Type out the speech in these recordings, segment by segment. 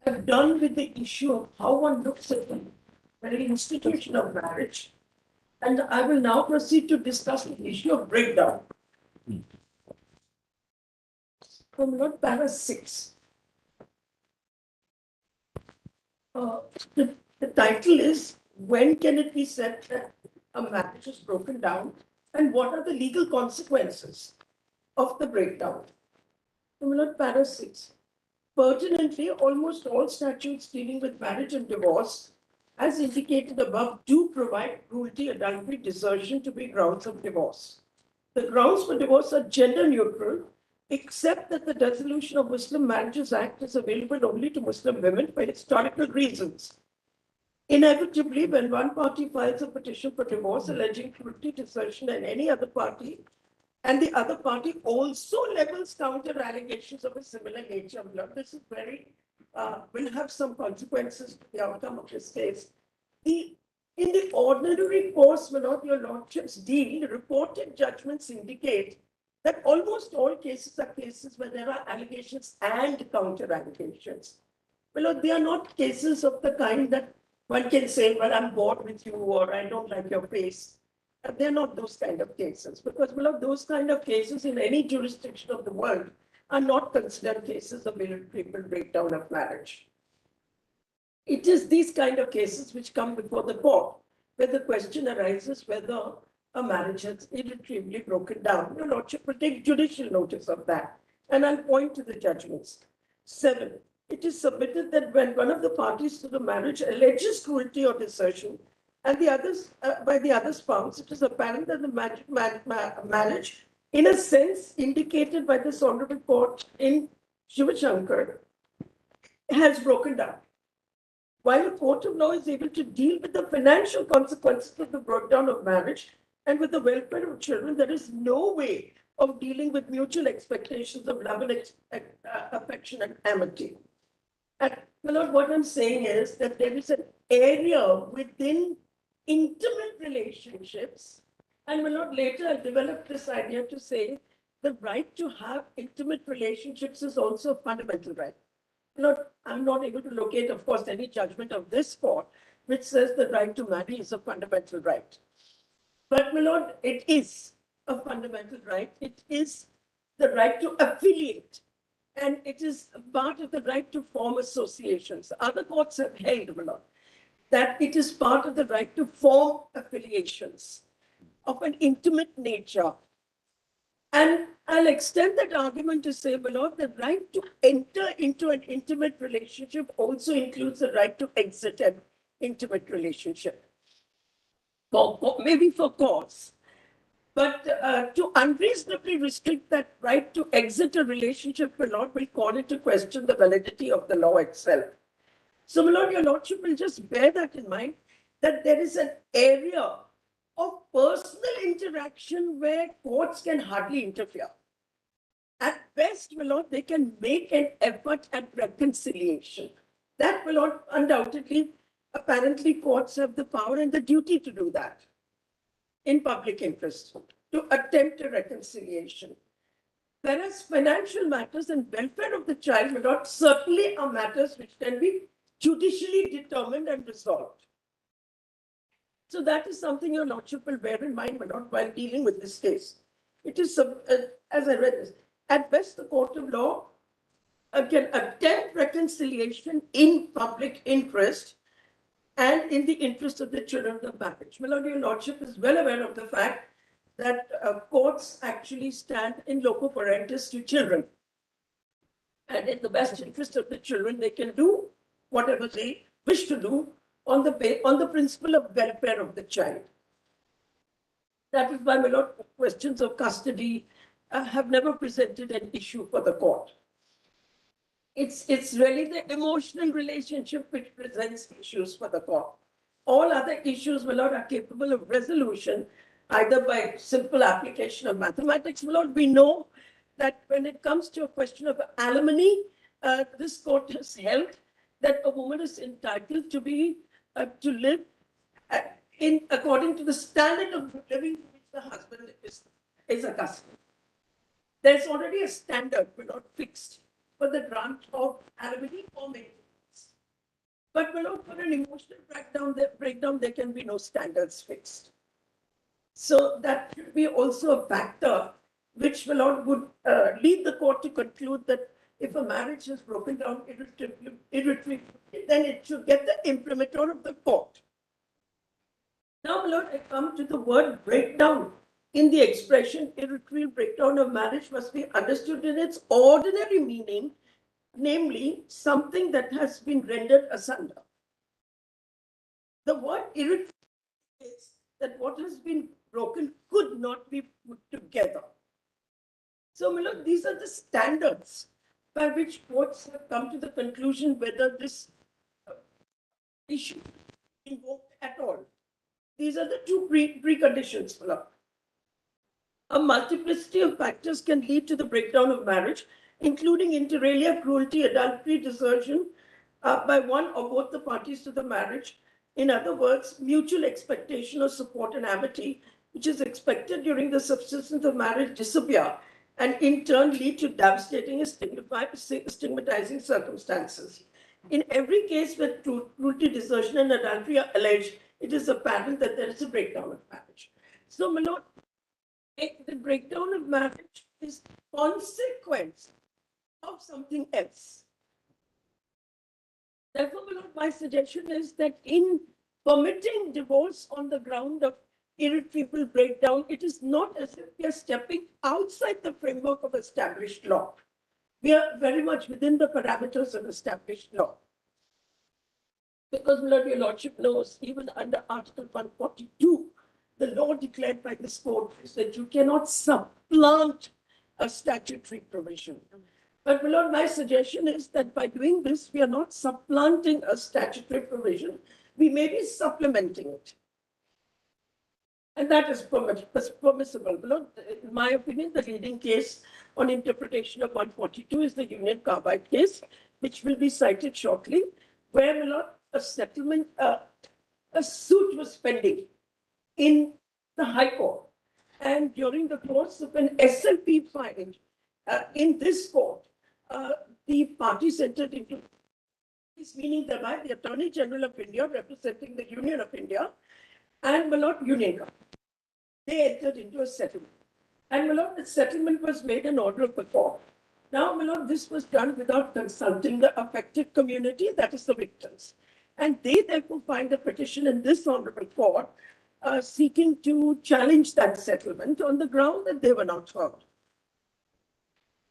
have done with the issue of how one looks at the very institution of marriage. And I will now proceed to discuss the issue of breakdown. From Lord Para 6. Uh, the title is When Can It Be Said That a Marriage is Broken Down, and what are the legal consequences of the breakdown? From Lord Para 6. Pertinently, almost all statutes dealing with marriage and divorce, as indicated above, do provide cruelty, adultery, desertion to be grounds of divorce. The grounds for divorce are gender neutral, except that the Dissolution of Muslim Marriages Act is available only to Muslim women for historical reasons. Inevitably, when one party files a petition for divorce alleging cruelty, desertion, and any other party, and the other party also levels counter allegations of a similar nature, this is will have some consequences to the outcome of this case. In the ordinary course, Manoj, your lordships deal, reported judgments indicate that almost all cases are cases where there are allegations and counter allegations. Well, they are not cases of the kind that one can say, well, I'm bored with you or I don't like your face. They're not those kind of cases because, well, those kind of cases in any jurisdiction of the world are not considered cases of irretrievable breakdown of marriage. It is these kind of cases which come before the court where the question arises whether a marriage has irretrievably broken down. Your Lordship will take judicial notice of that. And I'll point to the judgments. 7. It is submitted that when one of the parties to the marriage alleges cruelty or desertion, and the others, by the other spouse, it is apparent that the marriage, in a sense indicated by this honorable court in Shivashankar, has broken down. While a court of law is able to deal with the financial consequences of the breakdown of marriage and with the welfare of children, there is no way of dealing with mutual expectations of love and affection and amity. And Lord, what I'm saying is that there is an area within intimate relationships, and Lord, later I developed this idea to say the right to have intimate relationships is also a fundamental right. I'm not able to locate, of course, any judgment of this court which says the right to marry is a fundamental right. But, my lord, it is a fundamental right. It is the right to affiliate, and it is part of the right to form associations. Other courts have held, my lord, that it is part of the right to form affiliations of an intimate nature. And I'll extend that argument to say, my lord, the right to enter into an intimate relationship also includes the right to exit an intimate relationship, maybe for cause. But to unreasonably restrict that right to exit a relationship, my lord, will call into question the validity of the law itself. So, my lord, your lordship will just bear that in mind, that there is an area of personal interaction where courts can hardly interfere. At best, my lord, they can make an effort at reconciliation. That, my lord, undoubtedly, apparently courts have the power and the duty to do that in public interest, to attempt a reconciliation. Whereas financial matters and welfare of the child, my lord, certainly are matters which can be judicially determined and resolved. So that is something your lordship will bear in mind, my lord, while dealing with this case. It is, as I read this, at best the court of law can attempt reconciliation in public interest and in the interest of the children of the marriage. My lord, your lordship is well aware of the fact that courts actually stand in loco parentis to children. And in the best interest of the children, they can do whatever they wish to do on the principle of welfare of the child. That is why, my lord, questions of custody have never presented an issue for the court. It's really the emotional relationship which presents issues for the court. All other issues, my lord, are capable of resolution either by simple application of mathematics. My lord, we know that when it comes to a question of alimony, this court has held that a woman is entitled to be to live according to the standard of living to which the husband is accustomed. There's already a standard, but not fixed, for the grant of alimony or maintenance. But for an emotional breakdown, there can be no standards fixed. So that should be also a factor which would lead the court to conclude that if a marriage is broken down irretrievably, then it should get the imprimatur of the court. Now, my lord, I come to the word breakdown. In the expression, irretrievable breakdown of marriage must be understood in its ordinary meaning, namely, something that has been rendered asunder. The word irretrievable is that what has been broken could not be put together. So, my lord, these are the standards by which courts have come to the conclusion whether this issue is invoked at all. These are the two preconditions, my lord. A multiplicity of factors can lead to the breakdown of marriage, including inter alia, cruelty, adultery, desertion by one or both the parties to the marriage. In other words, mutual expectation of support and amity, which is expected during the subsistence of marriage, disappear and in turn lead to devastating and stigmatizing circumstances. In every case where cruelty, desertion, and adultery are alleged, it is apparent that there is a breakdown of marriage. So, my lord, the breakdown of marriage is consequence of something else. Therefore, my lord, my suggestion is that in permitting divorce on the ground of irretrievable breakdown, it is not as if we are stepping outside the framework of established law. We are very much within the parameters of established law. Because, my lord, your lordship knows, even under Article 142, the law declared by this court is that you cannot supplant a statutory provision. But, my lord, my suggestion is that by doing this, we are not supplanting a statutory provision. We may be supplementing it. And that is permissible. My lord, in my opinion, the leading case on interpretation of 142 is the Union Carbide case, which will be cited shortly, where, my lord, a settlement, a suit was pending in the High Court. And during the course of an SLP filing in this court, the parties entered into this, meaning thereby the Attorney General of India, representing the Union of India, and my lord, Union, they entered into a settlement. And my lord, the settlement was made an order of the court. Now, my lord, this was done without consulting the affected community, that is the victims. And they therefore find a petition in this honorable court seeking to challenge that settlement on the ground that they were not heard.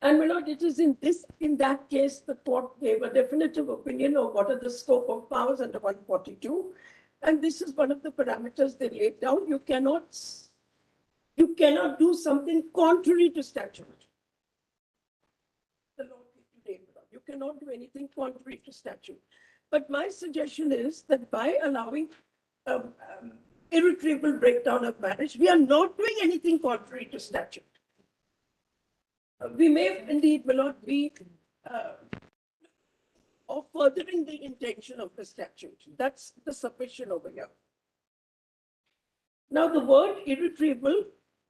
And my lord, it is in that case, the court gave a definitive opinion of what are the scope of powers under 142. And this is one of the parameters they laid down. You cannot do something contrary to statute. The law today, you cannot do anything contrary to statute. But my suggestion is that by allowing irretrievable breakdown of marriage, we are not doing anything contrary to statute. We may indeed will not be or furthering the intention of the statute. That's the submission over here. Now, the word irretrievable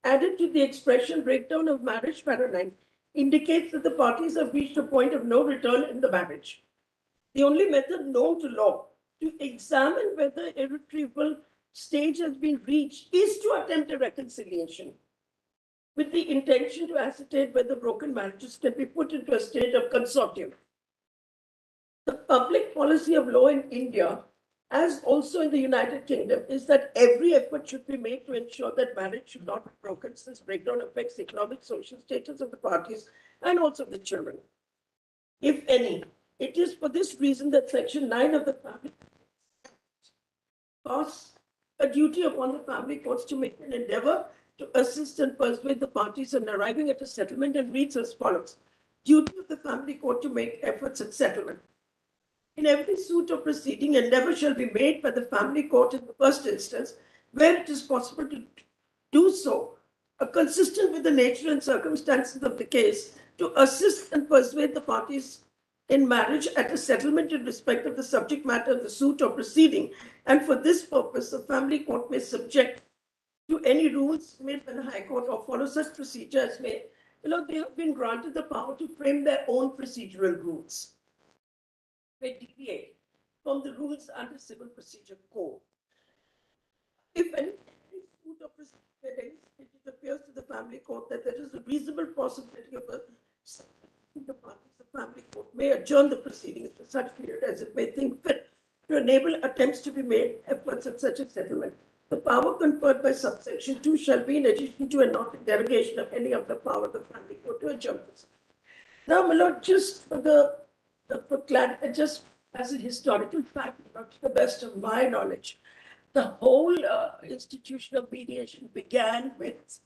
added to the expression breakdown of marriage, para 9, indicates that the parties have reached a point of no return in the marriage. The only method known to law to examine whether irretrievable stage has been reached is to attempt a reconciliation with the intention to ascertain whether broken marriages can be put into a state of consortium. The public policy of law in India, as also in the United Kingdom, is that every effort should be made to ensure that marriage should not be broken, since breakdown affects economic, social status of the parties and also the children, if any. It is for this reason that Section 9 of the Family Act casts a duty upon the family courts to make an endeavor to assist and persuade the parties in arriving at a settlement, and reads as follows. Duty of the family court to make efforts at settlement. In every suit or proceeding, endeavor shall be made by the family court in the first instance, where it is possible to do so, consistent with the nature and circumstances of the case, to assist and persuade the parties in marriage at a settlement in respect of the subject matter of the suit or proceeding. And for this purpose, the family court may subject to any rules made by the High Court or follow such procedure as may. They have been granted the power to frame their own procedural rules. May deviate from the rules under Civil Procedure Code. If any dispute or proceeding, it appears to the family court that there is a reasonable possibility of the parties of family court may adjourn the proceedings for such period as it may think fit to enable attempts to be made efforts at such a settlement. The power conferred by subsection 2 shall be in addition to and not in derogation of any of the power of the family court to adjourn. Now, my lord, just for for clarity, just as a historical fact, not to the best of my knowledge, the whole institution of mediation began with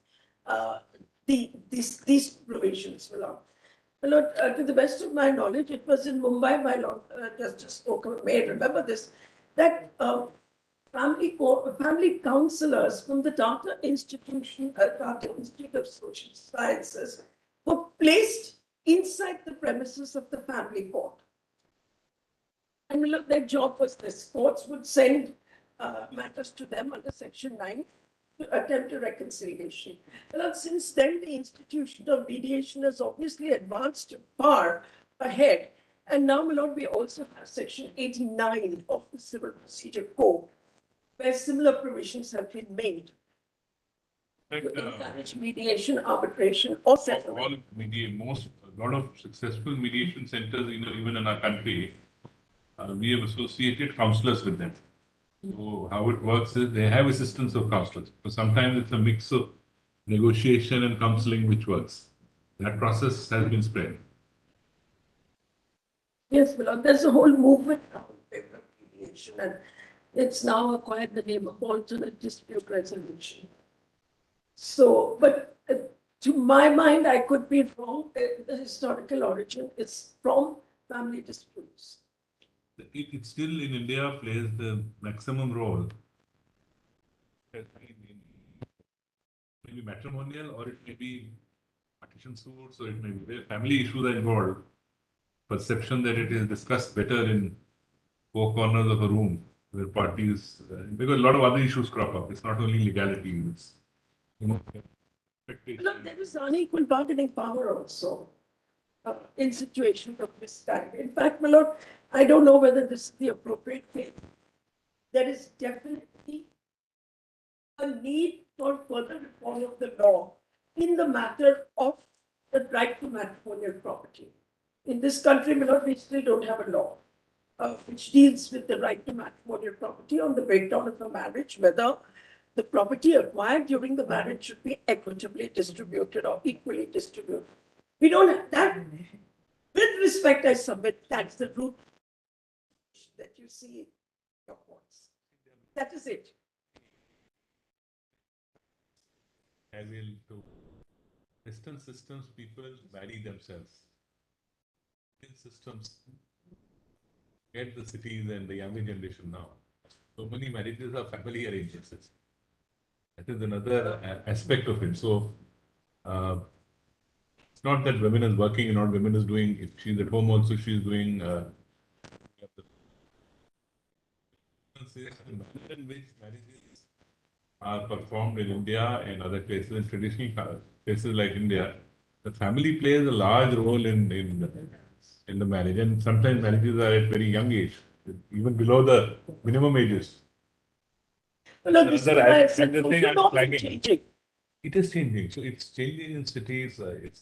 these provisions, my lord. My lord, to the best of my knowledge, it was in Mumbai, my lord, Justice Oka may remember this, that family counselors from the Tata Institute of Social Sciences were placed inside the premises of the family court. And look, their job was this. Courts would send matters to them under Section 9 to attempt a reconciliation. Well, since then, the institution of mediation has obviously advanced far ahead. And now, my lord, we also have Section 89 of the Civil Procedure Code, where similar provisions have been made to encourage mediation, arbitration, or settlement. A lot of successful mediation centers, even in our country, we have associated counselors with them. So how it works is they have assistance of counselors. So sometimes it's a mix of negotiation and counseling which works. That process has been spread. Yes, well, there's a whole movement now in favor of mediation, and it's now acquired the name of alternate dispute resolution. So, but to my mind, I could be wrong. The historical origin is from family disputes. It still in India plays the maximum role. Maybe matrimonial, or it may be partition suits, or it may be family issues are involved. Perception that it is discussed better in four corners of a room where parties, because a lot of other issues crop up. It's not only legality, it's Look, there is unequal bargaining power also in situations of this type. In fact, my lord, I don't know whether this is the appropriate thing. There is definitely a need for further reform of the law in the matter of the right to matrimonial property. In this country, my lord, we still don't have a law which deals with the right to matrimonial property on the breakdown of a marriage, whether the property acquired during the marriage should be equitably distributed or equally distributed. We don't have that. With respect, I submit that's the root that you see in your courts. That is it. As in to Western systems, people marry themselves. In systems, get the cities and the younger generation now. So many marriages are family arrangements. That is another aspect of it. So it's not that women is working and not women is doing. If she's at home also, she's doing. In which marriages are performed in India and other places, in traditional places like India, the family plays a large role in the marriage, and sometimes marriages are at very young age, even below the minimum ages. Well, this is what I said, changing. It is changing. So it's changing in cities. It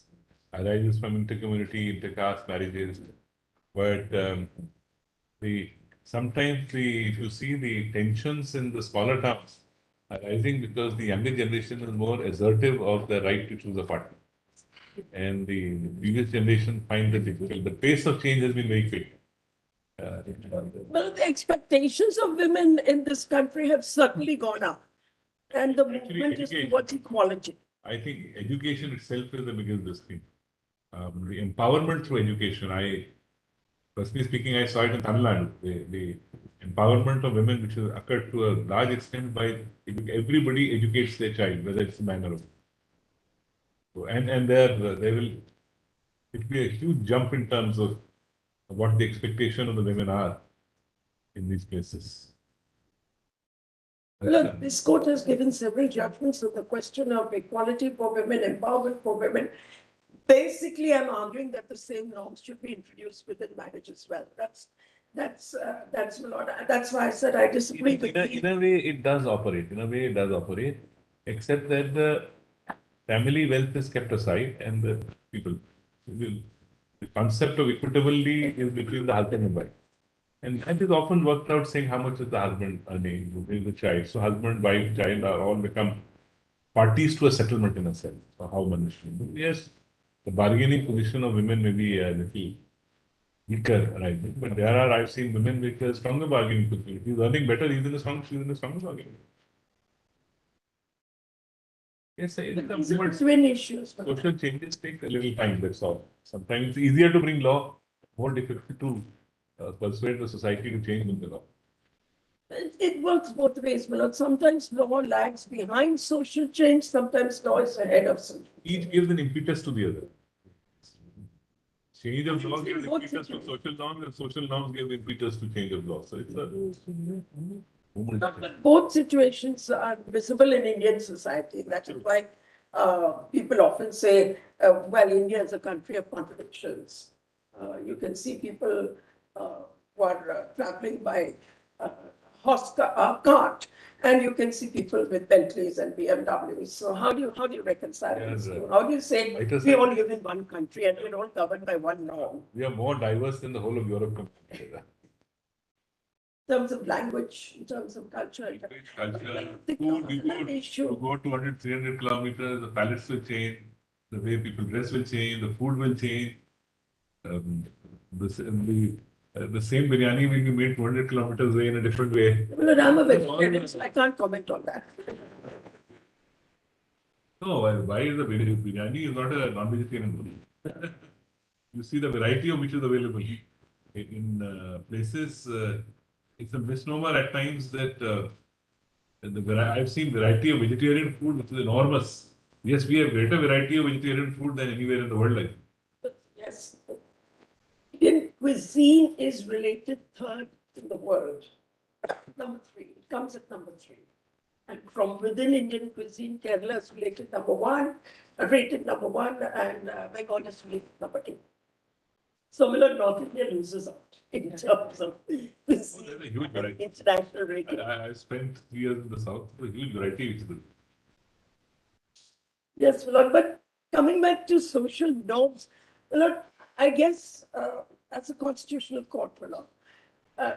arises from intercommunity, intercaste marriages, but sometimes if you see the tensions in the smaller towns arising because the younger generation is more assertive of the right to choose a partner. And the previous generation finds it difficult. The pace of change has been very quick. Well, the expectations of women in this country have certainly gone up. And the movement is towards equality. I think education itself is the biggest thing. The empowerment through education, personally speaking, I saw it in Tamil Nadu. The empowerment of women, which has occurred to a large extent by everybody educates their child, whether it's a man or a woman. So, and there will be a huge jump in terms of what the expectation of the women are in these places. Look, this court has given several judgments on the question of equality for women, empowerment for women. Basically, I'm arguing that the same norms should be introduced within marriage as well. That's a lot. That's why I said I disagree with you. In a way, it does operate. In a way, it does operate, except that the family wealth is kept aside and the people. The concept of equitably is between the husband and wife. And it is often worked out saying how much is the husband earning, who is the child. So husband, wife, child are all become parties to a settlement in a sense. So how much? Yes, the bargaining position of women may be a little weaker, right? But there are, I've seen women with a stronger bargaining position. He's earning better, he's in a strong, she's in a stronger bargaining. Yes, it is These are twin issues. social changes take a little time, that's all. Sometimes it's easier to bring law, more difficult to persuade the society to change in the law. It works both ways, Milord. Sometimes law lags behind social change, sometimes law is ahead of social. Each gives an impetus to the other. Change of law gives Both impetus to social norms, and social norms give impetus to change of law. So it's a Both situations are visible in Indian society. That is why people often say, well, India is a country of contradictions. You can see people who are traveling by cart, and you can see people with Bentleys and BMWs. So how do you reconcile Yes, this? How do you say Right, we all live in one country and we're all governed by one norm? we are more diverse than the whole of Europe combined together. In terms of language, in terms of culture. Culture, The food, government issue. you go 200, 300 kilometers, the palates will change, the way people dress will change, the food will change. Um, the same biryani will be made 200 kilometers away in a different way. Well, I'm a vegetarian, so I can't comment on that. No, why is the biryani is not a non-vegetarian food? You see the variety of which is available. In places, it's a misnomer at times that I've seen variety of vegetarian food which is enormous. Yes, we have greater variety of vegetarian food than anywhere in the world. Like. Yes. Indian cuisine is rated third in the world. Number three. It comes at number three. And from within Indian cuisine, Kerala is rated number one, and Bengal is rated number two. So North India loses out in terms of There's a huge variety. international rating. I spent 3 years in the south, so a huge variety of vegetable. Yes, Lord, but coming back to social norms, Lord, I guess as a constitutional court, Lord,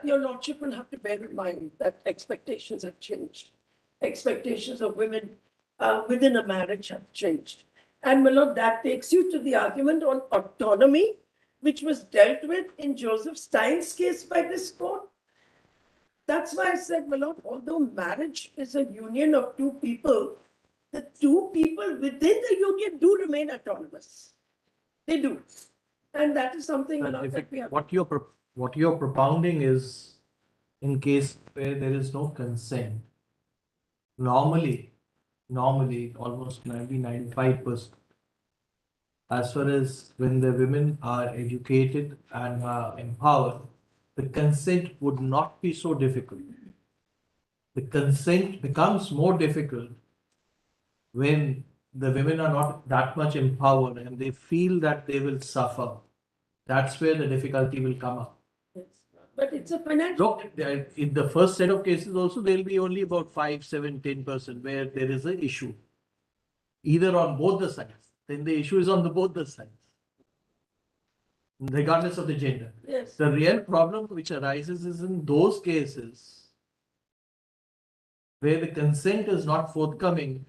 your lordship will have to bear in mind that expectations have changed. Expectations of women within a marriage have changed. And Lord, that takes you to the argument on autonomy, which was dealt with in Joseph Stein's case by this court. That's why I said, Lord, although marriage is a union of two people, the two people within the union do remain autonomous. They do. And that is something that we have. What you're propounding is in case where there is no consent. Normally, almost 95%, as far as when the women are educated and are empowered, the consent would not be so difficult. The consent becomes more difficult when the women are not that much empowered and they feel that they will suffer. That's where the difficulty will come up. Yes. But it's a financial. Look, in the first set of cases also, there will be only about 5, 7, 10% where there is an issue, either on both the sides. Then the issue is on both the sides, regardless of the gender. Yes. The real problem which arises is in those cases where the consent is not forthcoming,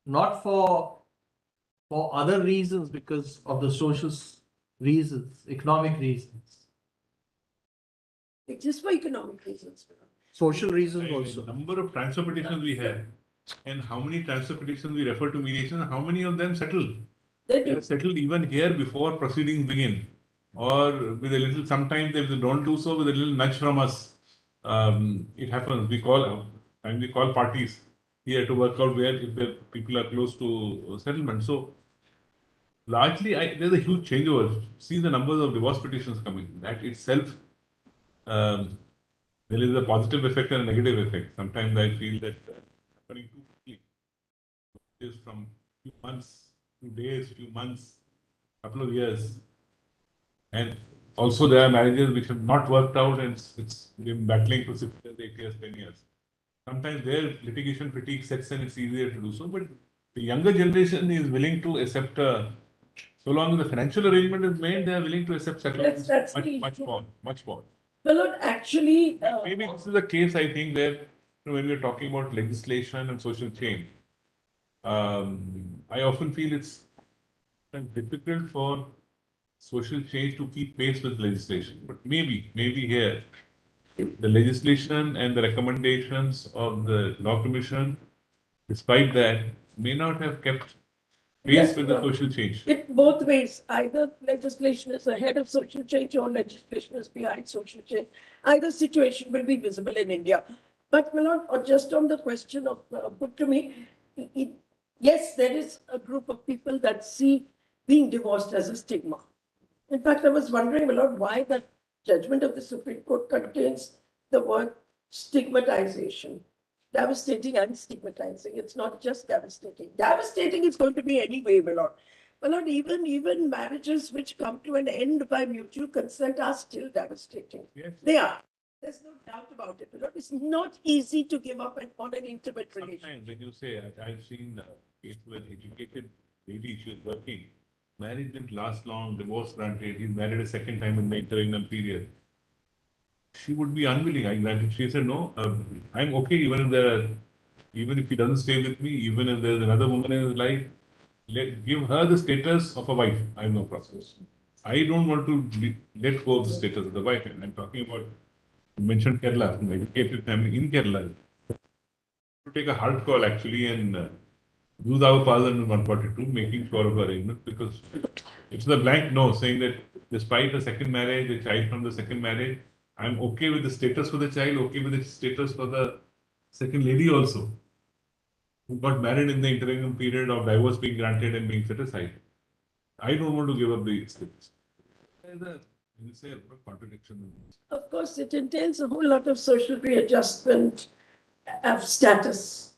not for other reasons, because of the social reasons, economic reasons, It's just for economic reasons. social reasons The also. number of transfer petitions we have, and how many transfer petitions we refer to mediation, and how many of them settle? They They do. are settled even here before proceedings begin, or with a little. Sometimes if they don't do so, with a little nudge from us, it happens. We call parties here to work out where if the people are close to settlement. So largely, there's a huge changeover. See the numbers of divorce petitions coming. That itself, um, there is a positive effect and a negative effect. Sometimes I feel that happening too quickly is from few months, few days, few months, couple of years, and Also, there are marriages which have not worked out and it's been battling for 6 years, 8 years, 10 years. Sometimes their litigation fatigue sets in, it's easier to do so. But the younger generation is willing to accept, so long as the financial arrangement is made, they are willing to accept settlements That's much, the much issue. more, much more. Well, not actually, Maybe this is a case, I think, where when we're talking about legislation and social change, I often feel it's difficult for social change to keep pace with legislation. But maybe here, the legislation and the recommendations of the Law Commission, despite that, may not have kept pace Yes, with the well, social change. it both ways. Either legislation is ahead of social change or legislation is behind social change. Either situation will be visible in India. But Milord, or just on the question of put to me, yes, there is a group of people that see being divorced as a stigma. In fact, I was wondering, Milord, why the judgment of the Supreme Court contains the word stigmatization. Devastating and stigmatizing. It's not just devastating. Devastating is going to be anyway, Milord. Milord, even marriages which come to an end by mutual consent are still devastating. Yes. They are. There's no doubt about it, Milord. It's not easy to give up on an intimate relationship. Sometimes when you say, I've seen case where educated lady, she was working, marriage didn't last long, divorce granted, he's married a second time in the interregnum period. She would be unwilling. I granted. She said, no, I'm okay even if he doesn't stay with me, even if there's another woman in his life, give her the status of a wife. I have no process. I don't want to let go of the status of the wife. And I'm talking about, you mentioned Kerala, an educated family in Kerala. To take a hard call actually and use our power under 142, making sure of arrangement, because it's the blank no, saying that despite a second marriage, a child from the second marriage, I'm okay with the status for the child, okay with the status for the second lady also, who got married in the interregnum period of divorce being granted and being set aside. I don't want to give up the status. There's a, you say, a contradiction in this. Of course, it entails a whole lot of social readjustment of status,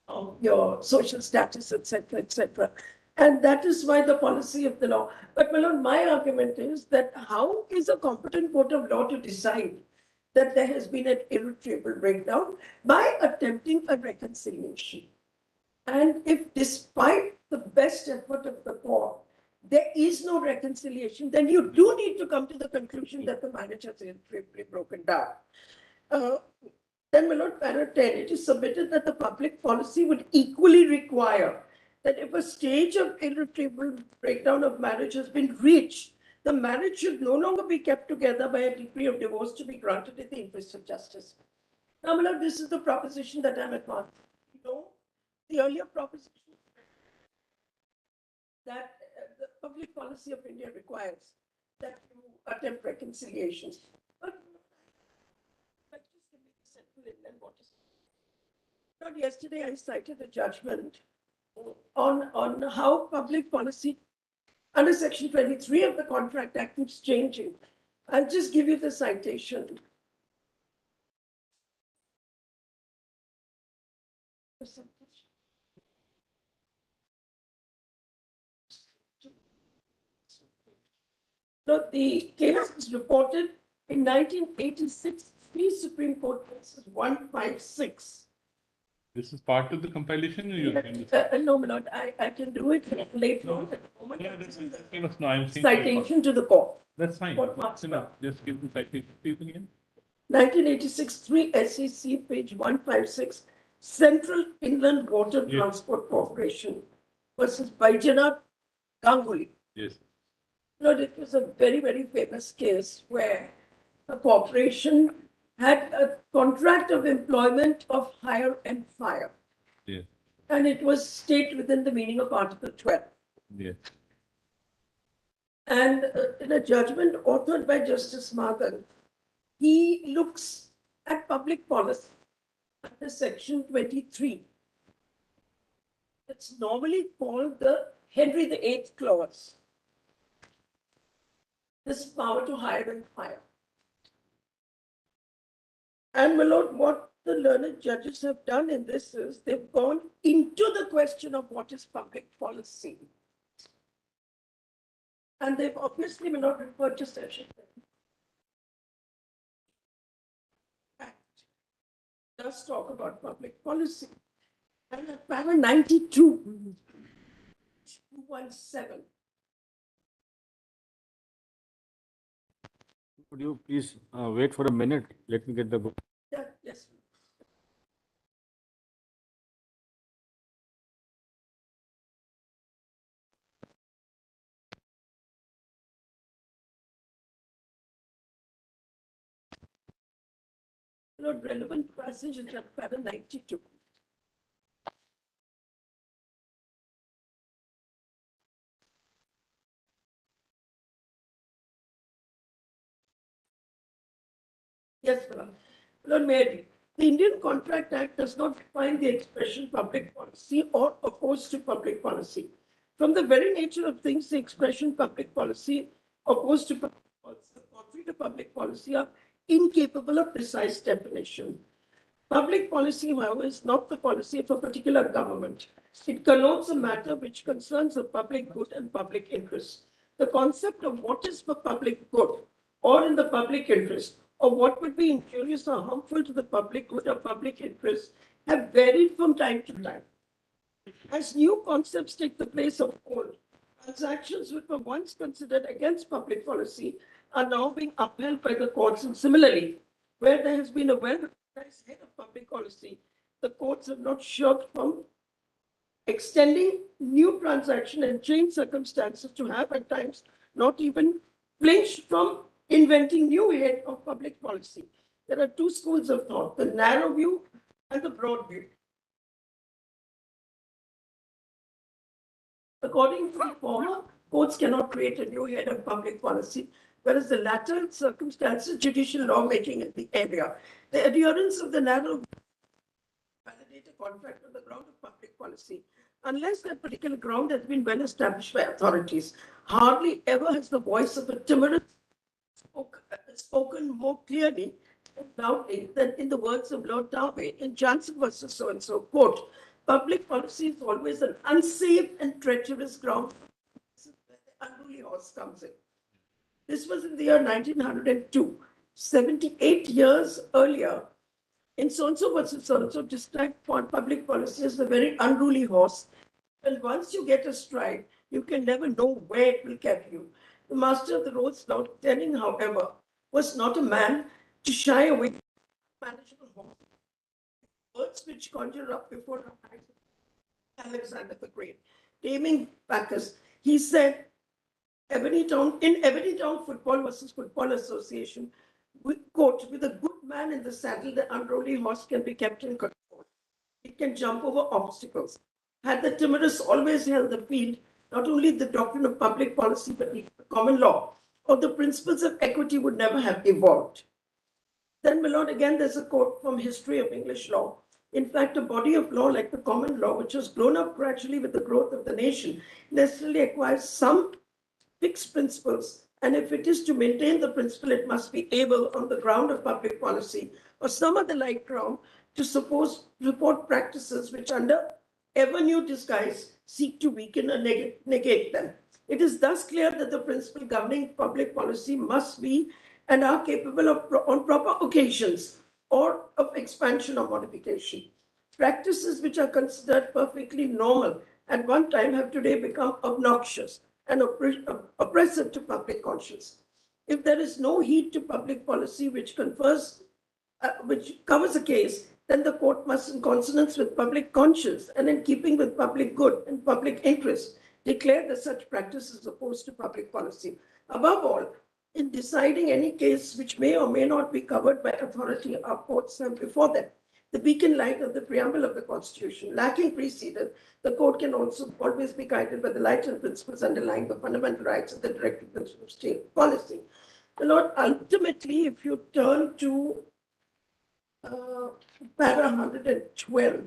of your social status, etc., etc. And that is why the policy of the law. But Malone, my argument is that how is a competent court of law to decide that there has been an irretrievable breakdown by attempting a reconciliation? And if despite the best effort of the court, there is no reconciliation, then you do need to come to the conclusion that the marriage has irretrievably broken down. Then, Milord, para 10, it is submitted that the public policy would equally require that if a stage of irretrievable breakdown of marriage has been reached, the marriage should no longer be kept together by a decree of divorce to be granted in the interest of justice. Now, Milord, this is the proposition that I'm advancing. You know, the earlier proposition that the public policy of India requires that you attempt reconciliations. But just give me the central inland water. Not yesterday, I cited a judgment on how public policy under Section 23 of the Contract Act keeps changing. I'll just give you the citation. So the case was reported in 1986, three Supreme Court cases, 156. This is part of the compilation? Or you No, Milord, I can do it later on at the moment. Yeah, no, I'm saying Citation to the court. that's fine. Court marks. That's enough. Just give the citation please again. 1986, 3 SEC, page 156, Central Inland Water Yes. Transport Corporation versus Baidyanath Ganguly. Yes. Lord, it was a very, very famous case where a corporation had a contract of employment of hire and fire. Yes. And it was state within the meaning of Article 12. Yes. And in a judgment authored by Justice Madan, he looks at public policy under Section 23. It's normally called the Henry VIII Clause. This power to hire and fire. And my lord, what the learned judges have done in this is they've gone into the question of what is public policy. And they've obviously, my lord, referred to Section does talk about public policy. And at para 92, 217. Could you please wait for a minute? Let me get the book. Yeah, yes. Not relevant passage in para 92. Yes, madam. Lord Mayor, the Indian Contract Act does not define the expression public policy or opposed to public policy. From the very nature of things, the expression public policy, opposed to public policy, contrary to public policy, are incapable of precise definition. Public policy, however, is not the policy of a particular government. It connotes a matter which concerns the public good and public interest. The concept of what is for public good or in the public interest, or what would be injurious or harmful to the public good or public interest, have varied from time to time. As new concepts take the place of old, transactions which were once considered against public policy are now being upheld by the courts. And similarly, where there has been a well-recognized head of public policy, the courts have not shirked from extending new transaction and change circumstances to have at times not even flinched from inventing new head of public policy. There are two schools of thought, the narrow view and the broad view. According to the former, courts cannot create a new head of public policy, whereas the latter circumstances judicial lawmaking in the area. The adherence of the narrow validate a contract on the ground of public policy, unless that particular ground has been well established by authorities. Hardly ever has the voice of a timorous spoken more clearly and loudly than in the words of Lord Darby in Johnson versus so and so. Quote, public policy is always an unsafe and treacherous ground. This is where the unruly horse comes in. This was in the year 1902. 78 years earlier, in so-and-so versus so-and-so, described public policy as a very unruly horse. And once you get astride, you can never know where it will carry you. The master of the rolls, Lord Denning, however, was not a man to shy away from manageable horse. Words which conjure up before our eyes Alexander the Great, naming Bacchus, he said, in Ebony Town Football versus Football Association, quote, with a good man in the saddle, the unruly horse can be kept in control. It can jump over obstacles. Had the timorous always held the field, not only the doctrine of public policy, but the common law or the principles of equity would never have evolved. Then, my lord, again, there's a quote from History of English Law. In fact, a body of law like the common law, which has grown up gradually with the growth of the nation, necessarily acquires some fixed principles. And if it is to maintain the principle, it must be able, on the ground of public policy or some other like ground, to report practices which, under ever new disguise, seek to weaken or negate them. It is thus clear that the principle governing public policy must be and are capable of, on proper occasions, or of expansion or modification. Practices which are considered perfectly normal at one time have today become obnoxious and oppressive to public conscience. If there is no heed to public policy which covers a case, then the court must, in consonance with public conscience and in keeping with public good and public interest, declare that such practice is opposed to public policy. Above all, in deciding any case which may or may not be covered by authority, our courts have before them the beacon light of the preamble of the Constitution. Lacking precedent, the court can also always be guided by the light and principles underlying the fundamental rights of the directive principle of state policy. The Lord, ultimately, if you turn to para 112,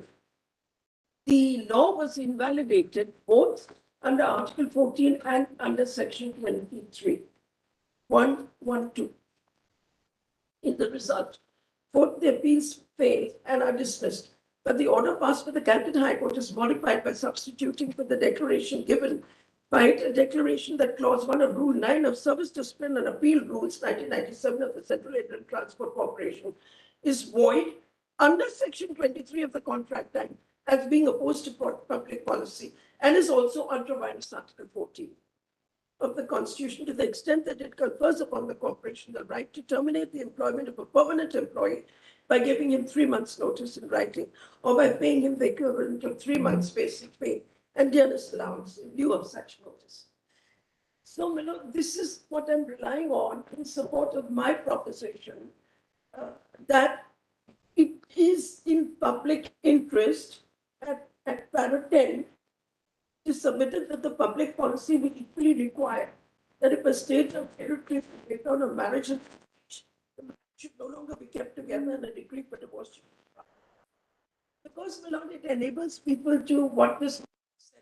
the law was invalidated both under Article 14 and under Section 23. 112. In the result, both the appeals fail and are dismissed, but the order passed by the Calcutta High Court is modified by substituting for the declaration given by it a declaration that Clause 1 of Rule 9 of Service Discipline and Appeal Rules 1997 of the Central Inland Transport Corporation is void under Section 23 of the Contract Act as being opposed to public policy and is also undermines Article 14 of the Constitution to the extent that it confers upon the corporation the right to terminate the employment of a permanent employee by giving him 3 months' notice in writing or by paying him the equivalent of 3 months' basic pay and dearness allowance in lieu of such notice. So, this is what I'm relying on in support of my proposition that it is in public interest at para 10 is submitted that the public policy will equally require that if a state of irretrievable breakdown of marriage should no longer be kept together and a decree for divorce should be filed. Because, my lord, it enables people to what this said,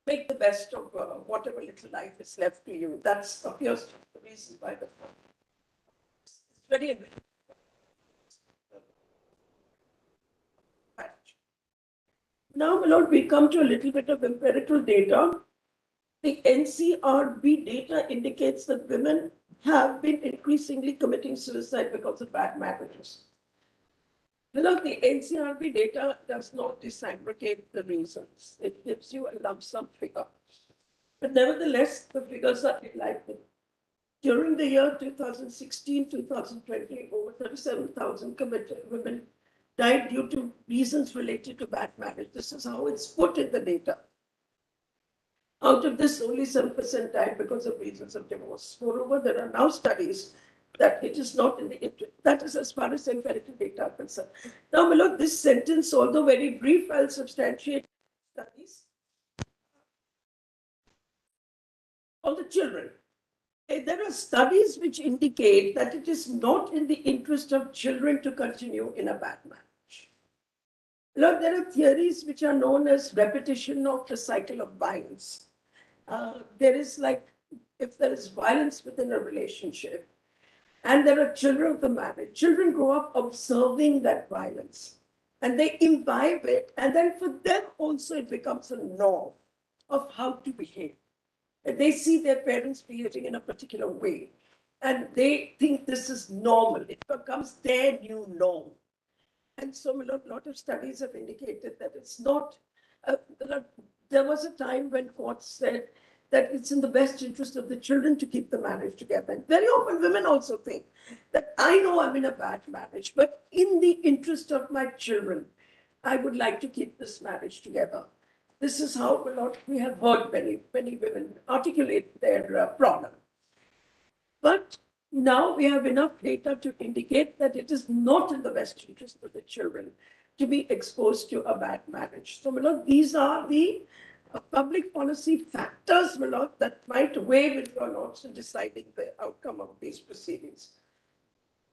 make the best of whatever little life is left to you. That's appears to be the reason why the it's very Now, my lord, we come to a little bit of empirical data. The NCRB data indicates that women have been increasingly committing suicide because of bad marriages. Now, the NCRB data does not disaggregate the reasons. It gives you a lump sum figure. But nevertheless, the figures are enlightening. During the year 2016-2020, over 37,000 committed women died due to reasons related to bad marriage. This is how it's put in the data. Out of this, only 7% died because of reasons of divorce. Moreover, there are now studies that it is not in the interest. That is as far as empirical data are concerned. Now, my lord, this sentence, although very brief, I'll substantiate studies on the children. There are studies which indicate that it is not in the interest of children to continue in a bad marriage. Look, there are theories which are known as repetition of the cycle of violence. There is like, if there is violence within a relationship and there are children of the marriage, children grow up observing that violence and they imbibe it. And then for them also it becomes a norm of how to behave. They see their parents behaving in a particular way and they think this is normal. It becomes their new norm. And so a lot of studies have indicated that it's not, there was a time when courts said that it's in the best interest of the children to keep the marriage together. And very often women also think that I know I'm in a bad marriage, but in the interest of my children, I would like to keep this marriage together. This is how we have heard many women articulate their problem. But now we have enough data to indicate that it is not in the best interest of the children to be exposed to a bad marriage. So, these are the public policy factors, that might weigh with your lords in deciding the outcome of these proceedings.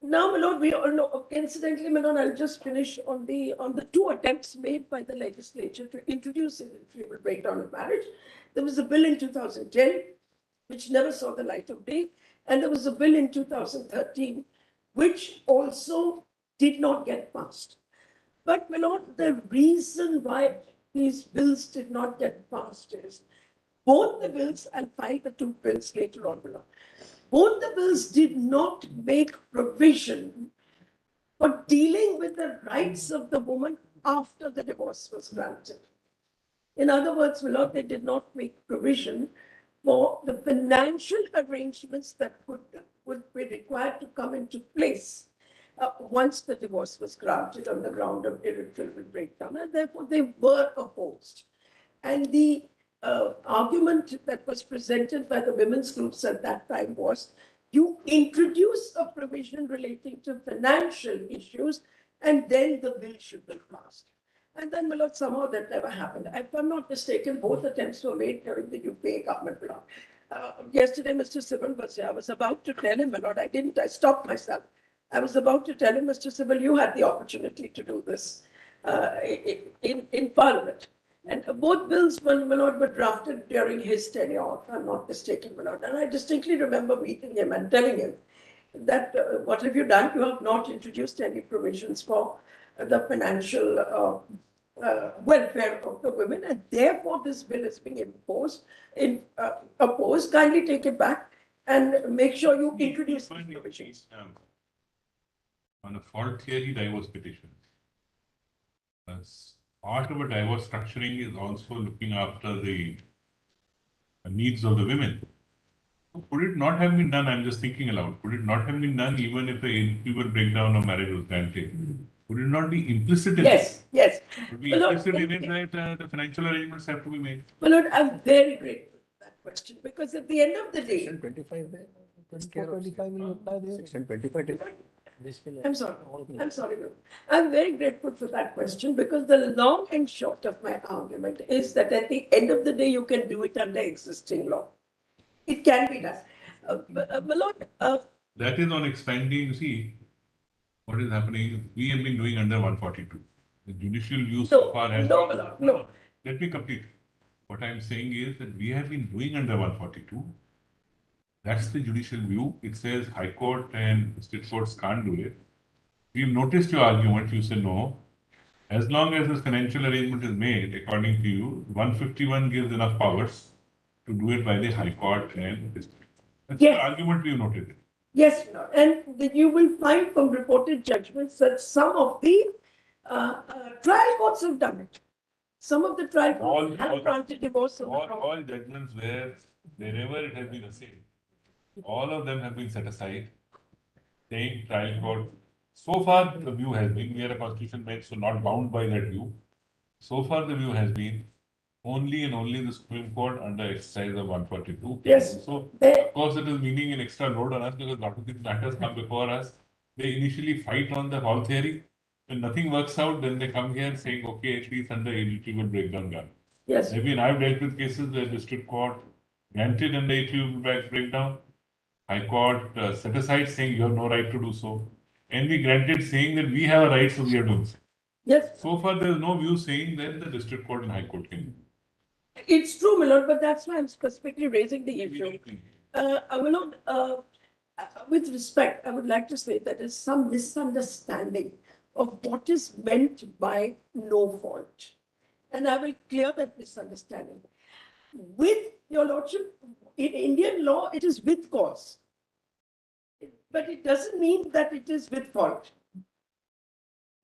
Now, my lord, we all know, incidentally, my lord, I'll just finish on the 2 attempts made by the legislature to introduce an irretrievable breakdown of marriage. There was a bill in 2010, which never saw the light of day. And there was a bill in 2013, which also did not get passed. But, my lord, the reason why these bills did not get passed is both the bills, I'll file the 2 bills later on, my lord. Both the bills did not make provision for dealing with the rights of the woman after the divorce was granted. In other words, my lord, they did not make provision for the financial arrangements that would be required to come into place once the divorce was granted on the ground of irretrievable breakdown, and therefore they were opposed. And the argument that was presented by the women's groups at that time was, you introduce a provision relating to financial issues, and then the bill should be passed. And then, my lord, somehow that never happened. If I'm not mistaken, both attempts were made during the UPA government. Yesterday, Mr. Sibal was here. I was about to tell him, my lord, I stopped myself. I was about to tell him, Mr. Sibal, you had the opportunity to do this in Parliament. And both bills, my lord, were drafted during his tenure, if I'm not mistaken, my lord. And I distinctly remember meeting him and telling him that what have you done? You have not introduced any provisions for the financial welfare of the women, and therefore this bill is being opposed. Kindly take it back and make sure you introduce these provisions. on a fault theory divorce petition. As part of a divorce structuring is also looking after the needs of the women. Could it not have been done? I'm just thinking aloud. Could it not have been done even if the irretrievable breakdown of marriage was granted? Would it not be implicit in Yes, yes. it? Would be Well, implicit in it that the financial arrangements have to be made? Well, Lord, I'm very grateful for that question because at the end of the day, 25 there. 25 will apply there. Section 25. I'm sorry. I'm sorry. Lord. I'm very grateful for that question because the long and short of my argument is that at the end of the day, you can do it under existing law. It can be done. My Lord, That is on expanding. You see, what is happening? We have been doing under 142. The judicial view so far has no, been. my Lord, no. Let me complete. What I'm saying is that we have been doing under 142. That's the judicial view. It says High Court and state courts can't do it. We've noticed your argument. You say no. As long as this financial arrangement is made, according to you, 151 gives enough powers to do it by the High Court and district. That's Yes. the argument we've noted. Yes, Lord. And you will find from reported judgments that some of the trial courts have done it. Some of the trial courts have granted divorce. All judgments where wherever it has been the same, all of them have been set aside, saying trial court. So far, the view has been, we are a constitution bench, so not bound by that view. So far, the view has been only and only the Supreme Court under exercise of 142. Yes. So, They- of course, it is meaning an extra load on us because a lot of these matters come before us. They initially fight on the whole theory. When nothing works out, then they come here saying, okay, at least under irretrievable breakdown done. Yes. Maybe I've dealt with cases where district court granted under irretrievable breakdown. High Court set aside saying you have no right to do so. And we granted saying that we have a right, so we are doing so. Yes. So far, there is no view saying that the district court and High Court can do. It's true, my Lord, but that's why I'm specifically raising the issue. My Lord, with respect, I would like to say that there's some misunderstanding of what is meant by no fault. And I will clear that misunderstanding. With your Lordship, in Indian law, it is with cause. But it doesn't mean that it is with fault.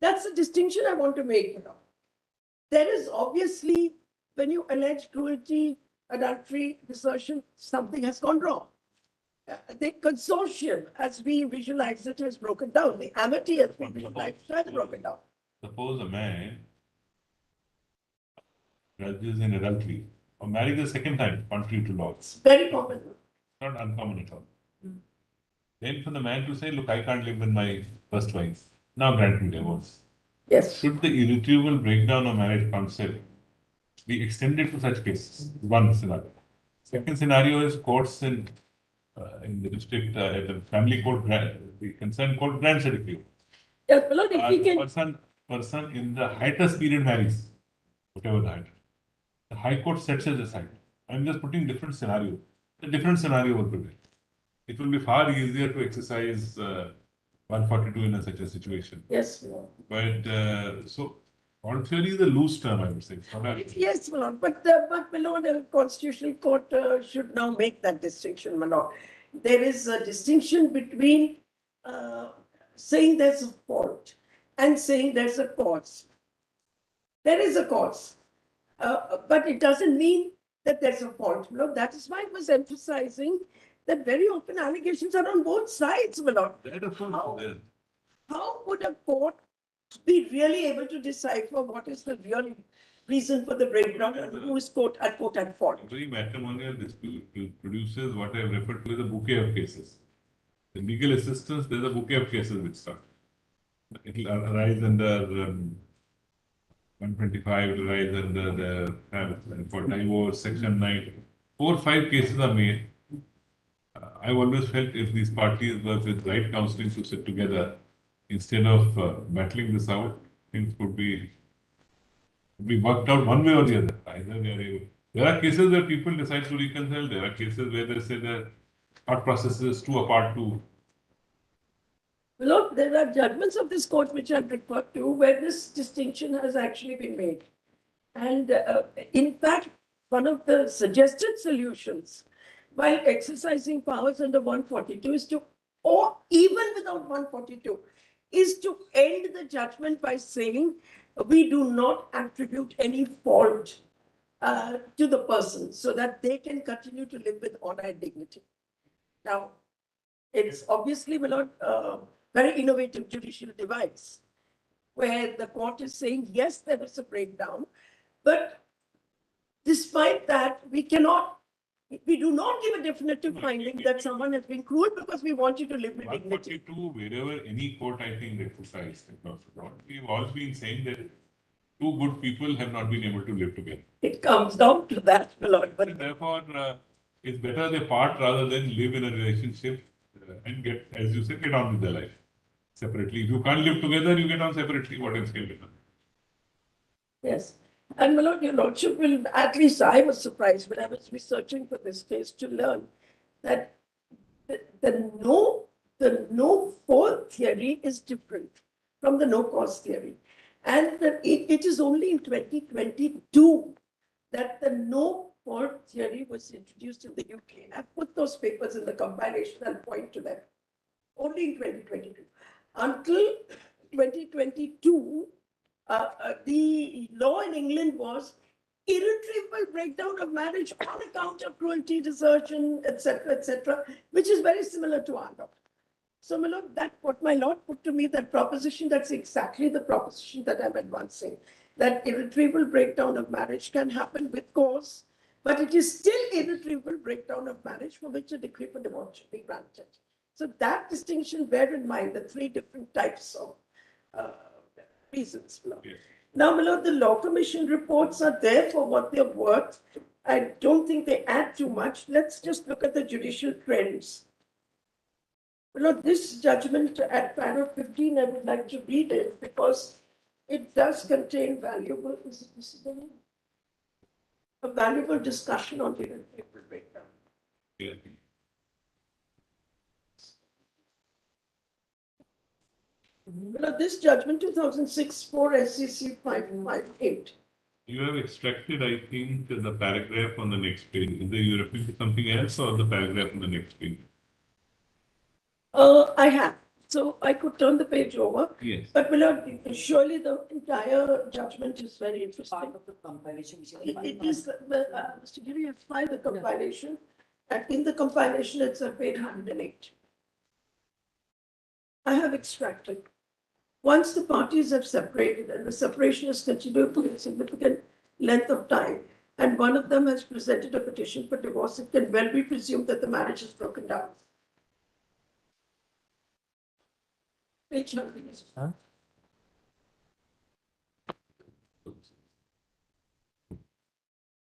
That's the distinction I want to make. You know. There is obviously, when you allege cruelty, adultery, desertion, something has gone wrong. The consortium, as we visualize it, has broken down. The amity has been visualized, has broken down. Suppose a man judges in adultery or marries a second time, contrary to law. It's very common. Not uncommon at all. Then for the man to say, look, I can't live with my first wife. Now grant me divorce. Yes. Should the irretrievable breakdown of marriage concept be extended to such cases? One scenario. Second scenario is courts in the district, the family court, the concerned court grants a decree. Yes, my Lord, if we can. Person in the hiatus period marries, whatever the hiatus. The High Court sets it aside. I'm just putting different scenario. A different scenario will prevail. It will be far easier to exercise 142 in such a situation. Yes, my Lord. But so, fault theory is a loose term, I would say. Yes, my Lord. But my Lord, the Constitutional Court should now make that distinction, my Lord. There is a distinction between saying there's a fault and saying there's a cause. There is a cause, but it doesn't mean that there's a fault. My Lord, that is why I was emphasizing that very often allegations are on both sides, my Lord. That of course is there. How would a court be really able to decipher what is the real reason for the breakdown and who is quote unquote at fault? Every matrimonial dispute produces what I refer to as a bouquet of cases. The legal assistance, there's a bouquet of cases which start. It will arise under 125, it will arise under the for divorce, section 9. 4 or 5 cases are made. I've always felt if these parties were with right counseling to sit together, instead of battling this out, things could be worked out one way or the other. Either they are able. There are cases where people decide to reconcile. There are cases where they say that thought process is too apart to. Look, there are judgments of this court which I've referred to where this distinction has actually been made. And in fact, one of the suggested solutions while exercising powers under 142 is to, or even without 142, is to end the judgment by saying we do not attribute any fault to the person so that they can continue to live with honor and dignity. Now, it's obviously a very innovative judicial device where the court is saying, yes, there was a breakdown, but despite that, we do not give a definitive finding that someone has been cruel because we want you to live with dignity. 142, wherever any court, I think, exercised across the board, we've always been saying that two good people have not been able to live together. It comes down to that, my lord. But And therefore, it's better they part rather than live in a relationship and get, as you said, get on with their life separately. If you can't live together, you get on separately. What else can be done? yes. And my lord, your lordship will, at least I was surprised when I was researching for this case to learn that the no fault theory is different from the no cause theory. And that it is only in 2022 that the no fault theory was introduced in the UK. I've put those papers in the compilation and point to them. Only in 2022. Until 2022, the law in England was irretrievable breakdown of marriage on account of cruelty, desertion, etc., which is very similar to our law. So, my lord, that what my lord put to me, that proposition, that's exactly the proposition that I'm advancing. That irretrievable breakdown of marriage can happen with cause, but it is still irretrievable breakdown of marriage for which a decree for divorce should be granted. So that distinction, bear in mind the three different types of reasons. My lord. Yes. Now, my lord, the Law Commission reports are there for what they're worth. I don't think they add too much. Let's just look at the judicial trends. Well, this judgment at paragraph 15, I would like to read it because it does contain valuable, a valuable discussion on the irretrievable breakdown. Yeah. Well, this judgment 2006 4 SCC 558. You have extracted, I think, the paragraph on the next page. Either you're referring to something else or the paragraph on the next page. I have. So I could turn the page over. Yes. But surely the entire judgment is very interesting. Part of the compilation. It is, Mr. Giri, it's by the compilation. And in the compilation, it's a page 108. I have extracted. Once the parties have separated and the separation has continued for a significant length of time, and one of them has presented a petition for divorce, it can well be presumed that the marriage is broken down. Page 108. Huh?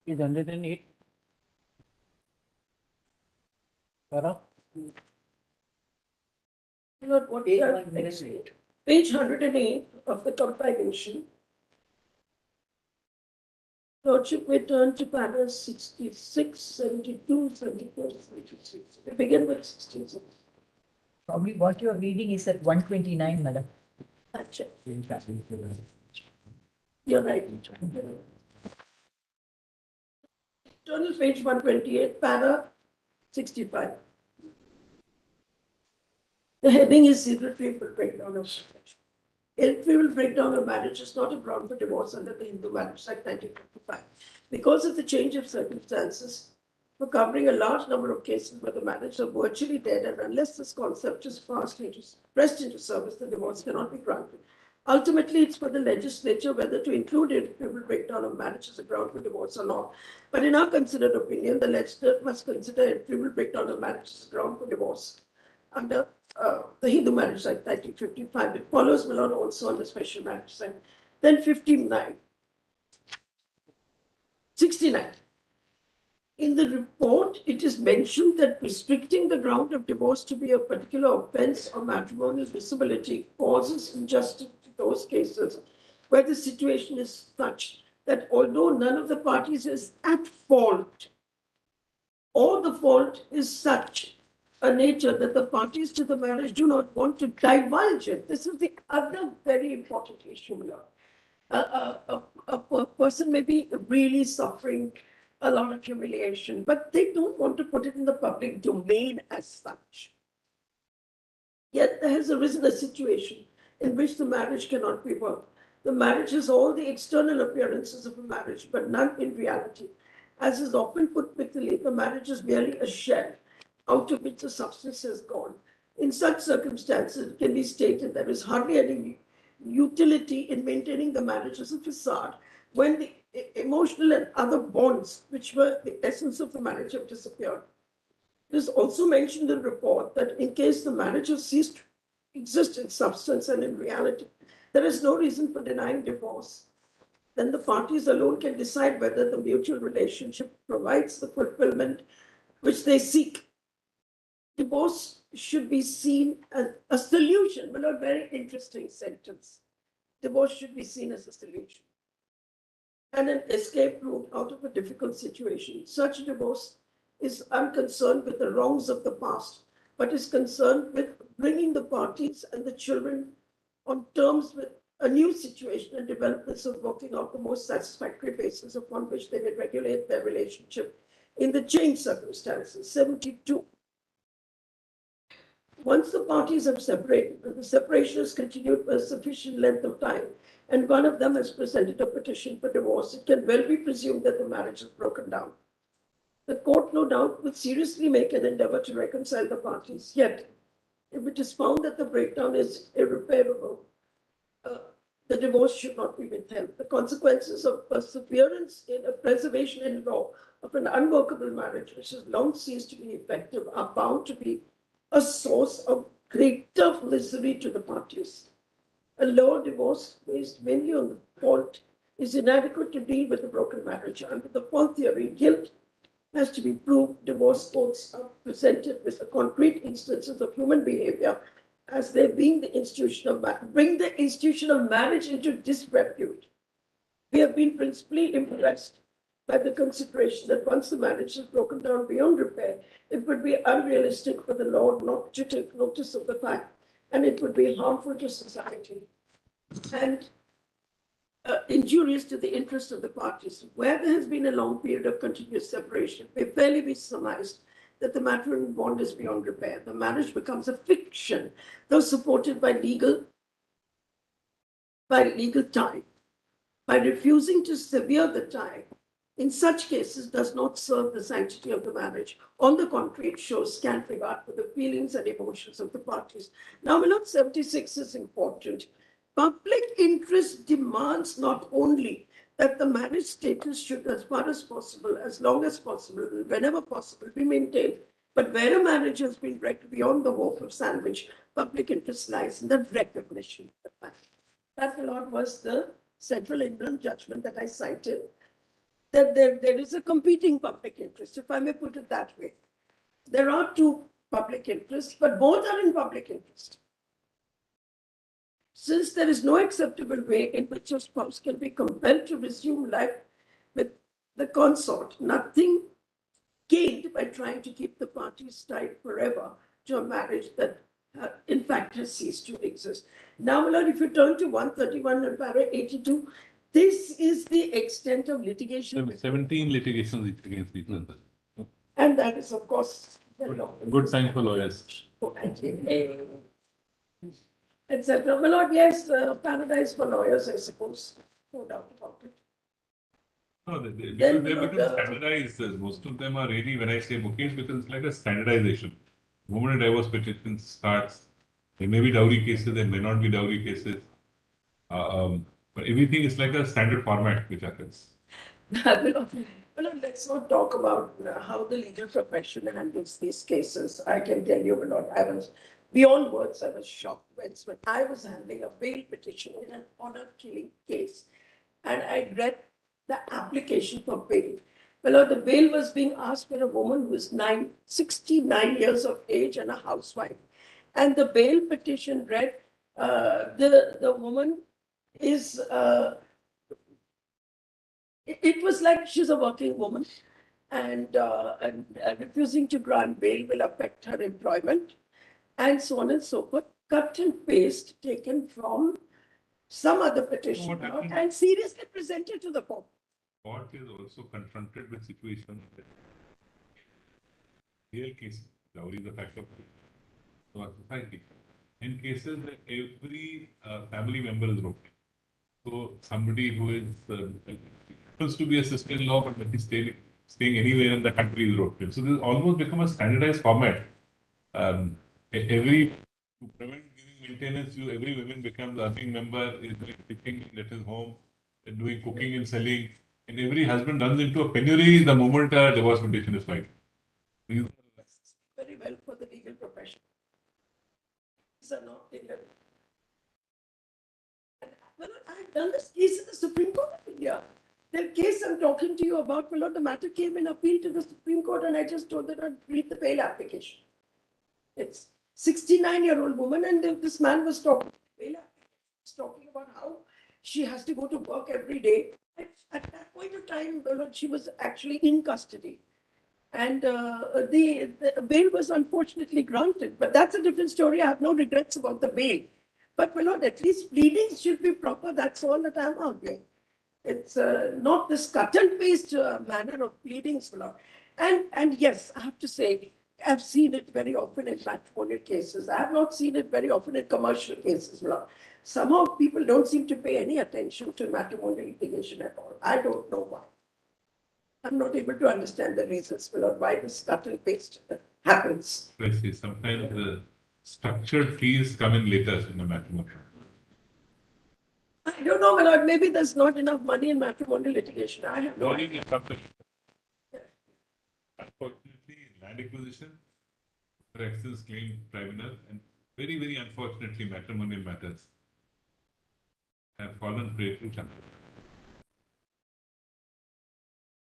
Is 108? Para? Not what we are next. Page 108 of the compilation. Lordship, we turn to paragraph 66, 72, 74, 76. We begin with 66. Probably what you're reading is at 129, madam. That's it. You're right. Turn to page 128, para 65. The heading is irretrievable breakdown of marriage. Irretrievable breakdown of marriage is not a ground for divorce under the Hindu Marriage Act 1955. Because of the change of circumstances, for covering a large number of cases where the marriage are virtually dead, and unless this concept is pressed into service, the divorce cannot be granted. Ultimately, it's for the legislature whether to include irretrievable breakdown of marriage as a ground for divorce or not. But in our considered opinion, the legislature must consider irretrievable breakdown of marriage as a ground for divorce under the Hindu Marriage Act 1955. It follows Milan also on the Special Marriage Act. Then 69. In the report, it is mentioned that restricting the ground of divorce to be a particular offense or matrimonial disability causes injustice to those cases where the situation is such that although none of the parties is at fault, or the fault is such a nature that the parties to the marriage do not want to divulge it. This is the other very important issue here. A person may be really suffering a lot of humiliation, but they don't want to put it in the public domain as such. Yet there has arisen a situation in which the marriage cannot be worked. The marriage has all the external appearances of a marriage, but none in reality. As is often put wittily, the marriage is merely a shell out of which the substance has gone. In such circumstances, it can be stated there is hardly any utility in maintaining the marriage as a facade when the emotional and other bonds, which were the essence of the marriage, have disappeared. It is also mentioned in the report that in case the marriage has ceased to exist in substance and in reality, there is no reason for denying divorce. Then the parties alone can decide whether the mutual relationship provides the fulfillment which they seek. Divorce should be seen as a solution. Well, a very interesting sentence. Divorce should be seen as a solution and an escape route out of a difficult situation. Such divorce is unconcerned with the wrongs of the past, but is concerned with bringing the parties and the children on terms with a new situation and developments of working out the most satisfactory basis upon which they will regulate their relationship in the changed circumstances. 72. Once the parties have separated, and the separation has continued for a sufficient length of time, and one of them has presented a petition for divorce, it can well be presumed that the marriage is broken down. The court, no doubt, would seriously make an endeavor to reconcile the parties. Yet, if it is found that the breakdown is irreparable, the divorce should not be withheld. The consequences of perseverance in a preservation in law of an unworkable marriage, which has long ceased to be effective, are bound to be a source of greater misery to the parties. A law divorce based mainly on the fault is inadequate to deal with a broken marriage. Under the fault theory, guilt has to be proved. Divorce courts are presented with the concrete instances of human behavior as they being the institution of bring the institution of marriage into disrepute. We have been principally impressed by the consideration that once the marriage is broken down beyond repair, it would be unrealistic for the law not to take notice of the fact, and it would be harmful to society and injurious to the interests of the parties. Where there has been a long period of continuous separation, it may fairly be surmised that the matrimonial bond is beyond repair. The marriage becomes a fiction, though supported by legal tie. By refusing to sever the tie, in such cases does not serve the sanctity of the marriage. On the contrary, it shows scant regard for the feelings and emotions of the parties. Now, Milord 76 is important. Public interest demands not only that the marriage status should, as far as possible, as long as possible, whenever possible, be maintained, but where a marriage has been wrecked beyond the hope of salvage, public interest lies in the recognition of the fact. That, Milord, was the Central England judgment that I cited, that there is a competing public interest, if I may put it that way. There are two public interests, but both are in public interest. Since there is no acceptable way in which a spouse can be compelled to resume life with the consort, nothing gained by trying to keep the parties tied forever to a marriage that in fact has ceased to exist. Now, Milord, if you turn to 131 and para 82, this is the extent of litigation. 17 litigations against each other. And that is, of course, the law. Good time for lawyers. Etc. My Lord, yes, paradise for lawyers, I suppose. No doubt about it. No, because Then, they you know, become standardized. Most of them are really, when I say Mukesh, because it's like a standardization. The moment a divorce petition starts, there may be dowry cases, there may not be dowry cases. But everything is like a standard format which occurs. Well, let's not talk about how the legal profession handles these cases. I can tell you, Lord, I was beyond words. I was shocked when I was handling a bail petition in an honor killing case, and I read the application for bail. Well, the bail was being asked for a woman who was 69 years of age and a housewife, and the bail petition read, the woman is. It was like she's a working woman, and refusing to grant bail will affect her employment, and so on and so forth. Cut and paste taken from some other petition and seriously presented to the court. Court is also confronted with situations that real cases, dowry is a fact of our society. In cases where every family member is roped in. So somebody who is supposed to be a sister-in-law but maybe staying anywhere in the country is roped in. So this almost become a standardized format. Every to prevent giving maintenance, every woman becomes earning member, is doing cooking at his home, doing cooking and selling, and every husband runs into a penury the moment a divorce petition is filed. These Very well for the legal profession. These are not legal. Well, I've done this case in the Supreme Court of India. The case I'm talking to you about, well, the matter came in appeal to the Supreme Court, and I just told them to read the bail application. It's 69-year-old woman, and this man was talking, talking about how she has to go to work every day. At that point of time, she was actually in custody. And the bail was unfortunately granted. But that's a different story. I have no regrets about the bail. But at least pleadings should be proper. That's all that I'm arguing. It's not this cut and paste manner of pleadings, Lord. And yes, I have to say, I've seen it very often in matrimonial cases. I have not seen it very often in commercial cases, Lord. Somehow people don't seem to pay any attention to matrimonial litigation at all. I don't know why. I'm not able to understand the reasons, Lord, why this cut and paste happens. I say sometimes the structured fees come in later in the matrimony. I don't know, Lord, maybe there's not enough money in matrimonial litigation. I have no Volume idea. is something. Unfortunately, land acquisition, for excess claim tribunal, and very, very unfortunately, matrimonial matters have fallen prey to challenge.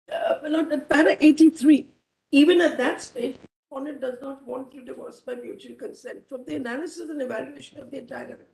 At para 83, even at that stage, opponent does not want to divorce by mutual consent from the analysis and evaluation of the entire evidence.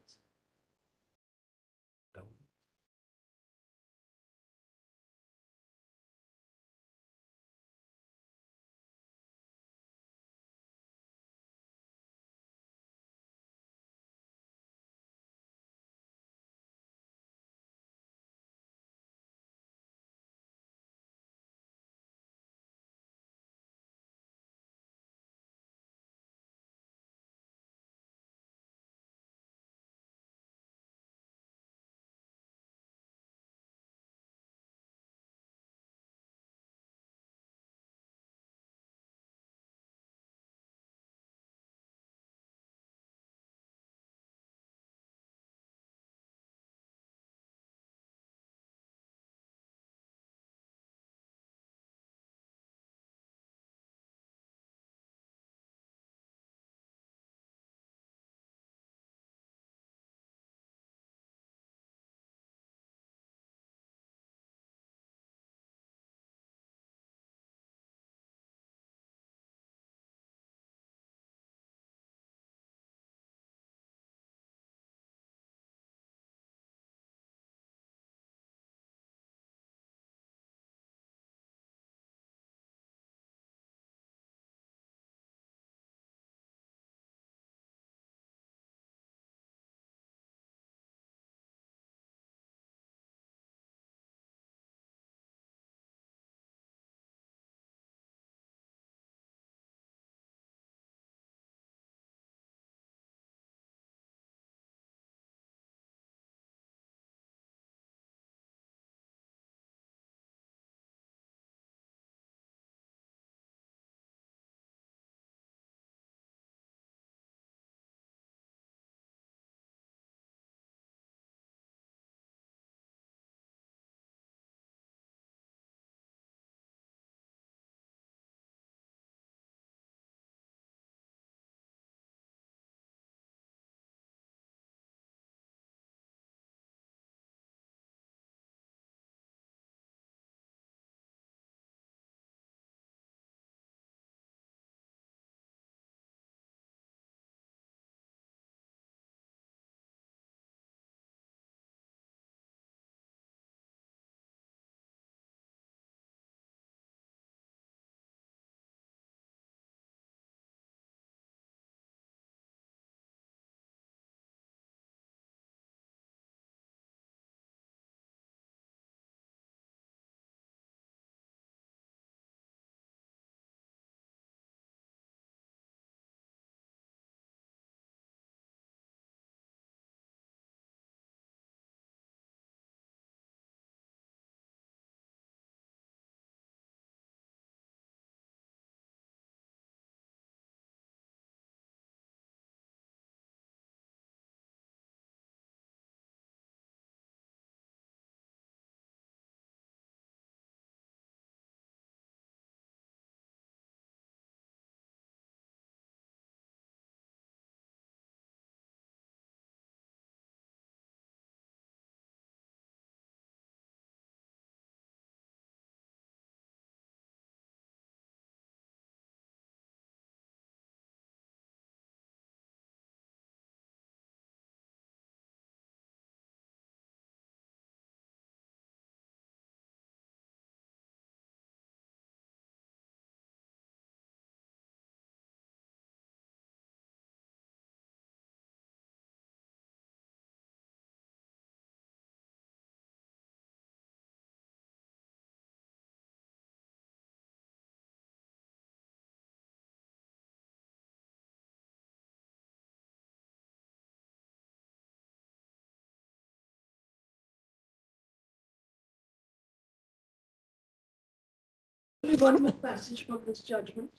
Only one more passage from this judgment.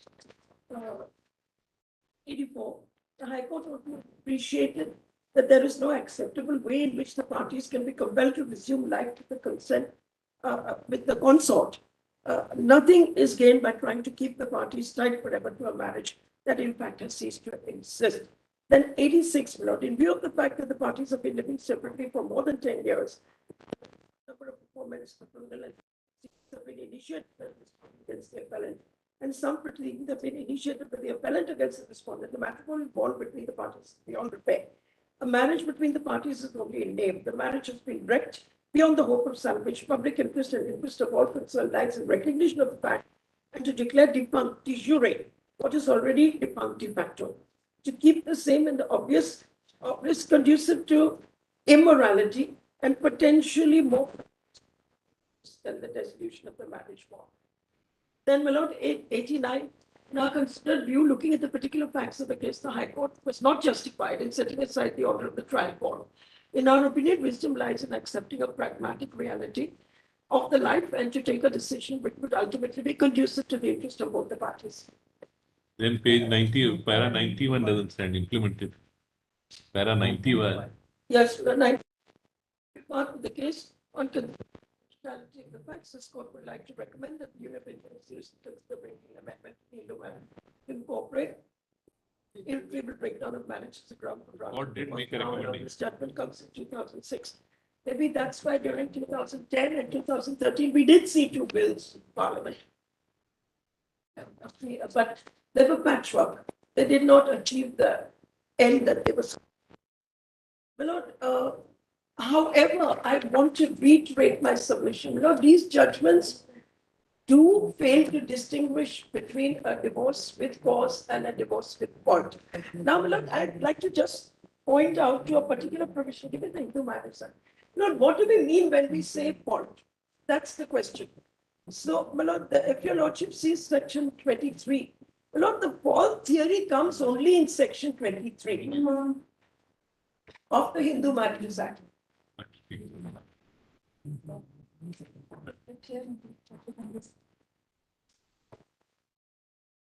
Uh, 84, the High Court also appreciated that there is no acceptable way in which the parties can be compelled to resume life with the consent with the consort. Nothing is gained by trying to keep the parties tied forever to a marriage that in fact has ceased to exist. Then 86, Lord, in view of the fact that the parties have been living separately for more than 10 years, number of performance of criminal have been initiated against the appellant, and some proceedings have been initiated by the appellant against the respondent. The matrimonial bond between the parties is beyond repair. A marriage between the parties is only in name. The marriage has been wrecked beyond the hope of salvage. Public interest and interest of all concerned lies in recognition of the fact and to declare defunct de jure what is already defunct de facto. To keep the same in the obvious conducive to immorality and potentially more than the dissolution of the marriage bond. Then, my Lord, 89, in our considered view, looking at the particular facts of the case, the High Court was not justified in setting aside the order of the trial court. In our opinion, wisdom lies in accepting a pragmatic reality of the life and to take a decision which would ultimately be conducive to the interest of both the parties. Then page 90, para 91 doesn't stand implemented. Para 91. Yes, the 90th part of the case on constitutionality of the facts, this court would like to recommend that the Union Institute consider bringing amendment to incorporate irretrievable breakdown of marriage as a ground for granting. Court did make a recommendation. This judgment comes in 2006. Maybe that's why during 2010 and 2013 we did see two bills in Parliament. But they were patchwork. They did not achieve the end that they were. My Lord, however, I want to reiterate my submission. You know, these judgments do fail to distinguish between a divorce with cause and a divorce with fault. Now, my Lord, I'd like to just point out to a particular provision given the Hindu Marriage Act. Lord, what do we mean when we say fault? That's the question. So, my Lord, if your Lordship sees section 23, my Lord, the fault theory comes only in section 23 of the Hindu Marriage Act.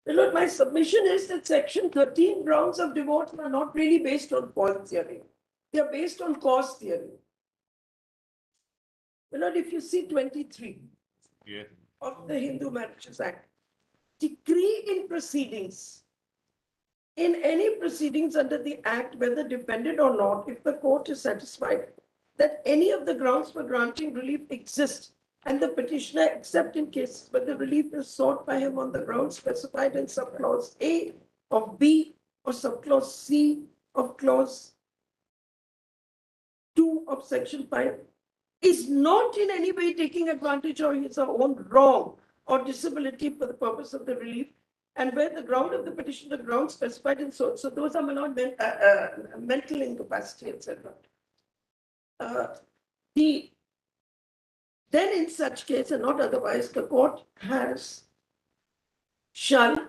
Lord, my submission is that section 13 grounds of divorce are not really based on fault theory. They are based on cause theory. Lord, if you see 23 of the Hindu Marriages Act, decree in proceedings, in any proceedings under the Act, whether defended or not, if the court is satisfied that any of the grounds for granting relief exist, and the petitioner, except in cases where the relief is sought by him on the grounds specified in subclause A of B or subclause C of clause 2 of section 5, is not in any way taking advantage of his own wrong or disability for the purpose of the relief, and where the ground of the petition, the ground specified in so those are not mental incapacity, etc. Then in such case and not otherwise, the court shall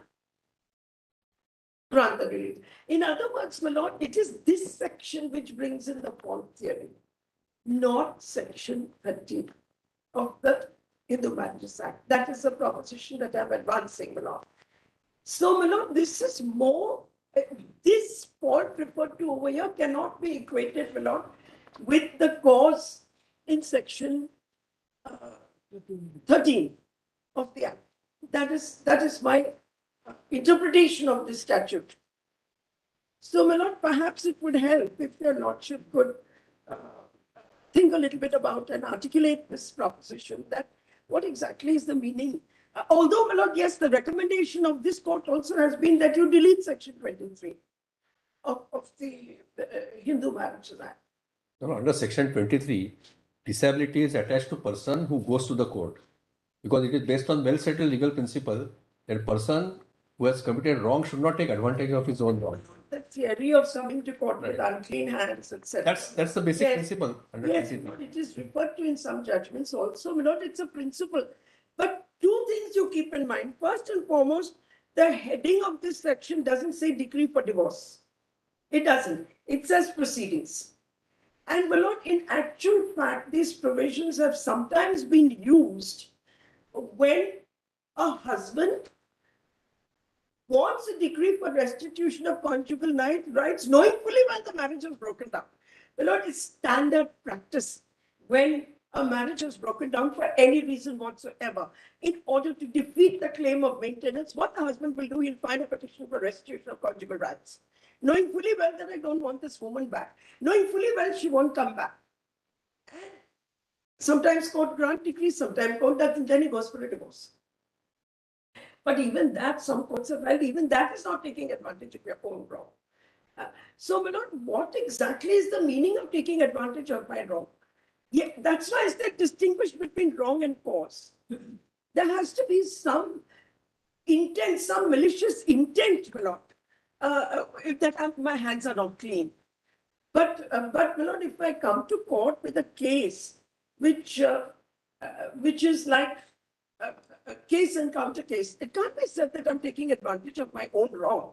grant the relief. In other words, my Lord, it is this section which brings in the fault theory, not section 13 of the Hindu Marriages Act. That is the proposition that I'm advancing, my Lord. So, my Lord, this is more, this fault referred to over here cannot be equated, my Lord, with the cause in section 13 of the Act. That is my interpretation of this statute. So, my Lord, perhaps it would help if your Lordship could think a little bit about and articulate this proposition, that what exactly is the meaning. Although, my Lord, yes, the recommendation of this court also has been that you delete section 23 of the Hindu Marriages Act. No, under section 23, disability is attached to person who goes to the court, because it is based on well-settled legal principle that person who has committed wrong should not take advantage of his own wrong. The theory of coming to court with unclean hands, etc. That's the basic Yes. principle. Under Yes, 23. it is referred to in some judgments also. My Lord, it's a principle. But two things you keep in mind. First and foremost, the heading of this section doesn't say decree for divorce. It doesn't. It says proceedings. And my Lord, in actual fact, these provisions have sometimes been used when a husband wants a decree for restitution of conjugal rights, knowing fully well the marriage is broken down. Well, it's standard practice when a marriage is broken down for any reason whatsoever. In order to defeat the claim of maintenance, what the husband will do, he'll file a petition for restitution of conjugal rights, knowing fully well that I don't want this woman back, knowing fully well she won't come back. Sometimes court grant decrees, sometimes court doesn't, then he goes for a divorce. But even that, some courts have held, even that is not taking advantage of your own wrong. So, my lord, what exactly is the meaning of taking advantage of my wrong? Yeah, that's why I said distinguish between wrong and cause. There has to be some intent, some malicious intent, my lord, that my hands are not clean. But my lord, if I come to court with a case which is like a case and counter case, it can't be said that I'm taking advantage of my own wrong.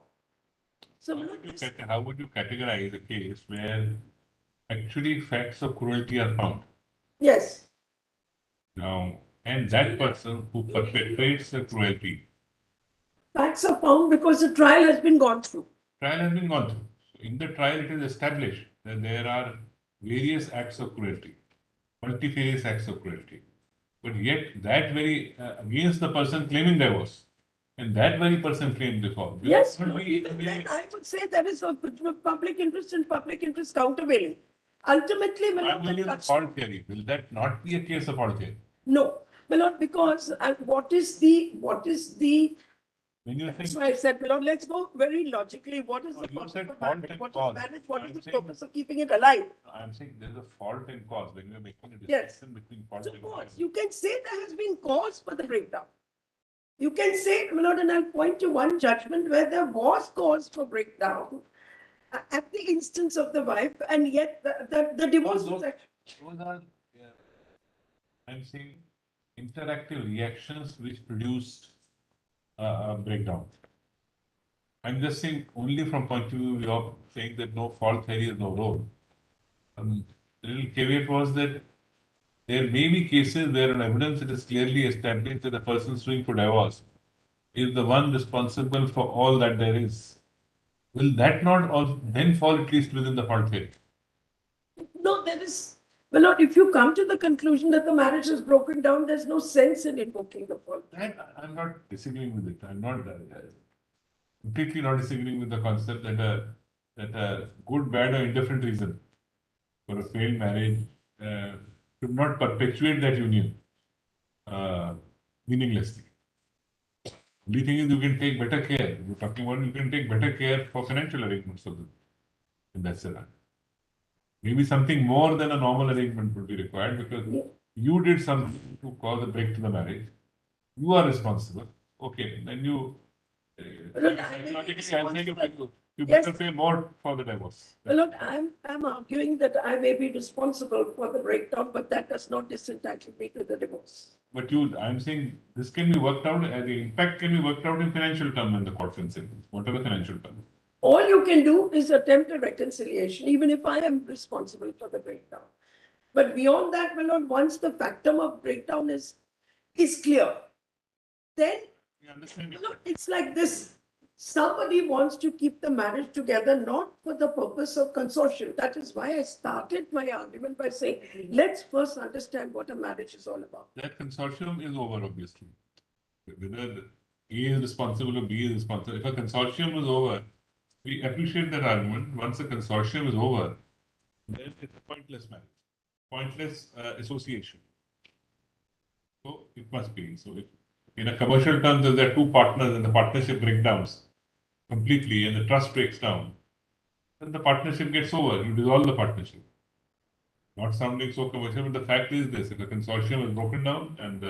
So, How would you categorize a case where actually facts of cruelty are found? yes, Now, and that person who perpetrates the cruelty, facts are found because the trial has been gone through. trial has been gone through. So in the trial, it is established that there are various acts of cruelty, multifarious acts of cruelty. But yet, that very against the person claiming divorce, and that very person claimed default. Yes, even then I would say that is of public interest and public interest countervailing. Ultimately, my I'm lord, going to fault theory. Will that not be a case of fault theory? no, my lord, because what is the When you that's think, why I said, my lord, let's go very logically. What is the You purpose said of fault marriage? and What cause. is marriage? What I'm is the saying- purpose of keeping it alive? I'm saying there's a fault and cause when you're making a Yes. distinction between fault So and cause, cause. you can say there has been cause for the breakdown. You can say, my lord, and I'll point to one judgment where there was cause for breakdown at the instance of the wife, and yet the divorce was actually. Those are, I'm saying, interactive reactions which produced a breakdown. I'm just saying only from point of view of saying that no fault theory is no role. The little caveat was that there may be cases where an evidence that is clearly established that the person suing for divorce is the one responsible for all that there is. Will that not then fall at least within the fault theory? No, there is. Well, Lord, if you come to the conclusion that the marriage is broken down, there's no sense in invoking the fault. I'm not disagreeing with it. I'm not completely not disagreeing with the concept that a good, bad, or indifferent reason for a failed marriage should not perpetuate that union meaninglessly. The only thing is you can take better care. We're talking about you can take better care for financial arrangements of them. And that's it. Maybe something more than a normal arrangement would be required because you did something to cause a break to the marriage. You are responsible. Okay, then you. Look, I may be responsible. You Yes. better pay more for the divorce. Well, Lord, I'm arguing that I may be responsible for the breakdown, but that does not disentitle me to the divorce. But I'm saying this can be worked out, the impact can be worked out in financial terms when the court consents. What are the financial terms? All you can do is attempt a reconciliation, even if I am responsible for the breakdown. But beyond that, my lord, once the factum of breakdown is clear, then You understand? my lord, it's like this. Somebody wants to keep the marriage together, not for the purpose of consortium. That is why I started my argument by saying, let's first understand what a marriage is all about. That consortium is over, obviously. Whether A is responsible or B is responsible. If a consortium is over, we appreciate that argument. Once a consortium is over, then it's a pointless marriage, pointless association. So it must be. So if in a commercial terms, if there are two partners and the partnership breaks down completely and the trust breaks down, then the partnership gets over. You dissolve the partnership. Not sounding so commercial, but the fact is this: if a consortium is broken down and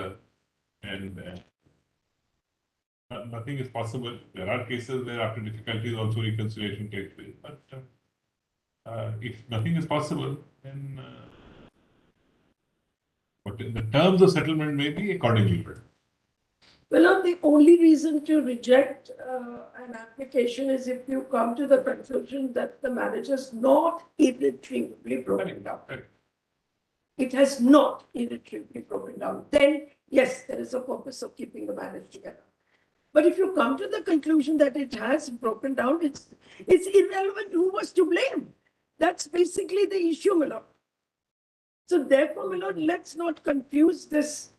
nothing is possible, there are cases where after difficulties also reconciliation takes place. But if nothing is possible, then but the terms of settlement may be accordingly. Well, the only reason to reject an application is if you come to the conclusion that the marriage is not irretrievably broken down. Correct. It has not irretrievably broken down. Then, Yes, there is a purpose of keeping the marriage together. But if you come to the conclusion that it has broken down, it's irrelevant who was to blame. That's basically the issue, my lord. So therefore, my lord, let's not confuse this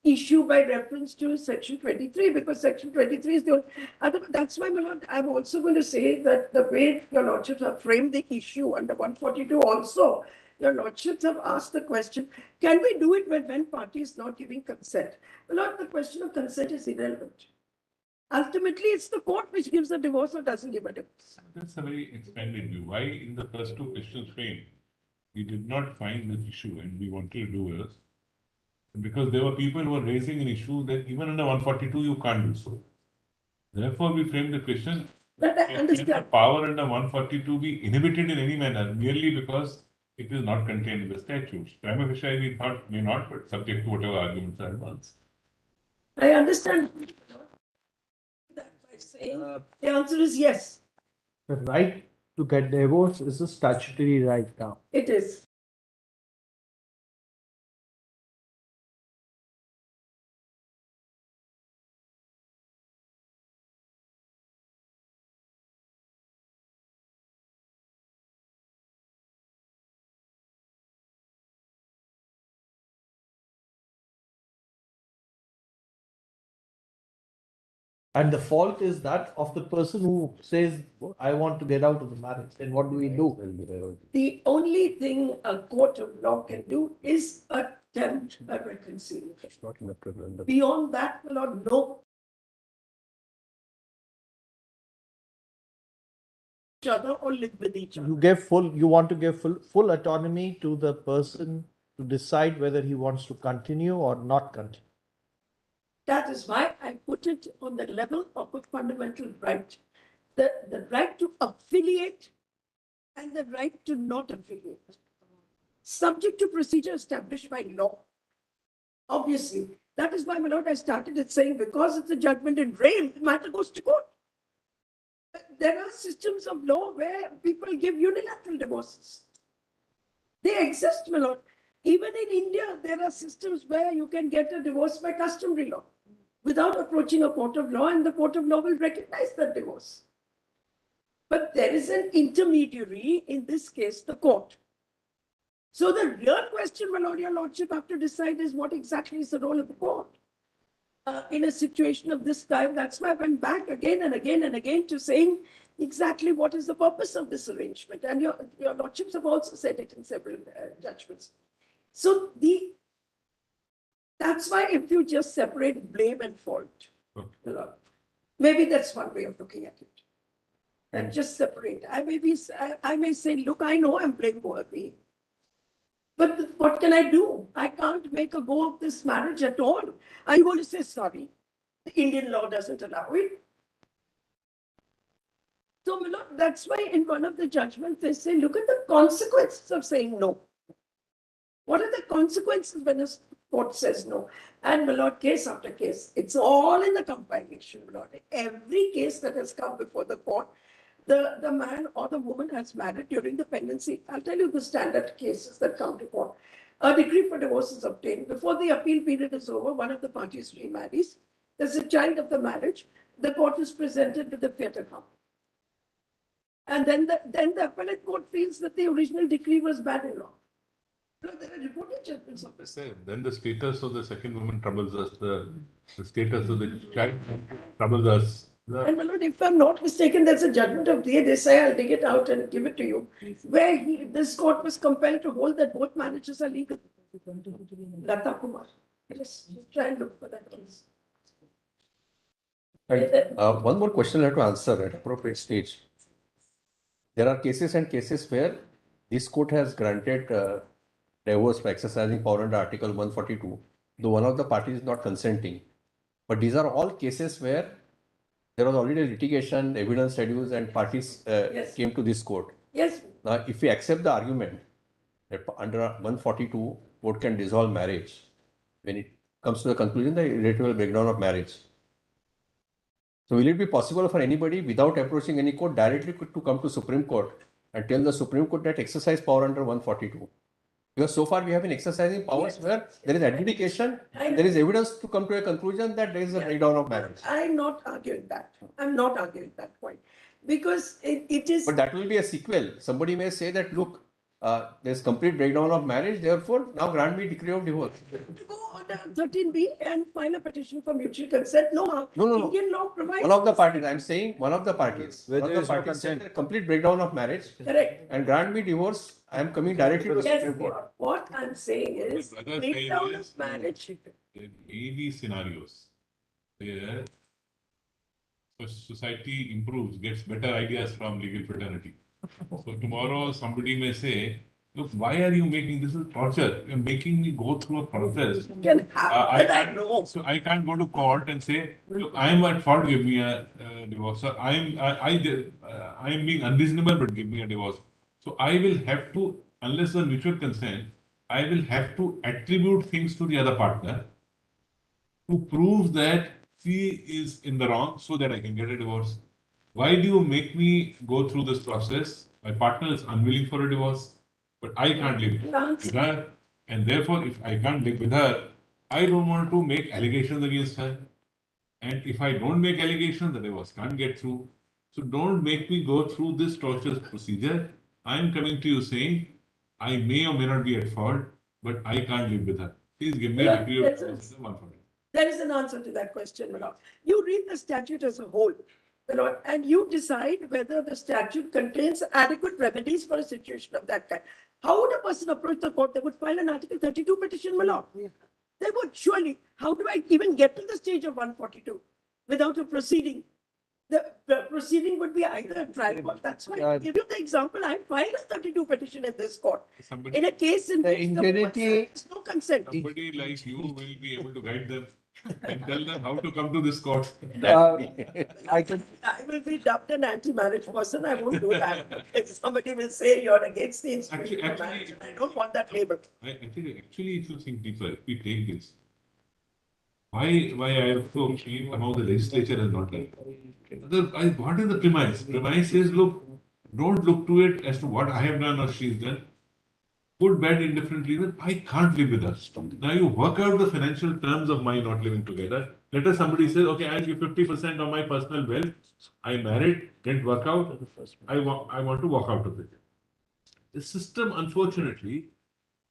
issue by reference to section 23, because section 23 is the that's why, my lord, I'm also going to say that the way your lordships have framed the issue under 142 also, your lordships have asked the question, can we do it when party is not giving consent? My lord, the question of consent is irrelevant. Ultimately, it's the court which gives a divorce or doesn't give a divorce. That's a very expanded view. Why in the first two questions framed, we did not find this issue and we wanted to do is because there were people who were raising an issue that even under 142 you can't do so. Therefore, we framed the question, But I can the understand. power under 142 be inhibited in any manner merely because it is not contained in the statutes? Prima facie, we thought may not, but subject to whatever arguments are advanced. I understand that by saying the answer is yes, The right to get divorce is a statutory right now. it is. And the fault is that of the person who says, I want to get out of the marriage. Then what do we do? The only thing a court of law can do is attempt a reconciliation. It's not enough to remember. Beyond that, my lord, no. Each other or live with each other. You want to give full autonomy to the person to decide whether he wants to continue or not continue. That is why I put it on the level of a fundamental right. The right to affiliate and the right to not affiliate. Subject to procedure established by law. Obviously, that is why, my lord, I started it saying because it's a judgment in rain, the matter goes to court. There are systems of law where people give unilateral divorces. They exist, my lord. Even in India, there are systems where you can get a divorce by customary law without approaching a court of law, and the court of law will recognize that divorce. But there is an intermediary, in this case, the court. So the real question, my lord, your lordship have to decide is what exactly is the role of the court. In a situation of this kind, that's why I went back again and again and again to saying exactly what is the purpose of this arrangement. And your lordships have also said it in several judgments. So that's why if you just separate blame and fault, maybe that's one way of looking at it. And just separate. I may say, look, I know I'm blameworthy. But what can I do? I can't make a go of this marriage at all. I'm going to say sorry. The Indian law doesn't allow it. So, my lord, that's why in one of the judgments they say, look at the consequences of saying no. What are the consequences when a court says no? And, my lord, case after case, it's all in the compilation, my lord. Every case that has come before the court, the man or the woman has married during the pendency. I'll tell you the standard cases that come to court. A decree for divorce is obtained. Before the appeal period is over, one of the parties remarries. There's a child of the marriage. The court is presented with the fait accompli. And then the appellate court feels that the original decree was bad in law. There are reported judgments of this. Then the status of the second woman troubles us. The status of the child troubles us. And my lord, if I'm not mistaken, there's a judgment of they say, I'll dig it out and give it to you, where this court was compelled to hold that both marriages are legal. Lata Kumar. Just try and look for that case. And one more question I have to answer at appropriate stage. There are cases and cases where this court has granted divorce by exercising power under Article 142, though one of the parties is not consenting. But these are all cases where there was already litigation, evidence reduced, and parties Yes. came to this court. Yes, Now, if we accept the argument that under 142, court can dissolve marriage when it comes to the conclusion, the irretrievable breakdown of marriage. So, will it be possible for anybody without approaching any court directly to come to Supreme Court and tell the Supreme Court that exercise power under 142? Because so far we have been exercising powers Yes. where there is adjudication, And there is evidence to come to a conclusion that there is a Yeah. breakdown of marriage. I'm not arguing that. I'm not arguing that point. Because it is. But that will be a sequel. Somebody may say that, look, there's complete breakdown of marriage, therefore now grant me decree of divorce. To go on 13B and file a petition for mutual consent. No, No. Indian law provides. One of the parties, I'm saying one of the parties. Where One of there the is no parties said consent. that complete breakdown of marriage Correct. and grant me divorce. I am coming directly to the Yes, Supreme Court. what I'm saying is, What brother breakdown saying of is- marriage. There may be scenarios where society improves, gets better ideas from legal fraternity. So tomorrow somebody may say, look, why are you making this is torture? You're making me go through a process. Can I happen, I know. So I can't go to court and say, look, I am at fault, give me a divorce. So I am being unreasonable, but give me a divorce. So I will have to, unless the mutual consent, I will have to attribute things to the other partner to prove that she is in the wrong so that I can get a divorce. Why do you make me go through this process? My partner is unwilling for a divorce, but I can't live with her. And therefore, if I can't live with her, I don't want to make allegations against her. And if I don't make allegations, the divorce can't get through. So don't make me go through this torturous procedure. I am coming to you saying, I may or may not be at fault, but I can't live with her. Please give me a degree of divorce. There is an answer to that question, Manoj. You read the statute as a whole, Manoj, and you decide whether the statute contains adequate remedies for a situation of that kind. How would a person approach the court? They would file an Article 32 petition, Manoj. They would surely. How do I even get to the stage of 142 without a proceeding? The proceeding would be either a trial court. That's why I give you the example. I filed a 32 petition in this court. Somebody, In a case in The which integrity- there is no consent. somebody like you will be able to guide them and tell them how to come to this court. I can, I will be dubbed an anti-marriage person. I won't do that. If somebody will say you're against the institution of Actually- marriage, I don't want that label. I think actually, if you think deeper, if we take this, why I have to feel somehow the legislature has not done. What is the premise? Premise is, look, don't look to it as to what I have done or she's done. Good, bad, indifferent reason, I can't live with her. Now you work out the financial terms of my not living together. Let us somebody says, okay, I'll give 50% of my personal wealth. I married, didn't work out. I want to walk out of it. The system, unfortunately,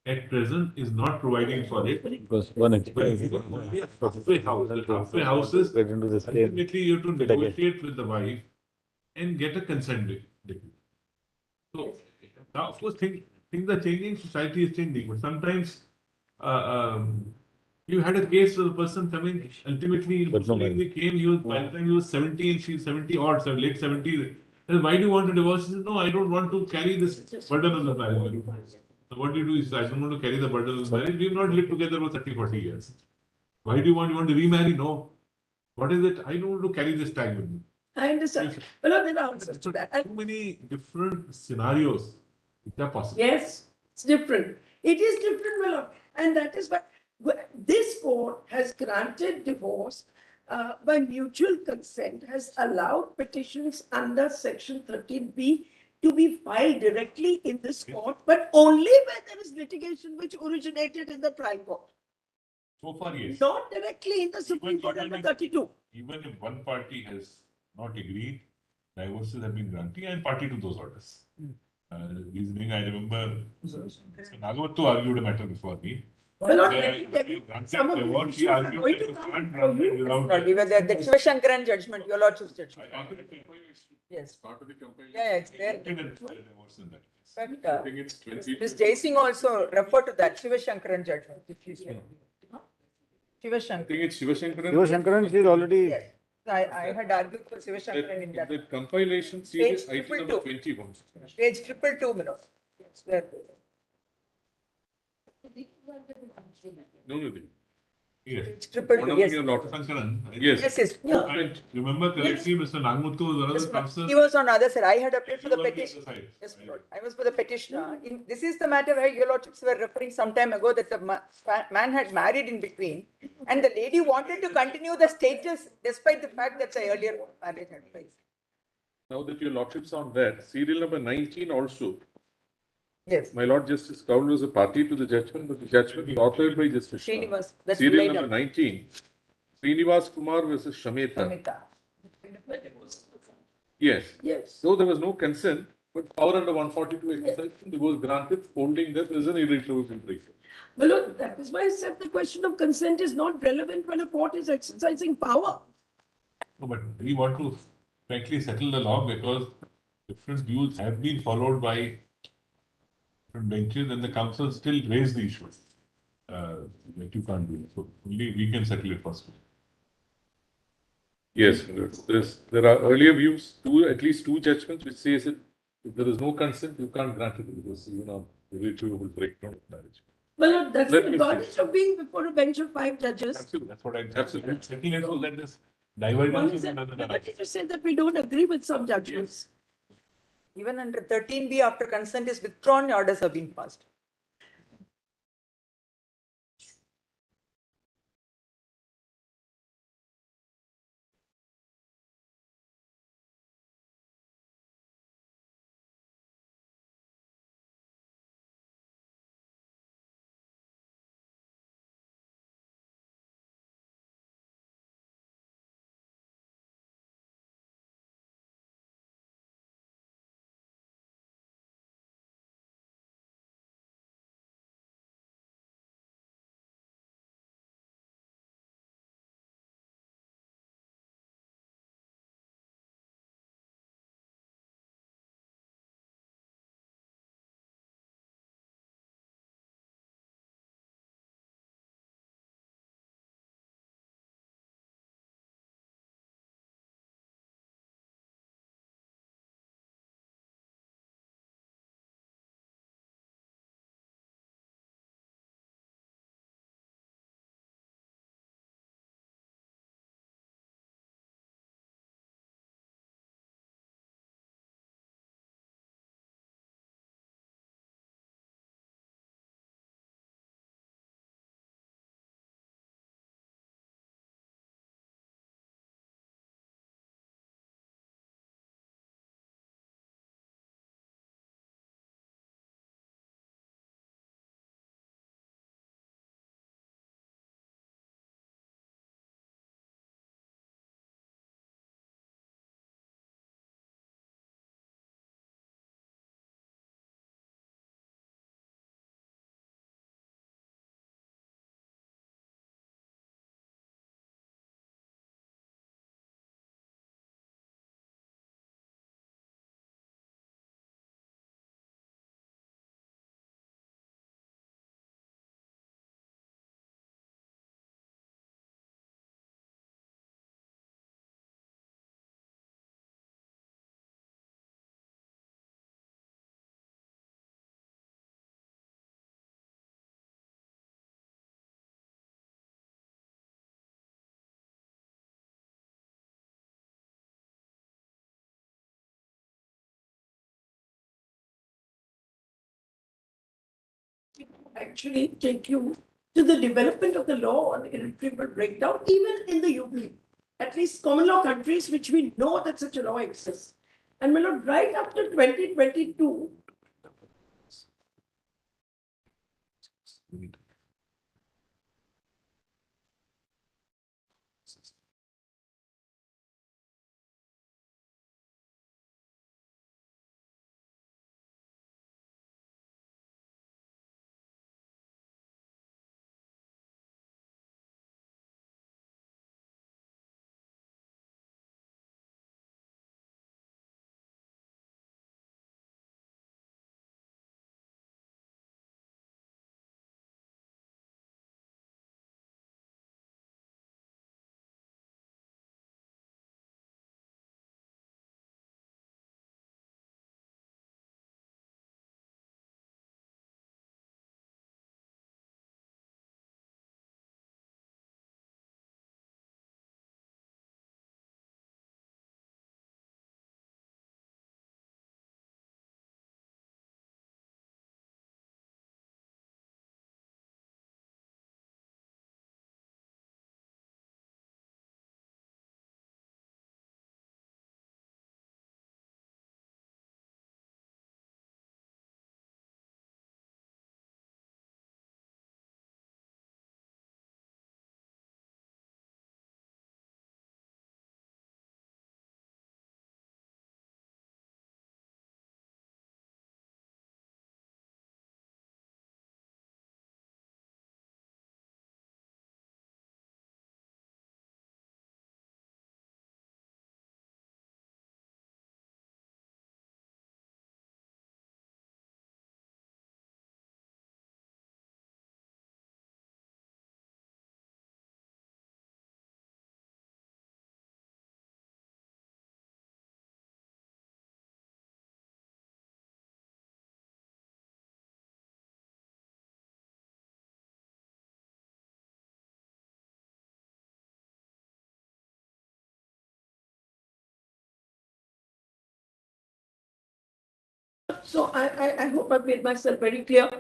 at present is not providing for it. Because one Halfway houses, get into this game. ultimately you have to negotiate with the wife and get a consent decree. So now, of course, things are changing, society is changing, but sometimes you had a case of a person coming, ultimately, But no he came, by the time he was 70 and she's 70 odd, so late 70s. And why do you want to divorce? He said, no, I don't want to carry this burden of the marriage. So what you do is, I don't want to carry the burden of the marriage. We've not lived together for 30, 40 years. Why do you want to remarry? No. What is it? I don't want to carry this tag with me. I understand. Well, there are answers to that. So many different scenarios which are possible. Yes, it's different. It is different, Manoj. And that is why this court has granted divorce by mutual consent, has allowed petitions under Section 13B to be filed directly in this court, but only where there is litigation which originated in the trial court, So far, yes. not directly in the Supreme Court under 32. Even if one party has not agreed, divorces have been granted. I am party to those orders. Reasoning, I remember, Nagavattu argued a matter before me. Well, not Where let me tell you, granted some of the divorce, he issues are argued going that to you come can't for grant it you. without- No, we were the Shivashankaran judgment, your lordship's judgment. Yes. Yeah, it's there. Divorce in that case. But I think it's 20. Ms. Jaising also referred to that Shivashankaran judgment. If you see. I Shivashankaran. think it's Shivashankaran. Shivashankaran is already, Yes. I had argued for Shivashankaran in That, that. the compilation series, Page item number 222. 21. Page 222, Manoj. Yes, there. No. Yes. Page 222, yes. Sankaran. Yes. Yes. I remember correctly, Mr. Nagmuthu was one of Yes, the ma'am. counsels. He was on the other side. I had applied for the You were on the petition. other side. Yes, my lord. I was for the petition. This is the matter where your lordships were referring some time ago that the man had married in between and the lady wanted to continue the status despite the fact that the earlier marriage had failed. Now that your lordship's on that, serial number 19 also. Yes, My Lord Justice Kaul was a party to the judgment, but the judgment was authored by Justice Shah. Srinivas, that's Serial laid number up. 19. Srinivas Kumar versus Shameta. Samita. Yes. Yes. So there was no consent, but power under 142 exercise was granted, holding that as an irretrievable breach. Well, look, that is why I said the question of consent is not relevant when a court is exercising power. No, but we want to frankly settle the law because different views have been followed by different benches and the council still raised the issue. That you can't do. So only we can settle it first. Yes, there are earlier views, at least two judgments, which says that if there is no consent, you can't grant it because you know irretrievable breakdown of marriage. Well, look, that's Let the me advantage of being before a bench of 5 judges. Absolutely, that's what I'm Absolutely. settling it so that this One divergence is is at another. liberty to say that we don't agree with some judgments. Even under 13B, after consent is withdrawn, orders have been passed. Actually take you to the development of the law on irretrievable breakdown, even in the UP, at least common law countries, which we know that such a law exists. And my lord, right up to 2022, So I hope I've made myself very clear.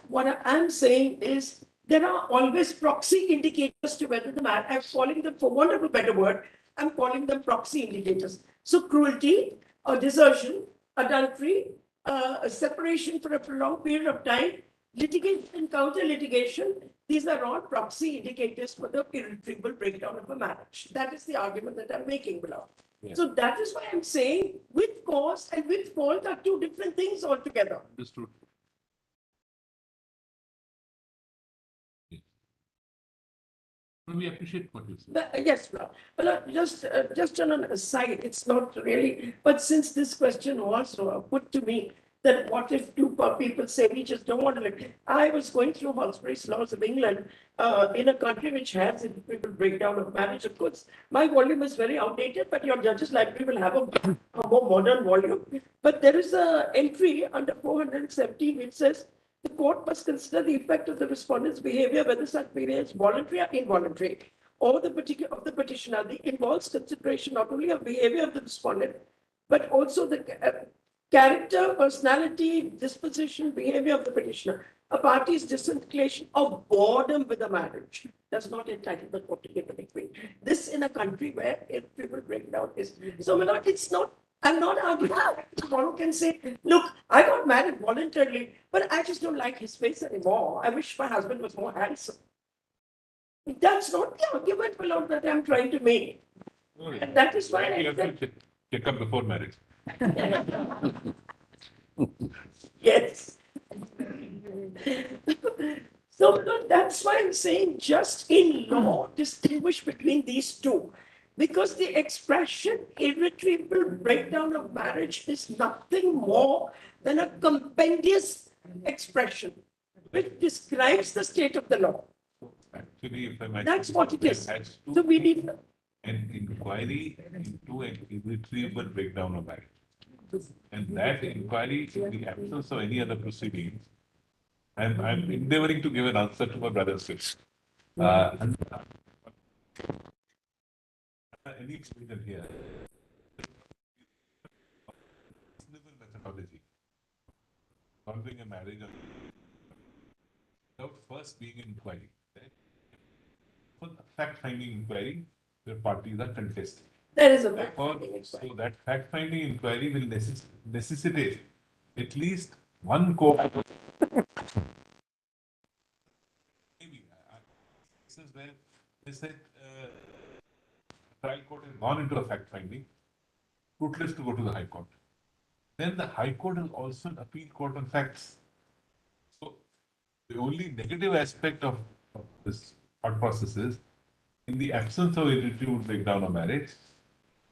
What I am saying is there are always proxy indicators to whether the man, I'm calling them, for want of a better word, I'm calling them proxy indicators. So cruelty, or desertion, adultery, a separation for a prolonged period of time, litigation and counter litigation, these are all proxy indicators for the irretrievable breakdown of a marriage. That is the argument that I'm making, beloved. Yeah. So that is why I'm saying with cause and with fault are two different things altogether. Understood. Well, we appreciate what you said. Yes, well, just on an aside, it's not really, but since this question was put to me, that what if two people say we just don't want to live? I was going through Halsbury's Laws of England in a country which has irretrievable breakdown of marriage. Of course, my volume is very outdated, but your Judges Library will have a more modern volume. But there is a entry under 417 which says the court must consider the effect of the respondent's behavior, whether such behavior is voluntary or involuntary, or the particular of the petitioner. The involves consideration not only of behavior of the respondent, but also the character, personality, disposition, behavior of the petitioner. A party's disinclination or boredom with the marriage does not entitle the court to give a decree. This in a country where irretrievable breakdown is. So, my lord, it's not. I'm not arguing. Tomorrow can say, look, I got married voluntarily, but I just don't like his face anymore. I wish my husband was more handsome. That's not the argument, my lord, that I'm trying to make. And that is why You I have said, to check up before marriage. yes. So no, that's why I'm saying just in law distinguish between these two. Because the expression irretrievable breakdown of marriage is nothing more than a compendious expression which describes the state of the law. Actually, if I might. That's what it is. That's to So we need, an inquiry into an irretrievable breakdown of marriage. And that inquiry, in the absence of any other proceedings, I'm endeavoring to give an answer to my brother's question. Any provision here. Reasonable methodology. Solving a marriage without first being an inquiry. Right? For the fact-finding inquiry, the parties are contesting. there is a Therefore, background. so that fact-finding inquiry will necessitate at least one court. Maybe this is where they said trial court has gone into a fact-finding, fruitless to go to the High Court. Then the High Court is also an appeal court on facts. So the only negative aspect of this thought process is, in the absence of irretrievable breakdown of marriage,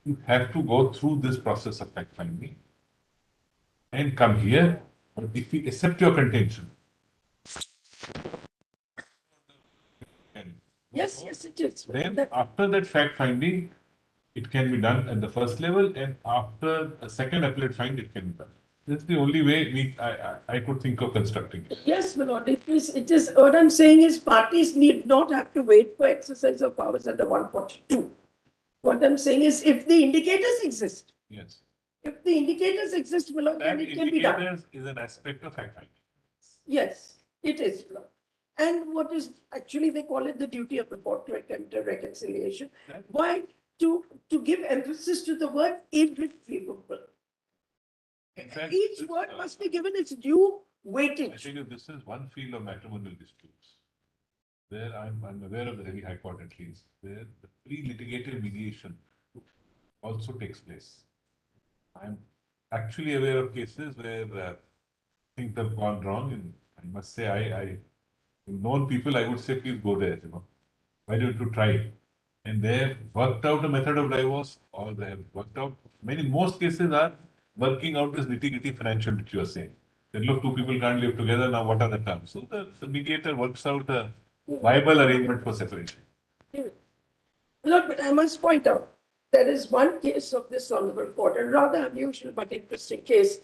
you have to go through this process of fact finding and come here. But if we accept your contention, Yes, it is. then That- after that fact finding, it can be done at the first level, and after a second appellate find, it can be done. That's the only way I could think of constructing it. Yes, my lord, it is, what I'm saying is parties need not have to wait for exercise of powers under 142. What I'm saying is if the indicators exist, Yes. if the indicators exist, my lord, That then it can be done. indicators is an aspect of fact finding. Yes, it is, my lord. And what is, actually they call it the duty of the court to attempt a reconciliation. That- Why? To give emphasis to the word irretrievable. In fact, Each this, word must be given its due I weightage. tell you, this is one field of matrimonial disputes where I'm aware of the Delhi High Court at least, where the pre-litigated mediation also takes place. I'm actually aware of cases where things have gone wrong, and I must say, in known people, I would say, please go there, Why don't you try it? And they have worked out a method of divorce, or they have worked out, most cases are working out this nitty-gritty financial which you are saying. Then look, two people can't live together, now what are the terms? So the mediator works out a viable arrangement for separation. Look, but I must point out, there is one case of this honorable court, a rather unusual but interesting case,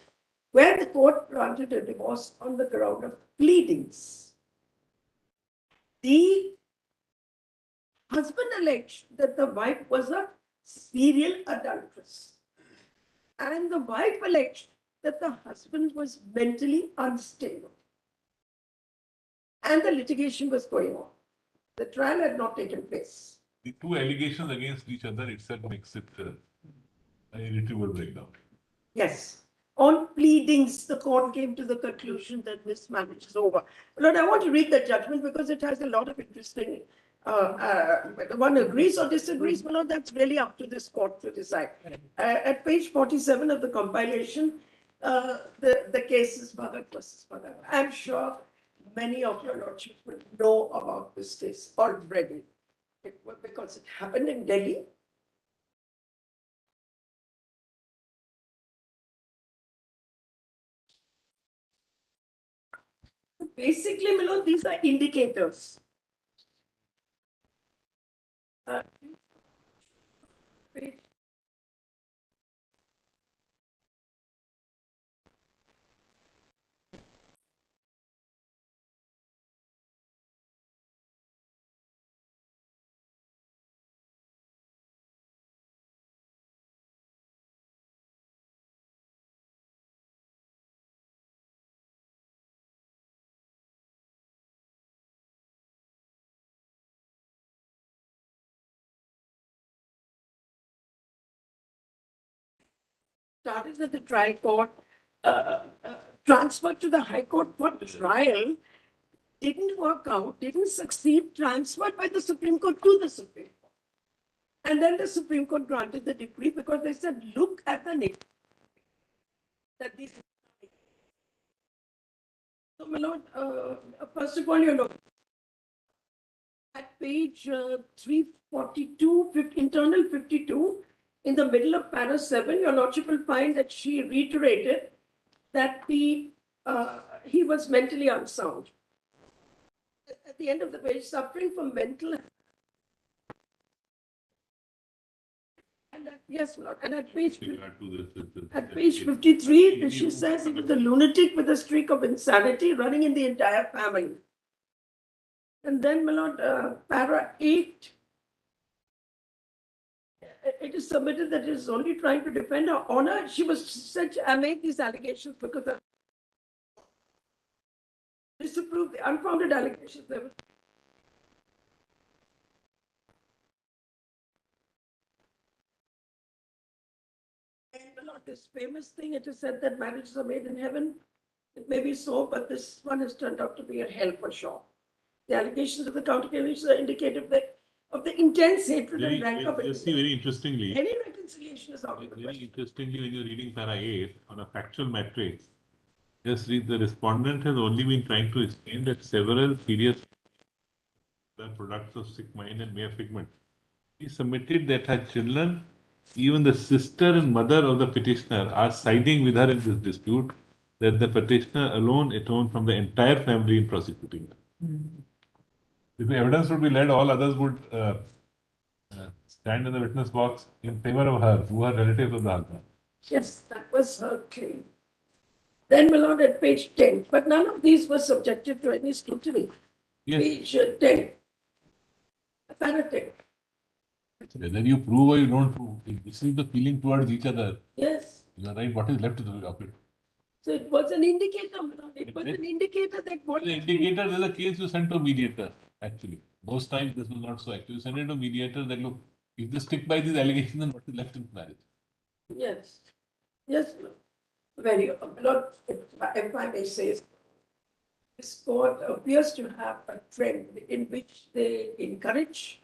where the court granted a divorce on the ground of pleadings. The husband alleged that the wife was a serial adulteress. And the wife alleged that the husband was mentally unstable. And the litigation was going on. The trial had not taken place. The two allegations against each other itself makes it a irretrievable breakdown. Yes. On pleadings, the court came to the conclusion that this marriage is over. Lord, I want to read the judgment because it has a lot of interesting, whether one agrees or disagrees, but Lord, that's really up to this court to decide. At page 47 of the compilation, the case is Bhagat versus Bhagat. I'm sure many of your lordships will know about this case already. Because it happened in Delhi. Basically, Milon, these are indicators. Wait. Started at the trial court, transferred to the High Court for trial, didn't work out, didn't succeed, transferred by the Supreme Court to the Supreme Court. And then the Supreme Court granted the decree because they said, look at the name. That these. So, my lord, first of all, you know, at page 342, internal 52, in the middle of para 7, your lordship will find that she reiterated that he was mentally unsound. At the end of the page, suffering from mental. And yes, Lord. And at page 53, she says he was a lunatic with a streak of insanity running in the entire family. And then, my lord, para 8, it is submitted that it is only trying to defend her honor. She said, I made these allegations because I disapprove the unfounded allegations. And my lord, this famous thing, it is said that marriages are made in heaven. It may be so, but this one has turned out to be a hell for sure. The allegations of the counter allegations are indicative of the intense hatred and rank of it. You see, very interestingly, Any reconciliation is out of the very question. interestingly, when you're reading para 8 on a factual matrix, just read the respondent has only been trying to explain that several serious the products of sick mind and mere figment. He submitted that her children, even the sister and mother of the petitioner, are siding with her in this dispute, that the petitioner alone atoned from the entire family in prosecuting her. If the evidence would be led, all others would stand in the witness box in favor of her, who are relatives of the husband. Yes, that was her claim. Then, my lord, at page 10, but none of these were subjected to any scrutiny. Yes. Page 10. Para 10. Whether you prove or you don't prove, if this is the feeling towards each other, Yes. you are right, what is left of it? So it was an indicator, my lord. It was an indicator that what. The indicator, there's a case you sent to a mediator, actually. Most times this was not so active. You send it to a mediator that, look, if they stick by these allegations, then what is left in marriage? Yes. Yes, very, Lord, if I may say, this court appears to have a trend in which they encourage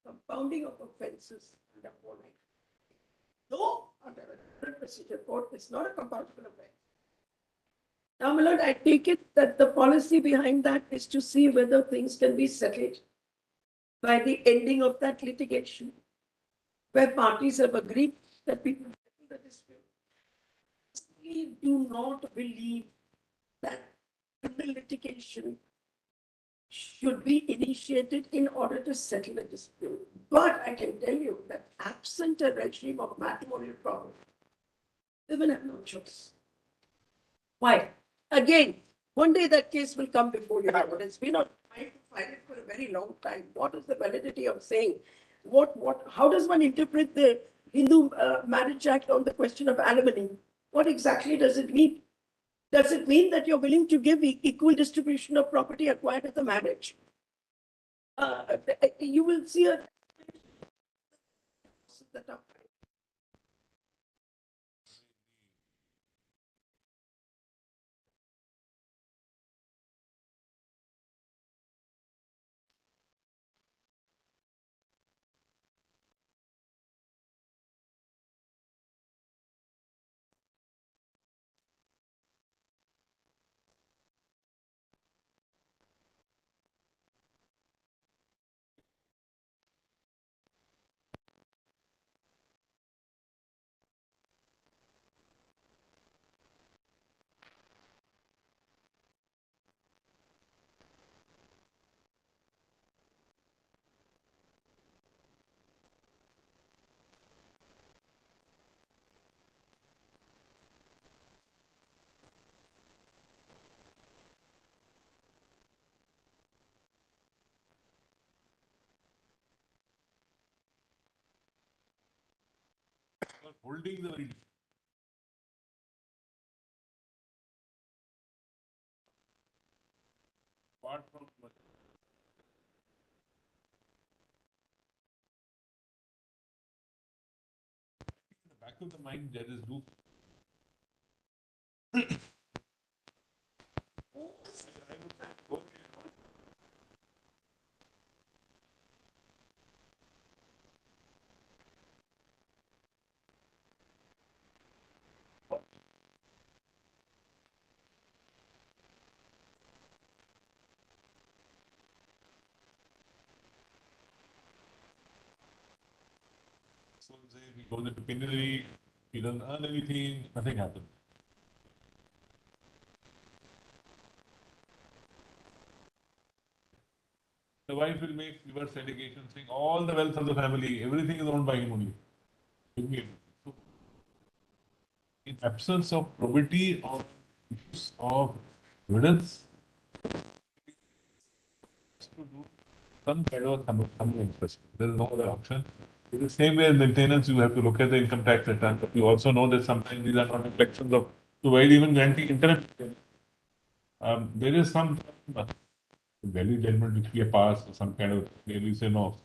compounding of offences under 490. No, under a different procedure court, it's not a compoundable offence. Now, my lord, I take it that the policy behind that is to see whether things can be settled by the ending of that litigation, where parties have agreed that people settle the dispute. We do not believe that criminal litigation should be initiated in order to settle a dispute. But I can tell you that absent a regime of matrimonial problem, women have no choice. Why? Again, one day that case will come before you. But it's been on trying to find it for a very long time. What is the validity of saying? How does one interpret the Hindu Marriage Act on the question of alimony? What exactly does it mean? Does it mean that you're willing to give equal distribution of property acquired at the marriage? You will see a that are Holding the very apart from in the back of the mind, there is do so say he goes into penury, he doesn't earn anything, nothing happens. The wife will make reverse allegation saying all the wealth of the family, everything is owned by him only. So, in absence of probity or issues of evidence, to do some kind of some interest. There is no other option. In the same way as maintenance, you have to look at the income tax return, but you also know that sometimes these are not reflections of, so while even granting interest, there is some value judgment which we have passed, or some kind of, where we say, no,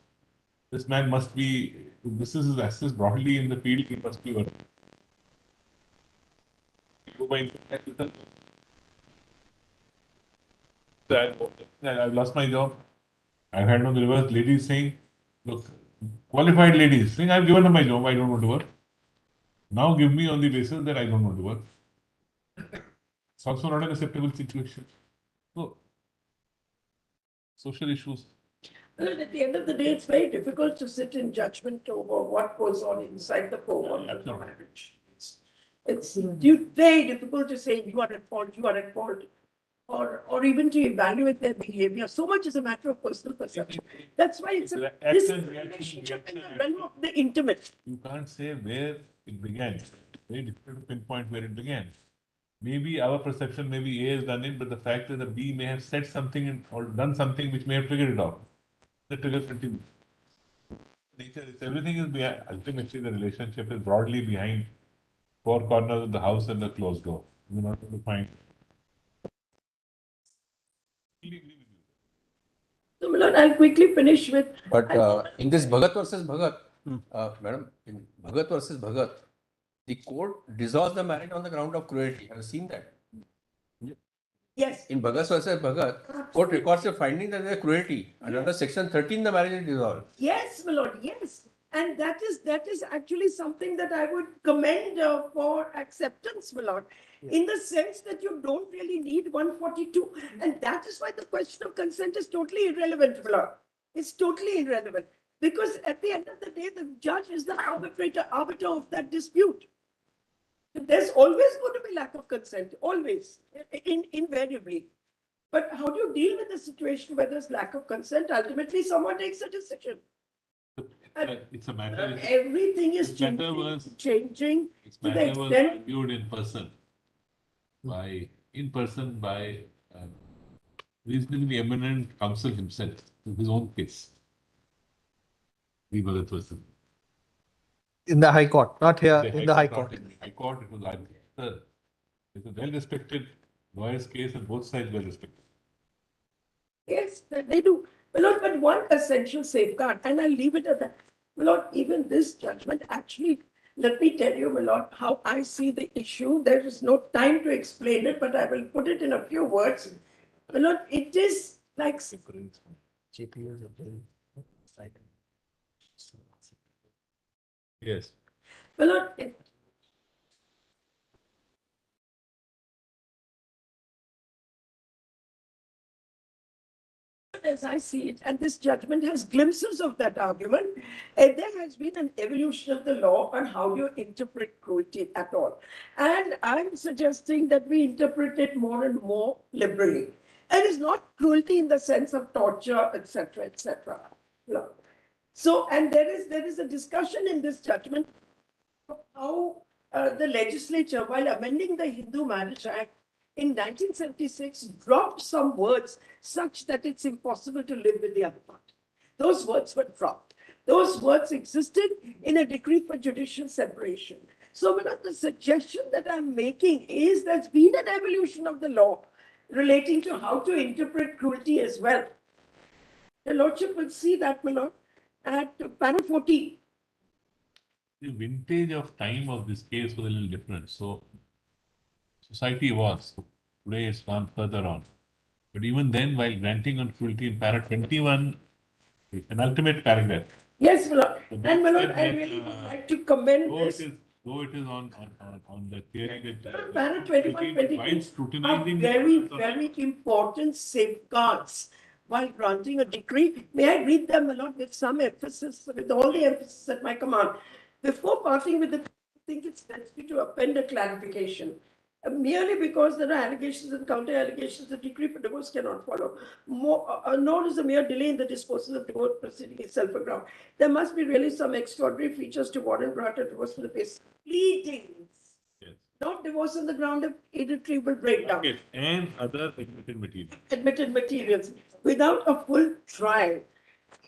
this man must be, this is his access broadly in the field, he must be worth. Go by income tax return. I've lost my job. I've had on the reverse ladies saying, look, qualified ladies saying, I've given up my job, I don't want to work. Now give me on the basis that I don't want to work. It's also not an acceptable situation. So, social issues. Well, at the end of the day, it's very difficult to sit in judgment over what goes on inside the home of the marriage. It's very difficult to say you are at fault, or even to evaluate their behavior. So much is a matter of personal perception. That's why it's a this relationship in the realm of the intimate. You can't say where it began. Very difficult to pinpoint where it began. Maybe our perception, maybe A has done it, but the fact is that B may have said something or done something which may have triggered it off. The trigger continues. Nature is everything is behind. Ultimately, the relationship is broadly behind four corners of the house and the closed door. You're not going to find. Completely agree with you. So, Milan, I'll quickly finish with. But in this Bhagat versus Bhagat, madam, in Bhagat versus Bhagat, the court dissolves the marriage on the ground of cruelty. Have you seen that? Yes. In Bhagat versus Bhagat, court records a finding that there is cruelty. And under section 13, the marriage is dissolved. Yes, my lord, yes. And that is actually something that I would commend for acceptance, my lord, in the sense that you don't really need 142. And that is why the question of consent is totally irrelevant, my lord. It's totally irrelevant. Because at the end of the day, the judge is the arbiter of that dispute. There's always going to be lack of consent, always, invariably. But how do you deal with a situation where there's lack of consent? Ultimately, someone takes a decision. It's a matter. Everything is This matter changing This to the matter was extent. argued in person by reasonably eminent counsel himself in his own case. The Bhagat versus. In the High Court, not here, in the High not Court. in the High Court, it was argued. it's a well-respected lawyer's case and both sides well-respected. Yes, they do. My lord, but one essential safeguard, and I'll leave it at that. My lord, even this judgment actually, let me tell you, my lord, how I see the issue. There is no time to explain it, but I will put it in a few words. My lord, it is like Yes. my lord, as I see it, and this judgment has glimpses of that argument, and there has been an evolution of the law on how you interpret cruelty at all. And I'm suggesting that we interpret it more and more liberally. It is not cruelty in the sense of torture, etc., etc. No. So, and there is a discussion in this judgment of how the legislature, while amending the Hindu Marriage Act, in 1976 dropped some words such that it's impossible to live with the other party. Those words were dropped. Those words existed in a decree for judicial separation. So the suggestion that I'm making is there's been an evolution of the law relating to how to interpret cruelty as well. The Lordship will see that, my Lord, at panel 14. The vintage of time of this case was a little different. So society evolves. Today it's gone further on. But even then, while granting on cruelty in para 21, an ultimate paragraph, Yes, my Lord. So And my Lord, that- I really would like to commend though this. though it is on the theory that Para 21, 22 while are scrutinizing very, the- very important safeguards while granting a decree. May I read them, my Lord, with some emphasis, with all the emphasis at my command? Before parting with it, I think it's necessary to append a clarification. Merely because there are allegations and counter allegations, the decree for divorce cannot follow. Nor is a mere delay in the disposal of divorce proceeding itself a ground. There must be really some extraordinary features to warrant grant of divorce for the basis of pleadings. Yes. Not divorce on the ground of irretrievable breakdown, Okay, and other admitted material. admitted materials, without a full trial.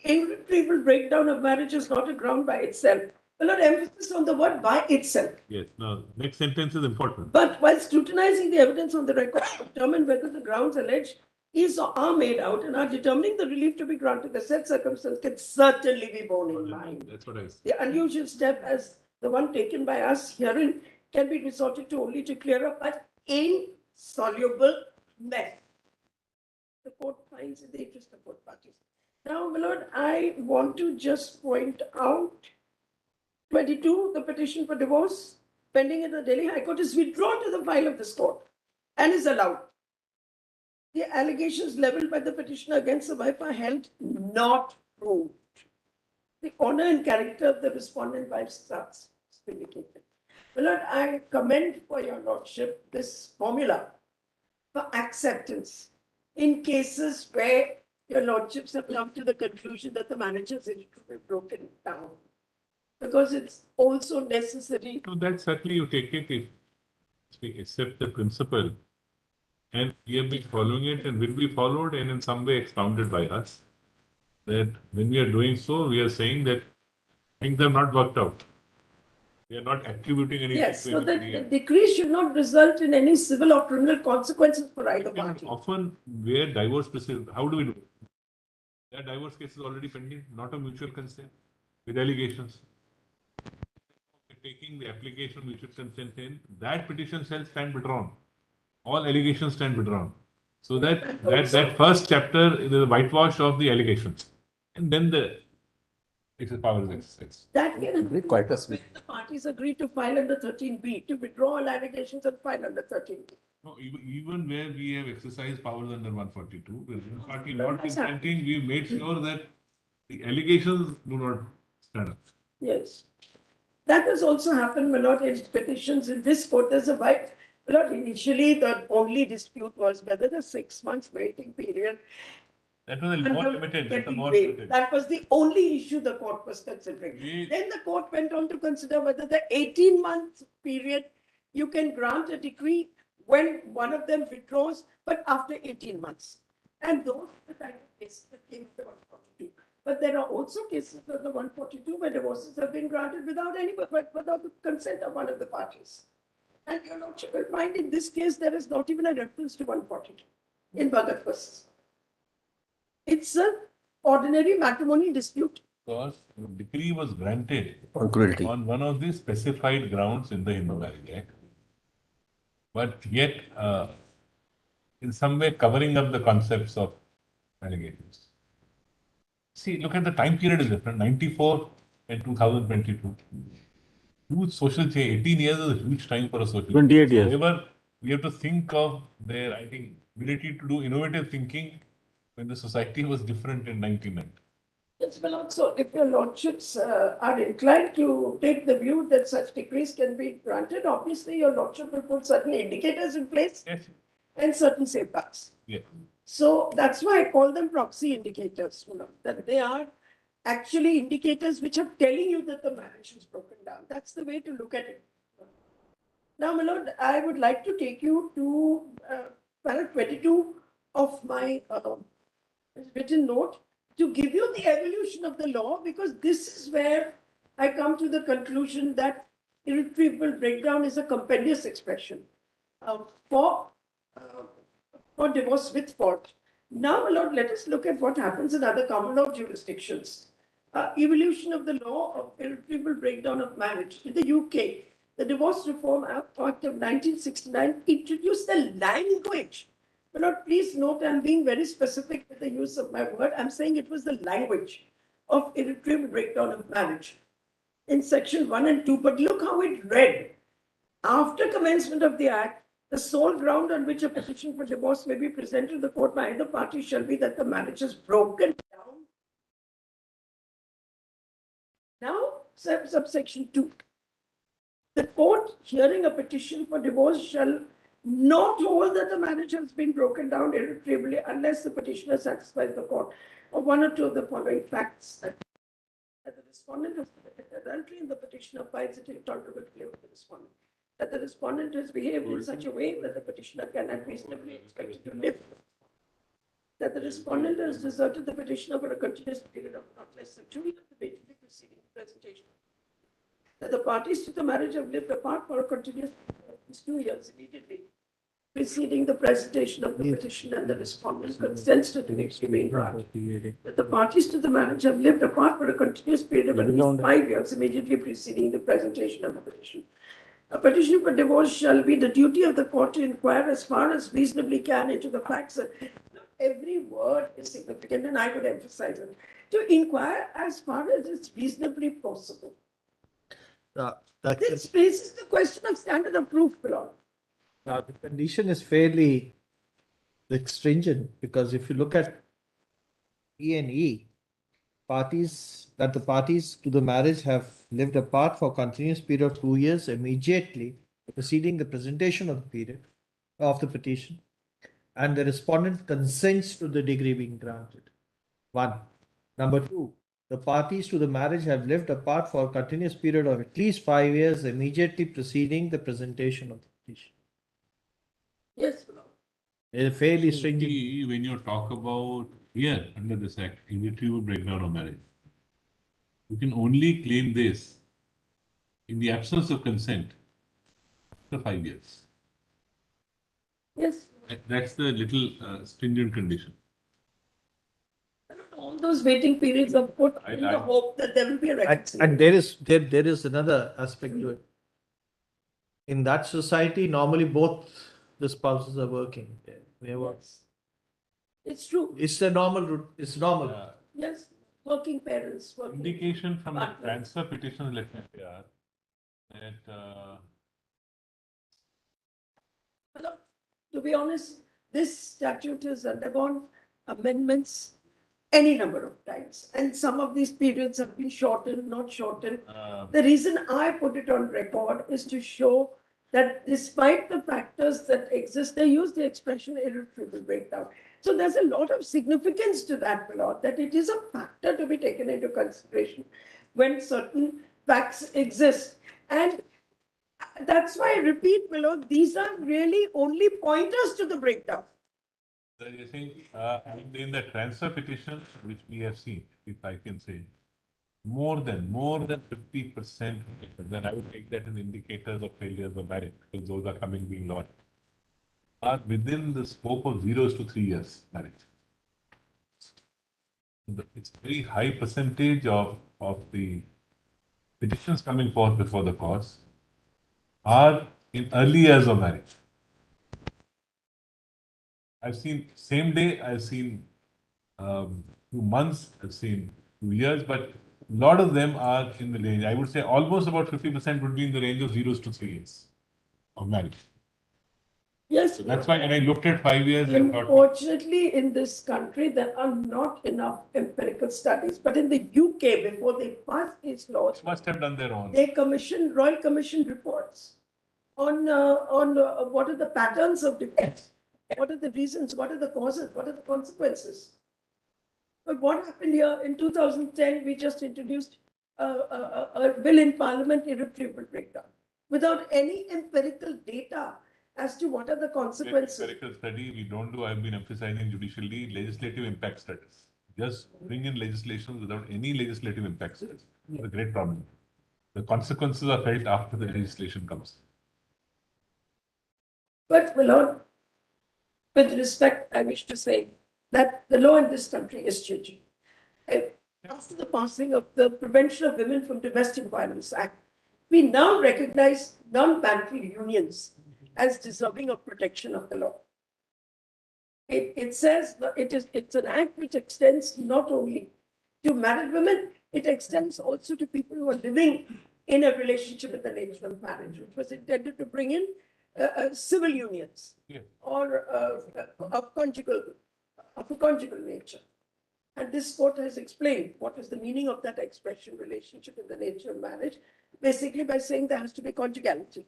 Irretrievable breakdown of marriage is not a ground by itself. A lot of emphasis on the word by itself. Yes. Now, next sentence is important. But while scrutinizing the evidence on the record, determine whether the grounds alleged is or are made out and are determining the relief to be granted, the said circumstance can certainly be borne in mind. That's what I said. The unusual step as the one taken by us herein can be resorted to only to clear up an insoluble mess. The court finds in the interest of both parties. Now, my lord, I want to just point out 22, the petition for divorce pending in the Delhi High Court is withdrawn to the file of this court and is allowed. The allegations leveled by the petitioner against the wife are held not proved. The honor and character of the respondent wife starts vindicated. My lord, I commend for your lordship this formula for acceptance in cases where your lordships have come to the conclusion that the marriage is broken down. Because it's also necessary. So that certainly you take it if we accept the principle and we have been following it and will be followed and in some way expounded by us. That when we are doing so, we are saying that things have not worked out. We are not attributing any. Yes, so that the decree should not result in any civil or criminal consequences for either party. Often, where divorce proceedings, how do we do it? There are divorce cases already pending, not a mutual consent, with allegations. Taking the application mutual consent in, that petition shall stand withdrawn. All allegations stand withdrawn. So that first chapter is the whitewash of the allegations. And then the power is exercised. That can Quite a smith. the parties agree to file under 13B, to withdraw all allegations and file under 13B. No, even where we have exercised powers under 142, with one party not consenting, we made sure that the allegations do not stand up. Yes. That has also happened, my lord, in petitions in this court. There's a wide, my lord, initially the only dispute was whether the 6 months waiting period. That was a more limited. That's a more Waived. limited. That was the only issue the court was considering. Then the court went on to consider whether the 18-month period, you can grant a decree when one of them withdraws, but after 18 months. And those are the type of cases that came to the 142. But there are also cases of the 142 where divorces have been granted without the consent of one of the parties. And your lordship will find in this case, there is not even a reference to 142 in Bhagat versus. It's an ordinary matrimony dispute. Because the decree was granted On cruelty. on one of the specified grounds in the Hindu Marriage Act, but yet in some way covering up the concepts of allegations. See, look at the time period is different, 94 and 2022. Huge social change, 18 years is a huge time for a social 28 change. years. However, we have to think of their, I think, ability to do innovative thinking when the society was different in 1990. Yes, well, also, if your lordships are inclined to take the view that such decrees can be granted, obviously your lordship will put certain indicators in place Yes, and certain safeguards. yes. So that's why I call them proxy indicators, that they are actually indicators which are telling you that the marriage is broken down. That's the way to look at it. Now, my lord, I would like to take you to paragraph 22 of my written note to give you the evolution of the law, because this is where I come to the conclusion that irretrievable breakdown is a compendious expression for divorce with fault. Now, my lord, let us look at what happens in other common law jurisdictions. Evolution of the law of irretrievable breakdown of marriage. In the UK, the Divorce Reform Act of 1969 introduced the language. My lord, please note, I'm being very specific with the use of my word. I'm saying it was the language of irretrievable breakdown of marriage in section 1 and 2. But look how it read. After commencement of the act, the sole ground on which a petition for divorce may be presented to the court by either party shall be that the marriage is broken down. Now, subsection 2. The court hearing a petition for divorce shall not hold that the marriage has been broken down irretrievably unless the petitioner satisfies the court of one or two of the following facts: that the respondent has committed adultery and the petitioner finds it intolerable to live with the respondent, that the respondent has behaved in such a way that the petitioner cannot reasonably expect to live, that the respondent has deserted the petitioner for a continuous period of not less than 2 years immediately preceding the presentation, that the parties to the marriage have lived apart for a continuous period of 2 years immediately preceding the presentation of the petition, and the respondent consents to the next remaining part, that the parties to the marriage have lived apart for a continuous period of at least 5 years immediately preceding the presentation of the petition. A petition for divorce shall be the duty of the court to inquire as far as reasonably can into the facts. Every word is significant, and I would emphasize it. To inquire as far as it's reasonably possible. This raises the question of standard of proof, Lord. Now, the condition is fairly stringent, because if you look at E&E, the parties to the marriage have lived apart for a continuous period of 2 years immediately preceding the presentation of the petition, and the respondent consents to the degree being granted. 1. Number 2, the parties to the marriage have lived apart for a continuous period of at least 5 years immediately preceding the presentation of the petition. Yes, Lord. It's fairly stringent. See, when you talk about here under this act, irretrievable breakdown of marriage, you can only claim this in the absence of consent after 5 years. Yes. That's the little stringent condition. All those waiting periods are put in the hope that there will be a reconciliation. And there is another aspect to it. In that society, normally both the spouses are working. They work. Yes. It's true. It's the normal. It's normal. Yes, working parents. Working. Indication from the partners. transfer petition, let me say, that Hello. To be honest, this statute has undergone amendments any number of times, and some of these periods have been shortened, not shortened. The reason I put it on record is to show that despite the factors that exist, they use the expression irretrievable breakdown. So there's a lot of significance to that, Lord, that it is a factor to be taken into consideration when certain facts exist. And that's why I repeat, Milord, these are really only pointers to the breakdown. So you see, in the transfer petition, which we have seen, if I can say, more than 50%, then I would take that as indicators of failures of marriage, because those are coming being launched, are within the scope of 0 to 3 years marriage. It's a very high percentage of the petitions coming forth before the courts are in early years of marriage. I've seen same day, I've seen 2 months, I've seen 2 years, but a lot of them are in the range. I would say almost about 50% would be in the range of 0 to 3 years of marriage. Yes. So that's why, and I looked at 5 years and thought, Unfortunately, in this country, there are not enough empirical studies. But in the UK, before they passed these laws, must have done their own. they commissioned Royal Commission reports on what are the patterns of divorce, what are the reasons, what are the causes, what are the consequences. But what happened here in 2010? We just introduced a bill in Parliament, irretrievable breakdown, without any empirical data as to what are the consequences. Empirical study we don't do. I've been emphasizing judicially legislative impact studies. Just bring in legislation without any legislative impact studies. It's a great problem. The consequences are felt after the legislation comes. But, my Lord, with respect, I wish to say that the law in this country is changing. After the passing of the Prevention of Women from Domestic Violence Act, we now recognize non-marital unions as deserving of protection of the law. It says that it's an act which extends not only to married women, it extends also to people who are living in a relationship in the nature of marriage, which was intended to bring in civil unions or of a conjugal nature. And this court has explained what is the meaning of that expression, relationship in the nature of marriage, basically by saying there has to be conjugality.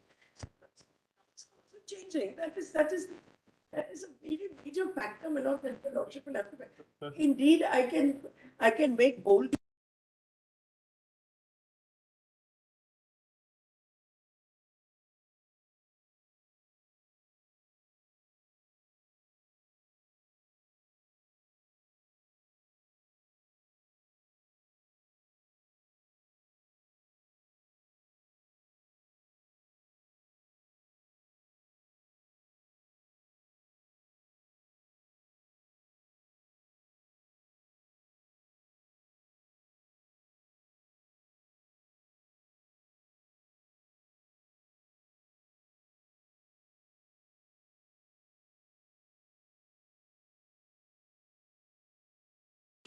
It's also changing. That is a very major factor, my Lord, that the Lordship will have to make. Indeed, I can make bold.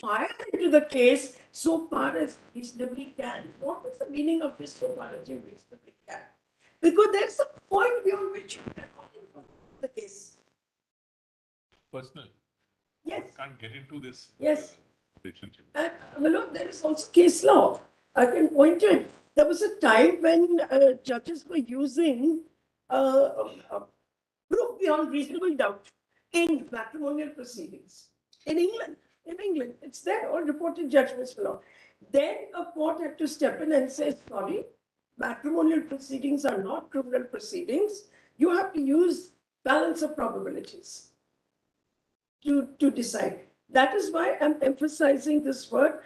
Fire into the case so far as reasonably can. What is the meaning of this so far as you reasonably can? Because there's a point beyond which you cannot inform the case. Personal. Yes. Can't get into this Yes. relationship. And look, there is also case law. I can point to it. There was a time when judges were using proof beyond reasonable doubt in matrimonial proceedings in England. In England, it's there, all reported judgments law. Then a court had to step in and say, sorry, matrimonial proceedings are not criminal proceedings. You have to use balance of probabilities to decide. That is why I'm emphasizing this word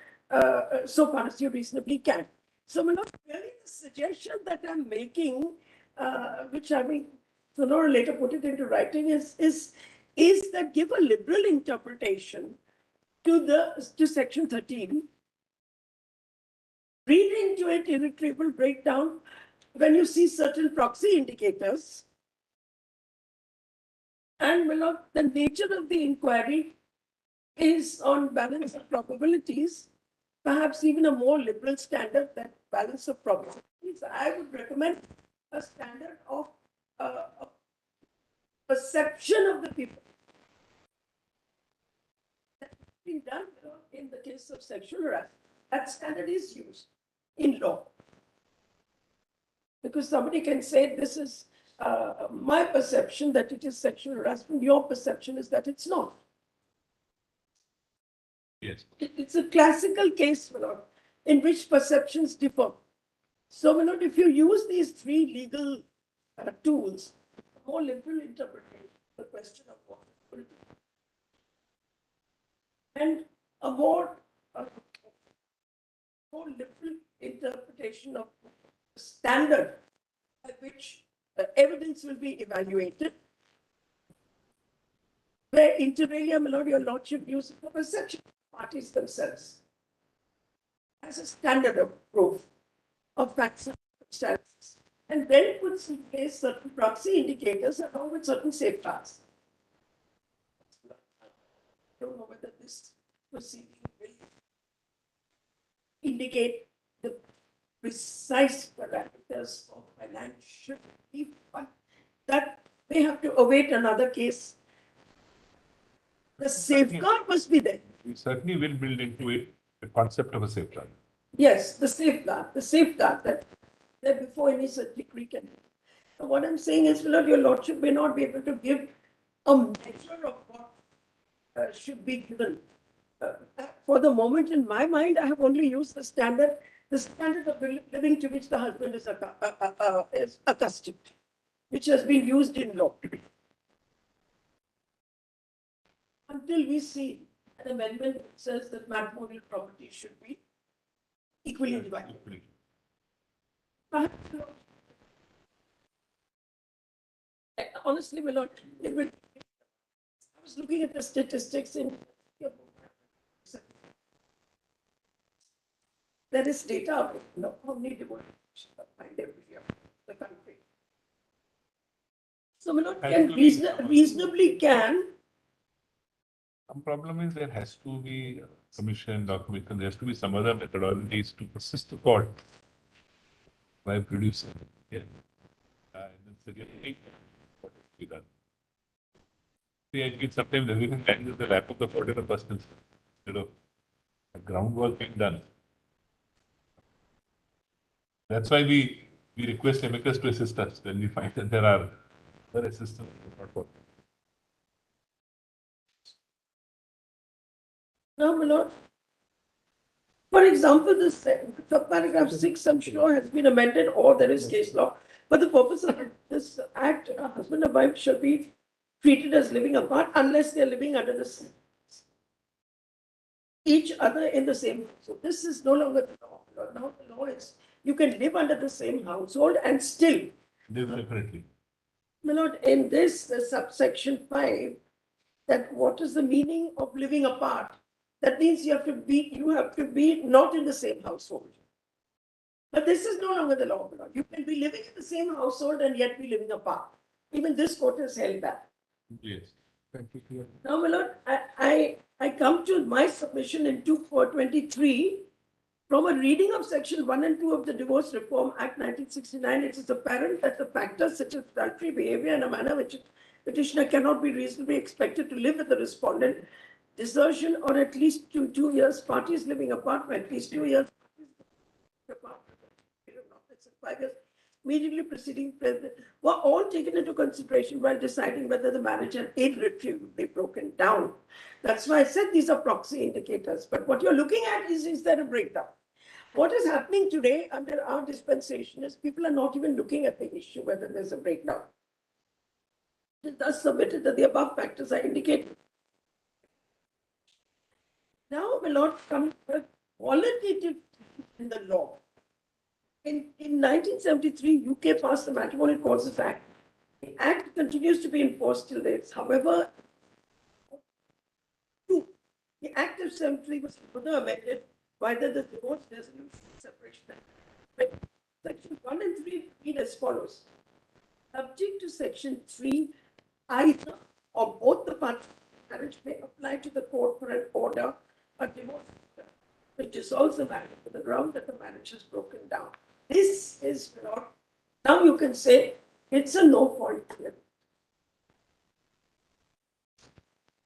so far as you reasonably can. So, my Lord, really the suggestion that I'm making, which I mean, sooner or later put it into writing, is that give a liberal interpretation to section 13. Read into it irretrievable breakdown when you see certain proxy indicators. And, my Lord, the nature of the inquiry is on balance of probabilities, perhaps even a more liberal standard than balance of probabilities. I would recommend a standard of perception of the people. That's been done in the case of sexual harassment. That standard is used in law. Because somebody can say, this is my perception that it is sexual harassment, your perception is that it's not. Yes. It's a classical case, my Lord, in which perceptions differ. So, my Lord, if you use these three legal tools, a more liberal interpretation, the question of what will be, and a more more liberal interpretation of the standard by which evidence will be evaluated, where inter alia, my lord, your lordship uses the perception of parties themselves as a standard of proof of facts and circumstances, and then puts in place certain proxy indicators along with certain safeguards. I don't know whether this proceeding will indicate the precise parameters of financial relief, but that may have to await another case. The safeguard must be there. We certainly will build into it the concept of a safeguard. Yes, the safeguard that before any such decree can be. So what I'm saying is, Lord, your lordship may not be able to give a measure of what should be given. For the moment, in my mind, I have only used the standard of living to which the husband is accustomed, which has been used in law. Until we see an amendment that says that matrimonial property should be equally divided. Perhaps, honestly, my lord, I was looking at the statistics in. There is data of how many divorces are filed every year in the country. So, my lord, can reasonably can. Some problem is there has to be a commission or commission, there has to be some other methodologies to assist the court by producing. Yeah. And it's again, what is to be done. See, I think sometimes everything lands in the lap of the court in the first instance, instead of the groundwork being done. That's why we request amicus to assist us when we find that there are other assistants who are not working. No, my lord. For example, this paragraph 6, I'm sure, has been amended or there is case law. But the purpose of this act, a husband and wife shall be treated as living apart unless they're living under the same, each other in the same house. So this is no longer the law. Now the law is you can live under the same household and still. Live separately. My lord, in this the subsection 5, that what is the meaning of living apart? That means you have to be not in the same household. But this is no longer the law. You can be living in the same household and yet be living apart. Even this court has held that. Yes. Now, my lord, I come to my submission in 2423. From a reading of section 1 and 2 of the Divorce Reform Act 1969, it is apparent that the factors such as adultery behavior and a manner which petitioner cannot be reasonably expected to live with the respondent, desertion or at least 2 years, parties living apart for at least 2 years, 5 years, immediately preceding president, were all taken into consideration while deciding whether the marriage had irretrievably broken down. That's why I said these are proxy indicators. But what you're looking at is there a breakdown? What is happening today under our dispensation is people are not even looking at the issue whether there's a breakdown. It is thus submitted that the above factors are indicated. Now, my lord, come to qualitative in the law. In 1973, UK passed the Matrimonial Causes Act. The Act continues to be enforced till date. However, the Act of 73 was further amended by the Divorce Resolution and Separation Act. But Section 1 and 3 read as follows. Subject to Section 3, either or both the parties of marriage may apply to the court for an order or divorce which dissolves the marriage on the ground that the marriage is broken down. This is not, now you can say it's a no fault here.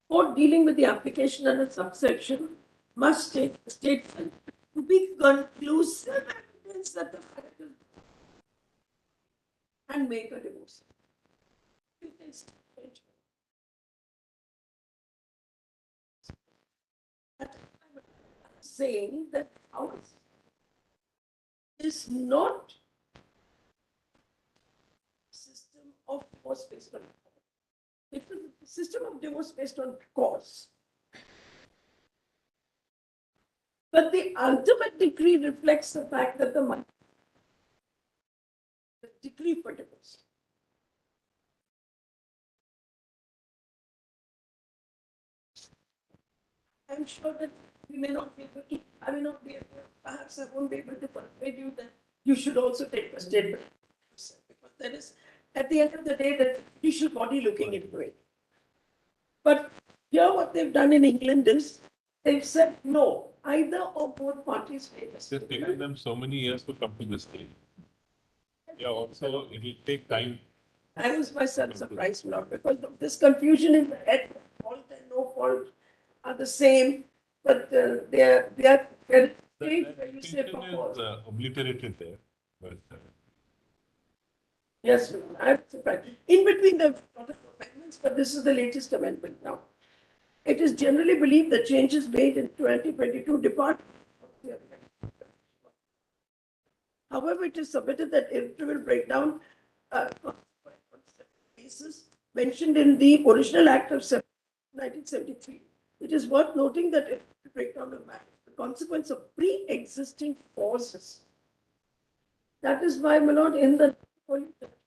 Court dealing with the application under subsection must state a statement to be conclusive evidence that the marriage is and make a divorce. Saying that ours is not system of divorce based on it is a system of divorce based on cause. But the the ultimate decree reflects the fact that the decree for divorce. I'm sure that we may not be able to, I may not be able, perhaps I won't be able to persuade you that you should also take a statement. Because that is, at the end of the day, the judicial body looking into it. But here what they've done in England is, they've said no, either or both parties pay the It's just taken them so many years to come to this stage. Yeah, also it will take time. I was myself surprised, Lord, because of this confusion in the head, fault and no fault are the same, but they're That changed when you say distinction purport. is obliterated there, but Yes, I'm surprised. In between the lot of amendments, but this is the latest amendment now. It is generally believed that changes made in 2022 depart. However, it is submitted that irretrievable breakdown cases mentioned in the original Act of 1973. It is worth noting that irretrievable breakdown of marriage is the consequence of pre-existing causes. That is why, my lord, in the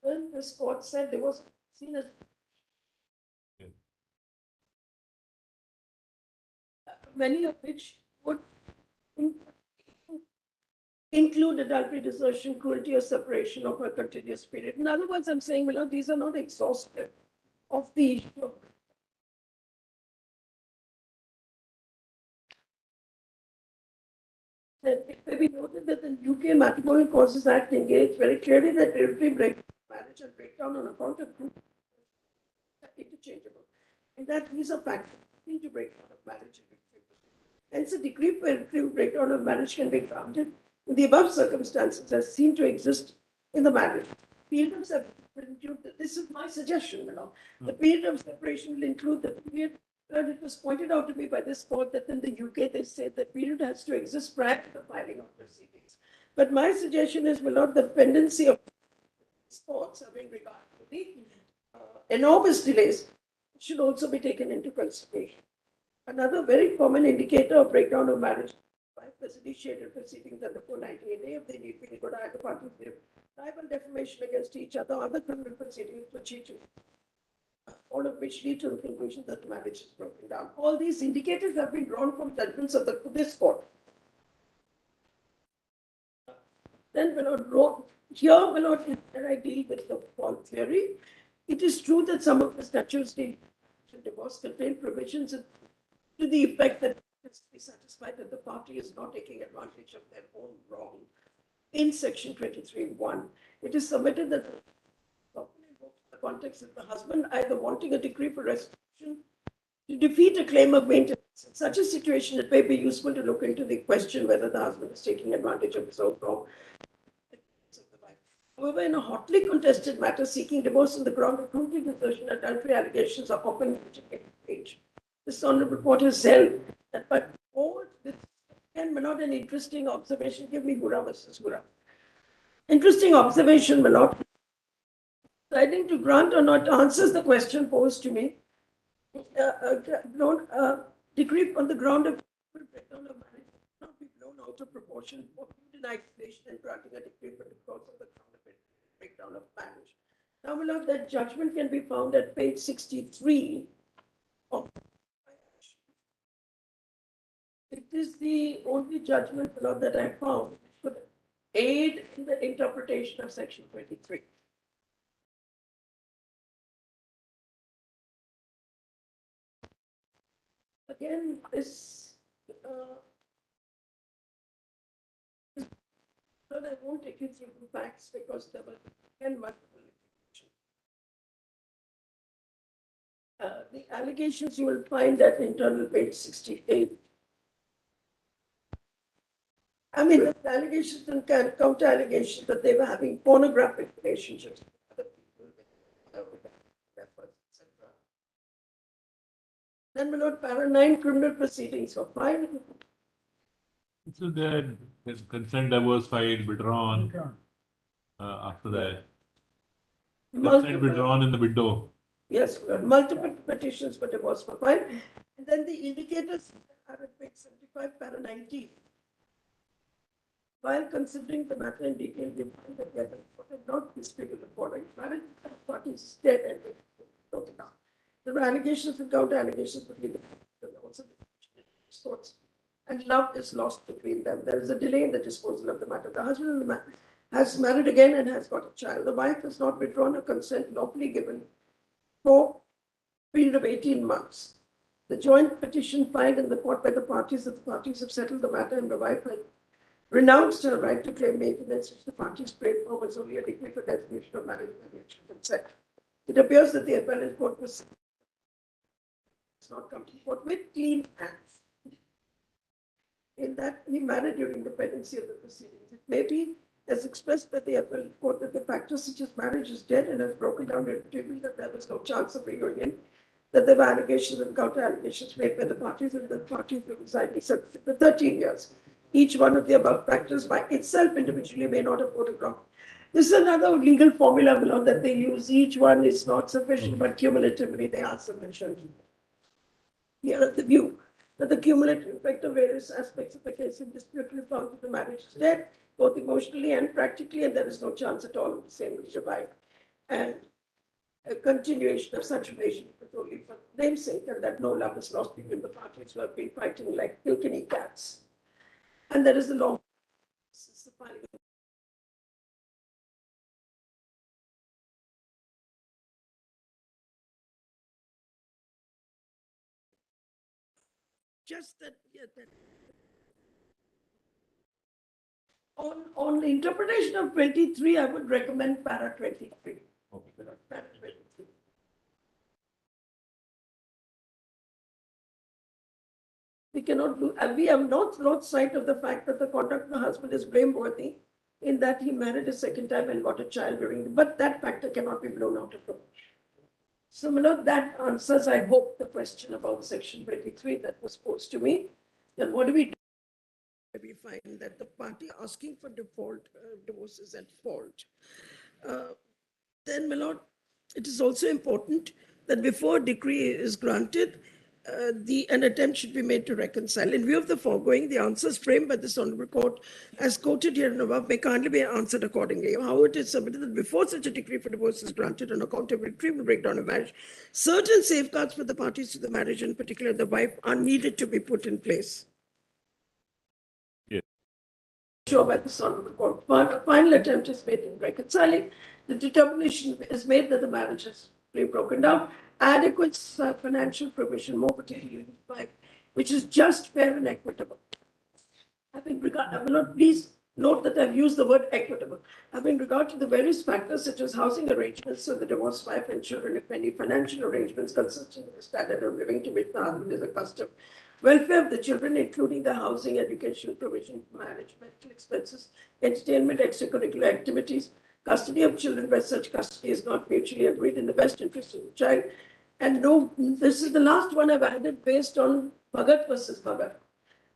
when this court said there was seen as many of which would include adultery, desertion, cruelty, or separation over a continuous period. In other words, I'm saying, well, these are not exhaustive of the issue of that it may be noted that the UK Matrimonial Causes Act engaged very clearly that irretrievable marriage and breakdown on account of group are interchangeable, and that these are factors into breakdown of marriage and irretrievable. Hence, a decree for irretrievable breakdown of marriage can be granted in the above circumstances as seen to exist in the marriage. Period of separation, this is my suggestion, the period of separation will include the period. And it was pointed out to me by this court that in the UK they say the period has to exist prior to the filing of proceedings. But my suggestion is, the pendency of courts having regard to the enormous delays should also be taken into consideration. Another very common indicator of breakdown of marriage by initiated proceedings under 498A if they need to go to either party libel, defamation against each other, other criminal proceedings for cheating, all of which lead to the conclusion that the marriage is broken down. All these indicators have been drawn from judgments of this court. Then, here, when I deal with the fault theory, it is true that some of the statutes dealing with divorce contain provisions to the effect that it is to be satisfied that the party is not taking advantage of their own wrong. In section 23(1), it is submitted that the context of the husband either wanting a decree for restitution to defeat a claim of maintenance. In such a situation, it may be useful to look into the question whether the husband is taking advantage of his own wrong. However, in a hotly contested matter, seeking divorce on the ground of cruelty, desertion, adultery allegations are often page. This honorable court has held that, but this can not an interesting observation. Give me Gura versus Gura. Interesting observation, my lord. Deciding to grant or not answers the question posed to me. Decree on the ground of breakdown of marriage not be blown out of proportion or in isolation and granting a decree for the cause of the ground of breakdown of marriage. Now, my lord, that judgment can be found at page 63 of. It is the only judgment, my lord, that I found which could aid in the interpretation of section 23. Again, this, but I won't take you through the facts because there were again multiple allegations. The allegations you will find at internal page 68. I mean, the allegations and counter allegations that they were having pornographic relationships with other people, etc. Then, my lord, para 9 criminal proceedings were filed. so then consent divorce filed, withdrawn. After that, consent withdrawn in the widow. Yes, multiple petitions for divorce were filed. And then the indicators are at page 75, para 19. While considering the matter in detail, we find that the appellate court had not disputed the following. Marriage of parties is dead and broken down. There were allegations and counter allegations between them. There were also sorts, and love is lost between them. There is a delay in the disposal of the matter. The husband has married again and has got a child. The wife has not withdrawn her consent lawfully given for a period of 18 months. The joint petition filed in the court by the parties that the parties have settled the matter and the wife had renounced her right to claim maintenance, which the parties prayed for was only a decree for definition of marriage by mutual consent. It appears that the appellate court was not come to court with clean hands, in that he married during the pendency of the proceedings. It may be, as expressed by the appellate court, that the factor such as marriage is dead and has broken down irretrievably, that there was no chance of reunion, that there were allegations and counter allegations made by the parties, and the parties were residing for 13 years. Each one of the above factors by itself individually may not have photographed. This is another legal formula below that they use. Each one is not sufficient, but cumulatively they are sufficient. Here is the view that the cumulative effect of various aspects of the case in dispute will found that the marriage is dead, both emotionally and practically, and there is no chance at all of the same will survive. And a continuation of such relationship is only for namesake, and that no love is lost between the parties who have been fighting like Kilkenny cats. And there is the long. Just that, yeah, that. On the interpretation of 23, I would recommend para 23. Okay. Para 23. We cannot do, and we have not lost sight of the fact that the conduct of the husband is blameworthy in that he married a second time and got a child but that factor cannot be blown out of proportion. Similar, that answers, I hope, the question about section 23 that was posed to me. Then what do we do? We find that the party asking for divorce is at fault. Then, my lord, it is also important that before a decree is granted, an attempt should be made to reconcile. In view of the foregoing, the answers framed by this honorable court, as quoted here and above, may kindly be answered accordingly. However, it is submitted that before such a decree for divorce is granted on account of irretrievable breakdown of marriage, certain safeguards for the parties to the marriage, in particular the wife, are needed to be put in place. Yes. Sure, by this honorable court. A final attempt is made in reconciling. The determination is made that the marriage has been broken down. Adequate financial provision, more particularly which is just, fair, and equitable. Having regard, I will not please note that I've used the word equitable. Having regard to the various factors such as housing arrangements, so the divorced wife and children, if any, financial arrangements consistent with the standard of living to which the husband is accustomed, welfare of the children, including the housing, education, provision, marriage, medical expenses, entertainment, extracurricular activities, custody of children where such custody is not mutually agreed in the best interest of the child. And no, this is the last one I've added based on Bhagat versus Bhagat.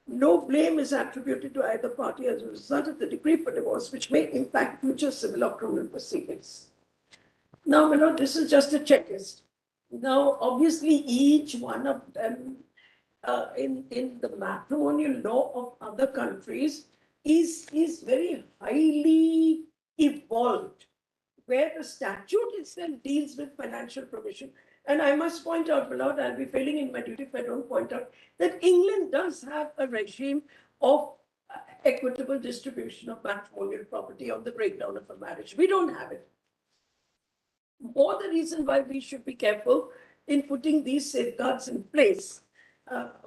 No blame is attributed to either party as a result of the decree for divorce, which may impact future civil or criminal proceedings. Now, this is just a checklist. Now, obviously, each one of them in the matrimonial law of other countries is very highly evolved, where the statute itself deals with financial provision. And I must point out, Milord, I'll be failing in my duty if I don't point out that England does have a regime of equitable distribution of matrimonial property on the breakdown of a marriage. We don't have it. More the reason why we should be careful in putting these safeguards in place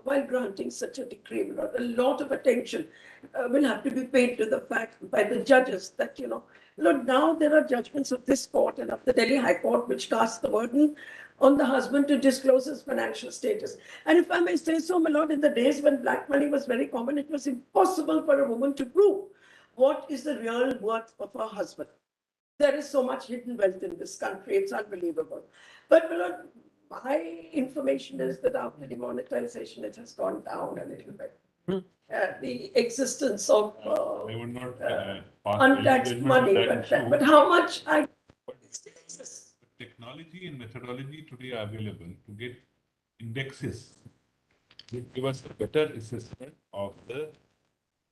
while granting such a decree. A lot of attention will have to be paid to the fact by the judges that, now there are judgments of this court and of the Delhi High Court which cast the burden on the husband to disclose his financial status. And if I may say so, my lord, in the days when black money was very common, it was impossible for a woman to prove what is the real worth of her husband. There is so much hidden wealth in this country, it's unbelievable. But my lord, my information is that after demonetization, it has gone down a little bit. The existence of I would not pass untaxed judgment money, on that issue. but how much it still exists. Technology and methodology today are available to get indexes which give us a better assessment of the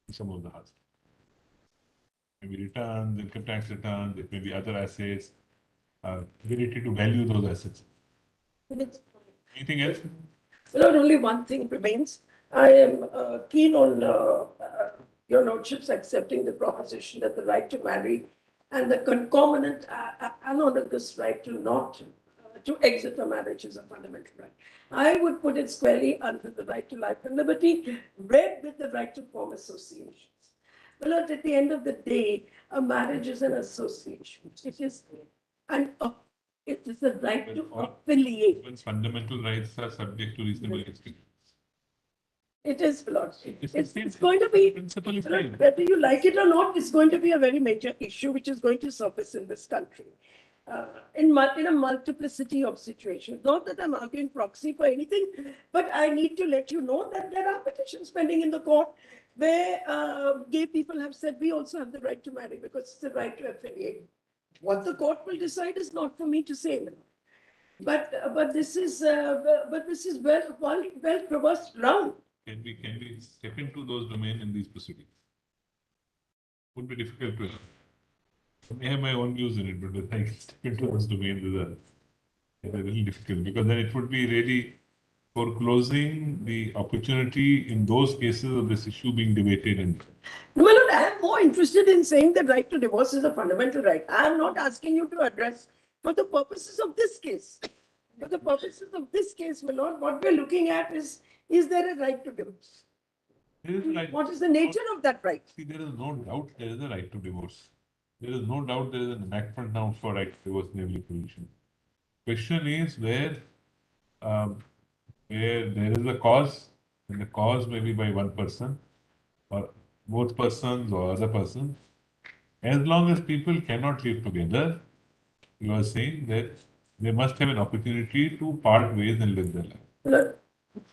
income of the husband. maybe returns, income tax returns, it may be other assets, ability to value those assets. Anything else? Well, only one thing remains. I am keen on your lordships accepting the proposition that the right to marry and the concomitant analogous right to not to exit a marriage is a fundamental right. I would put it squarely under the right to life and liberty, read with the right to form associations. Well, at the end of the day, a marriage is an association. It is it is the right to affiliate. One's fundamental rights are subject to reasonable restrictions. It is, Lord. It's It's going to be, principle is Lord, fine. whether you like it or not, it's going to be a very major issue which is going to surface in this country. In a multiplicity of situations. Not that I'm arguing proxy for anything, but I need to let you know that there are petitions pending in the court where gay people have said we also have the right to marry because it's the right to affiliate. What the court will decide is not for me to say. But this is well traversed ground. Can we step into those domains in these proceedings? Would be difficult to. I may have my own views in it, but if I step into those domains is a little difficult because then it would be really foreclosing the opportunity in those cases of this issue being debated. And Well, I am more interested in saying that right to divorce is a fundamental right. I am not asking you to address for the purposes of this case. For the purposes of this case, my lord, what we're looking at is there a right to divorce? there is a right. What is the nature of that right? See, there is no doubt there is a right to divorce. There is no doubt there is an enactment now for right to divorce in every position. Question is where there is a cause, and the cause may be by one person or both persons or other person. As long as people cannot live together, you are saying that they must have an opportunity to part ways and live their life. Look,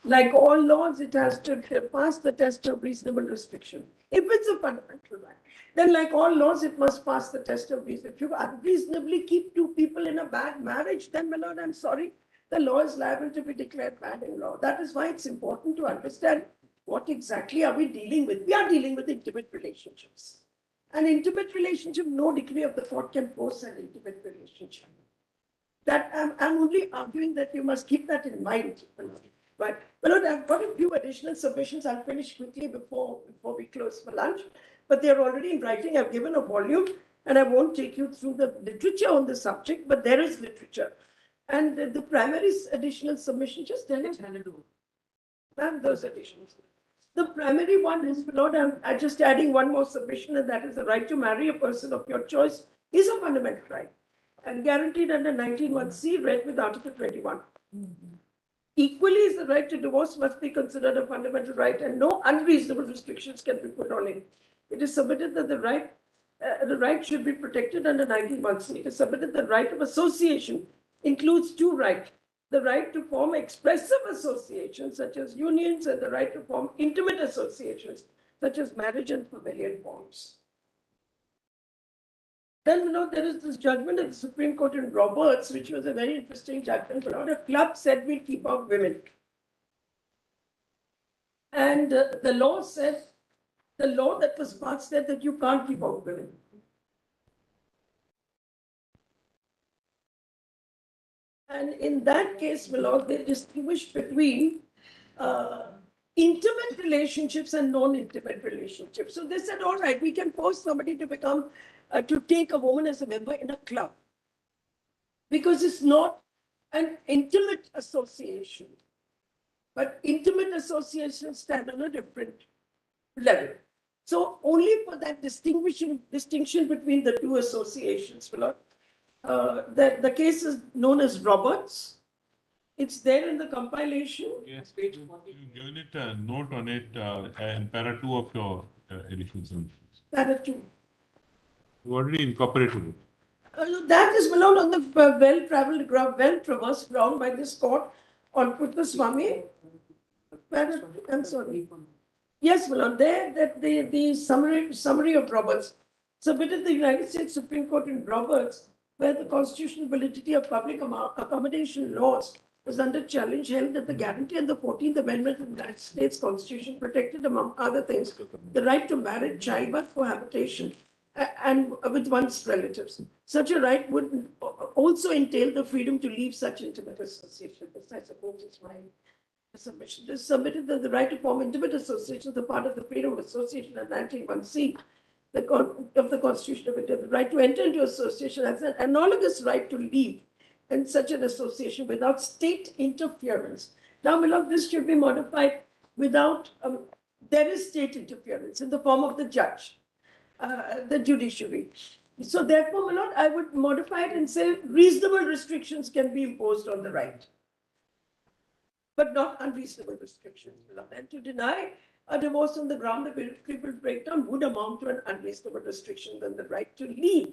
like all laws, it has to pass the test of reasonable restriction. If it's a fundamental right, then like all laws, it must pass the test of reason. If you unreasonably keep two people in a bad marriage, then, my lord, I'm sorry, the law is liable to be declared bad in law. That is why it's important to understand what exactly are we dealing with. We are dealing with intimate relationships. An intimate relationship, no decree of the court can force an intimate relationship. That I'm only arguing that you must keep that in mind. But I've got a few additional submissions. I'll finish quickly before we close for lunch. But they're already in writing. I've given a volume, and I won't take you through the literature on the subject, but there is literature. And the primary additional submission, just tell it. Ma'am, those additions. The primary one is, Lord, I'm just adding one more submission, and that is the right to marry a person of your choice is a fundamental right and guaranteed under 19(1)(c), read with Article 21. Equally, is the right to divorce must be considered a fundamental right, and no unreasonable restrictions can be put on it. It is submitted that the right should be protected under 19(1)(c). It is submitted that the right of association includes two rights: the right to form expressive associations, such as unions, and the right to form intimate associations, such as marriage and familial bonds. Then, there is this judgment of the Supreme Court in Roberts, which was a very interesting judgment. A club said we'll keep out women. And the law that was passed said that you can't keep out women. And in that case, my lord, they distinguished between intimate relationships and non-intimate relationships. So they said, all right, we can force somebody to become, to take a woman as a member in a club because it's not an intimate association. But intimate associations stand on a different level. So only for that distinction between the two associations, my lord, the case is known as Roberts. It's there in the compilation. Yes, you've given it a note on it in para 2 of your editions. Para 2. You already incorporated it. That is allowed on the well-traveled ground, well-traversed ground by this court on Puttaswamy. I'm sorry. Yes, Malone, there that the summary of Roberts submitted the United States Supreme Court in Roberts, where the constitutional validity of public accommodation laws was under challenge, held that the guarantee and the 14th Amendment of the United States Constitution protected, among other things, the right to marriage, childbirth, cohabitation, and with one's relatives. Such a right would also entail the freedom to leave such intimate association. This, I suppose, is my submission. This submitted that the right to form intimate association is the part of the freedom of association and 91C of the Constitution of India. The right to enter into association has an analogous right to leave in such an association without state interference. Now, my lord, this should be modified without, there is state interference in the form of the judge, the judiciary. So therefore, my lord, I would modify it and say reasonable restrictions can be imposed on the right, but not unreasonable restrictions. My lord. And to deny a divorce on the ground of irretrievable breakdown would amount to an unreasonable restriction than the right to leave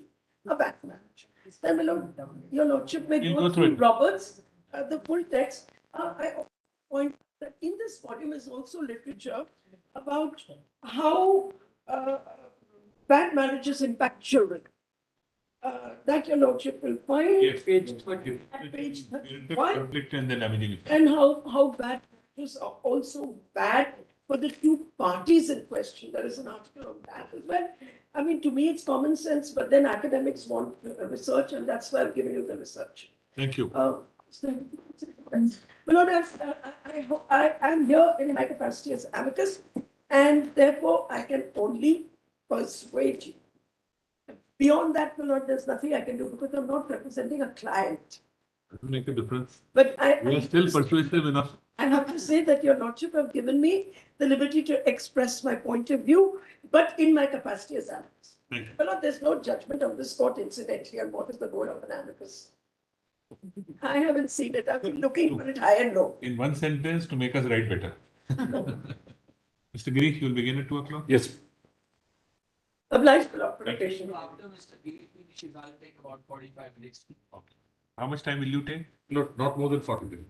a bad marriage. Then, my lord, your lordship may We'll go go through through it. Roberts, the full text. I point that in this volume is also literature about how bad marriages impact children. That your lordship will find Yes. at page 31, Conflict and then damaging effect. and how bad marriages are also bad for the two parties in question. There is an article on that as well. I mean, to me, it's common sense, but then academics want research, and that's why I've given you the research. Thank you. My lord, I am here in my capacity as amicus, and therefore I can only persuade you. Beyond that, my lord, there's nothing I can do because I'm not representing a client. Doesn't make a difference. But You are still persuasive enough. I have to say that your lordship have given me the liberty to express my point of view, but in my capacity as amicus. Thank you. My lord, there's no judgment of this court incidentally on what is the goal of an amicus. I haven't seen it. I've been looking for it high and low. In one sentence to make us write better. Mr. Giri, you will begin at 2 o'clock? Yes. Obliged, my lord, for the patient. After Mr. Giri finishes, I'll take about 45 minutes. How much time will you take? Not more than 40 minutes.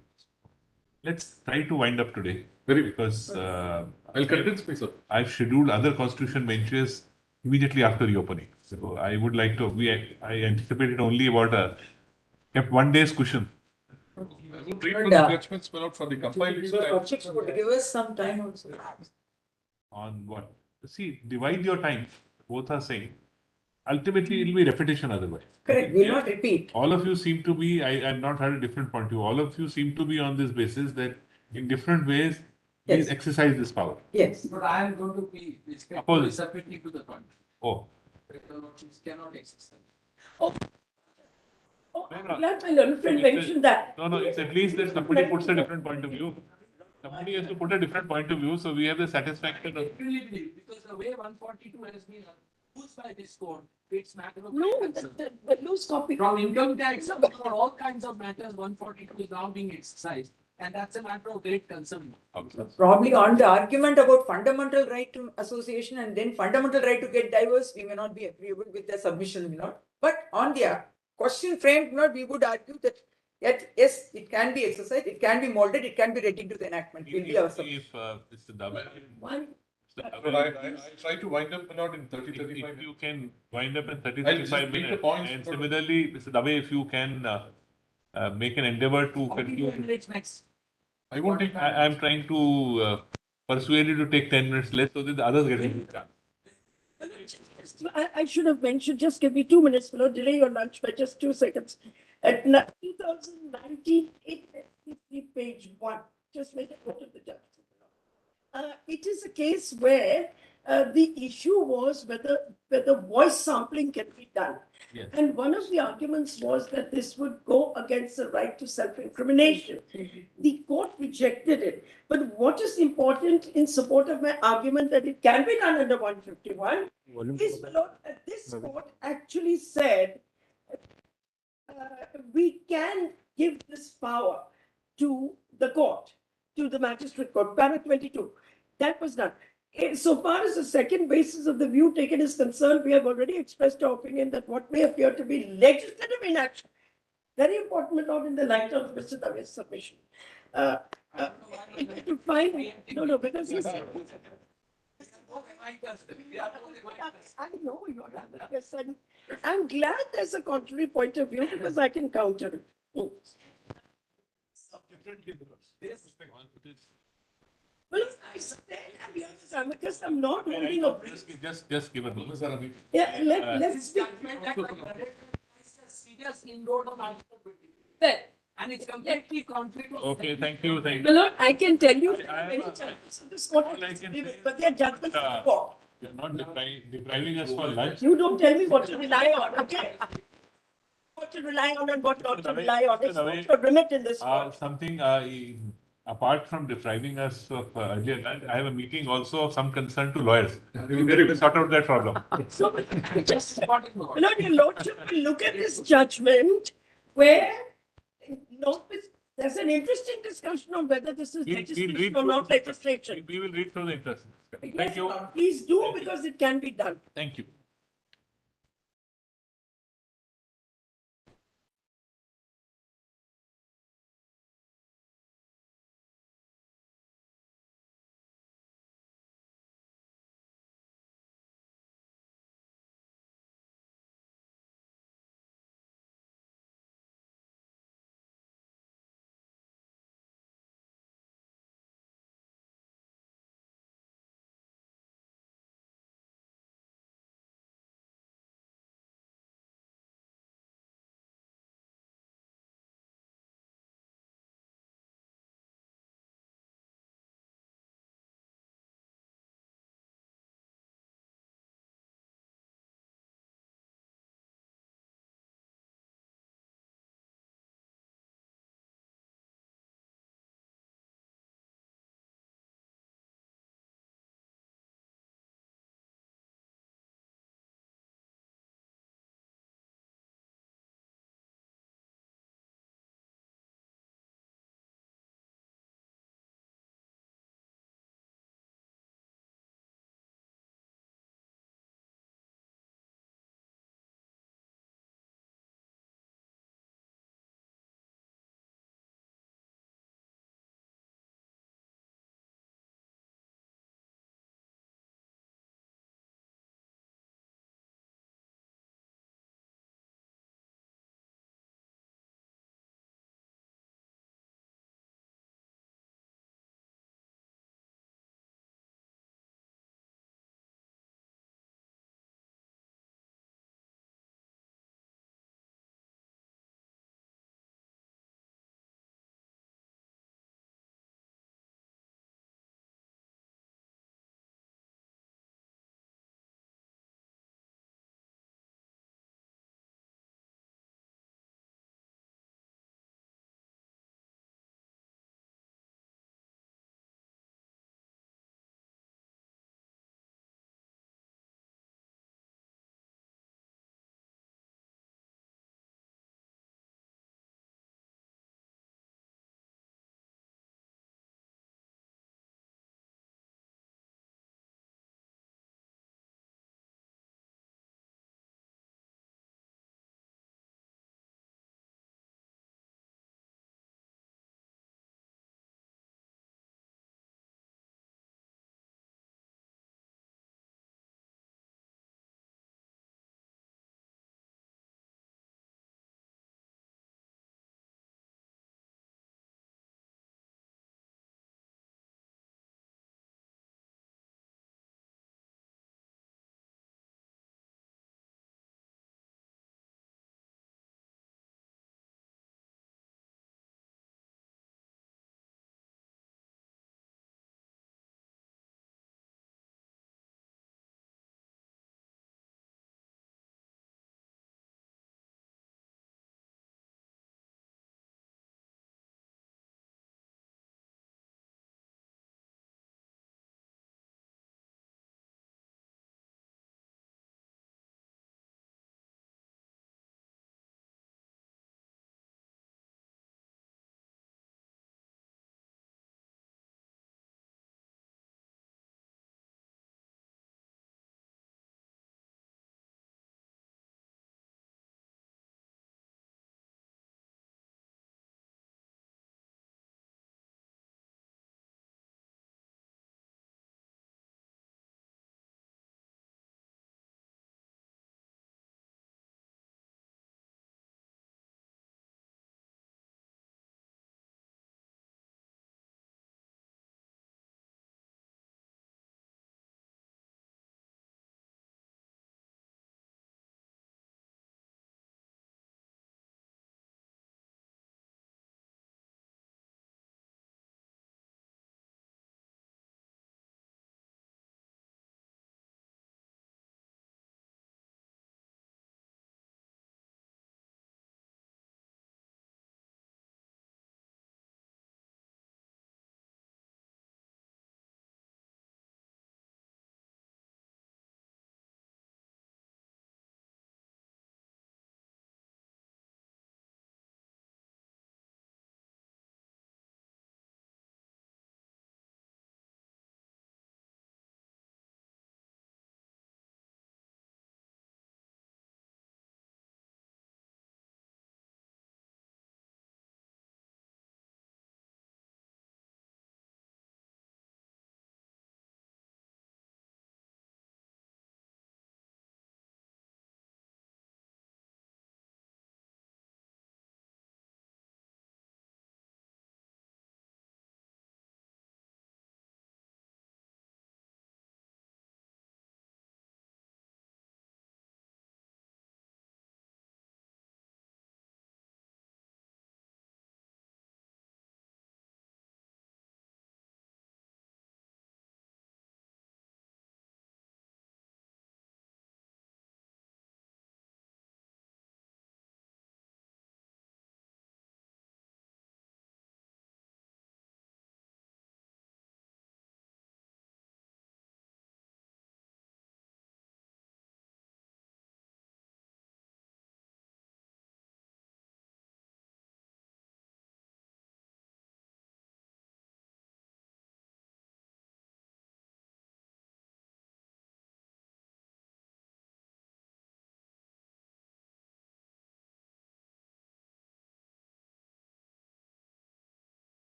Let's try to wind up today Very because I'll convince myself. I've scheduled other constitution benches immediately after reopening. So I would like to, I anticipated only about kept 1 day's cushion. I would read from the judgments, but not for the compiled. So lordships would give us some time also. On what? See, divide your time. Both are saying. Ultimately, it will be repetition otherwise. Correct, we'll not repeat. All of you seem to be, I've not had a different point of view. All of you seem to be on this basis that in different ways, please Yes. exercise this power. Yes. But I am going to be Opposite. separately to the point. Oh, The lordships cannot exercise. Oh, No, I'm no. glad my learned friend mentioned that. no, it's at least that somebody puts a different point of view. Somebody has to put a different point of view, so we have the satisfaction of. Really, because the way 142 has been used by this court, it's matter of No, concern. the loose copy. From income tax, for all kinds of matters, 142 is now being exercised. And that's a matter of great concern. Probably on the argument about fundamental right to association and then fundamental right to get divorce, we may not be agreeable with the submission, you know. But on the question framed, you know, we would argue that yet, yes, it can be exercised, it can be molded, it can be read into the enactment. Will be our submission. If Mr. Dave, One, But I try to wind up not in 30, 35 if minutes. you can wind up in 30, I'll just 35 make the minutes. points And for- similarly, Mr. Dave, if you can make an endeavor to conclude. Minutes next. I won't take. I'm trying to persuade you to take 10 minutes less so that the others get it done. I should have mentioned, just give me 2 minutes, below, delay your lunch by just 2 seconds. At 2019, page 1, just make a note of the judge. It is a case where the issue was whether voice sampling can be done. Yes. And one of the arguments was that this would go against the right to self-incrimination. The court rejected it. But what is important in support of my argument that it can be done under 151 is, Lord, this court actually said we can give this power to the court, to the magistrate court, para 22. That was done. So far as the second basis of the view taken is concerned, we have already expressed our opinion that what may appear to be legislative inaction, very important, but not in the light of Mr. Dave's submission. To find, no, because he's, I know you're advocates, and I'm glad there's a contrary point of view because I can counter it. Well, I said, and the others are amicus, I'm not holding a brief. Just give it. Yeah, let's speak. Serious inroad on Article 23. And it's completely contrary to. Okay, thank you. My lord, I can tell you I- many judgments in this court, all I can say but they are judgments of the court. You're not depriving us for lunch. You don't tell me what to rely on, okay? What to rely on and what not to rely on. It's not your remit in this court. Something, apart from depriving us of earlier lunch, I have a meeting also of some concern to lawyers. We will sort out that problem. So, just, my lord, your lordship will look at this judgment where there's an interesting discussion on whether this is We'll legislation read or through not the- legislation. We will read through the interest. Yes, Thank you. Lord, please do because it can be done. Thank you.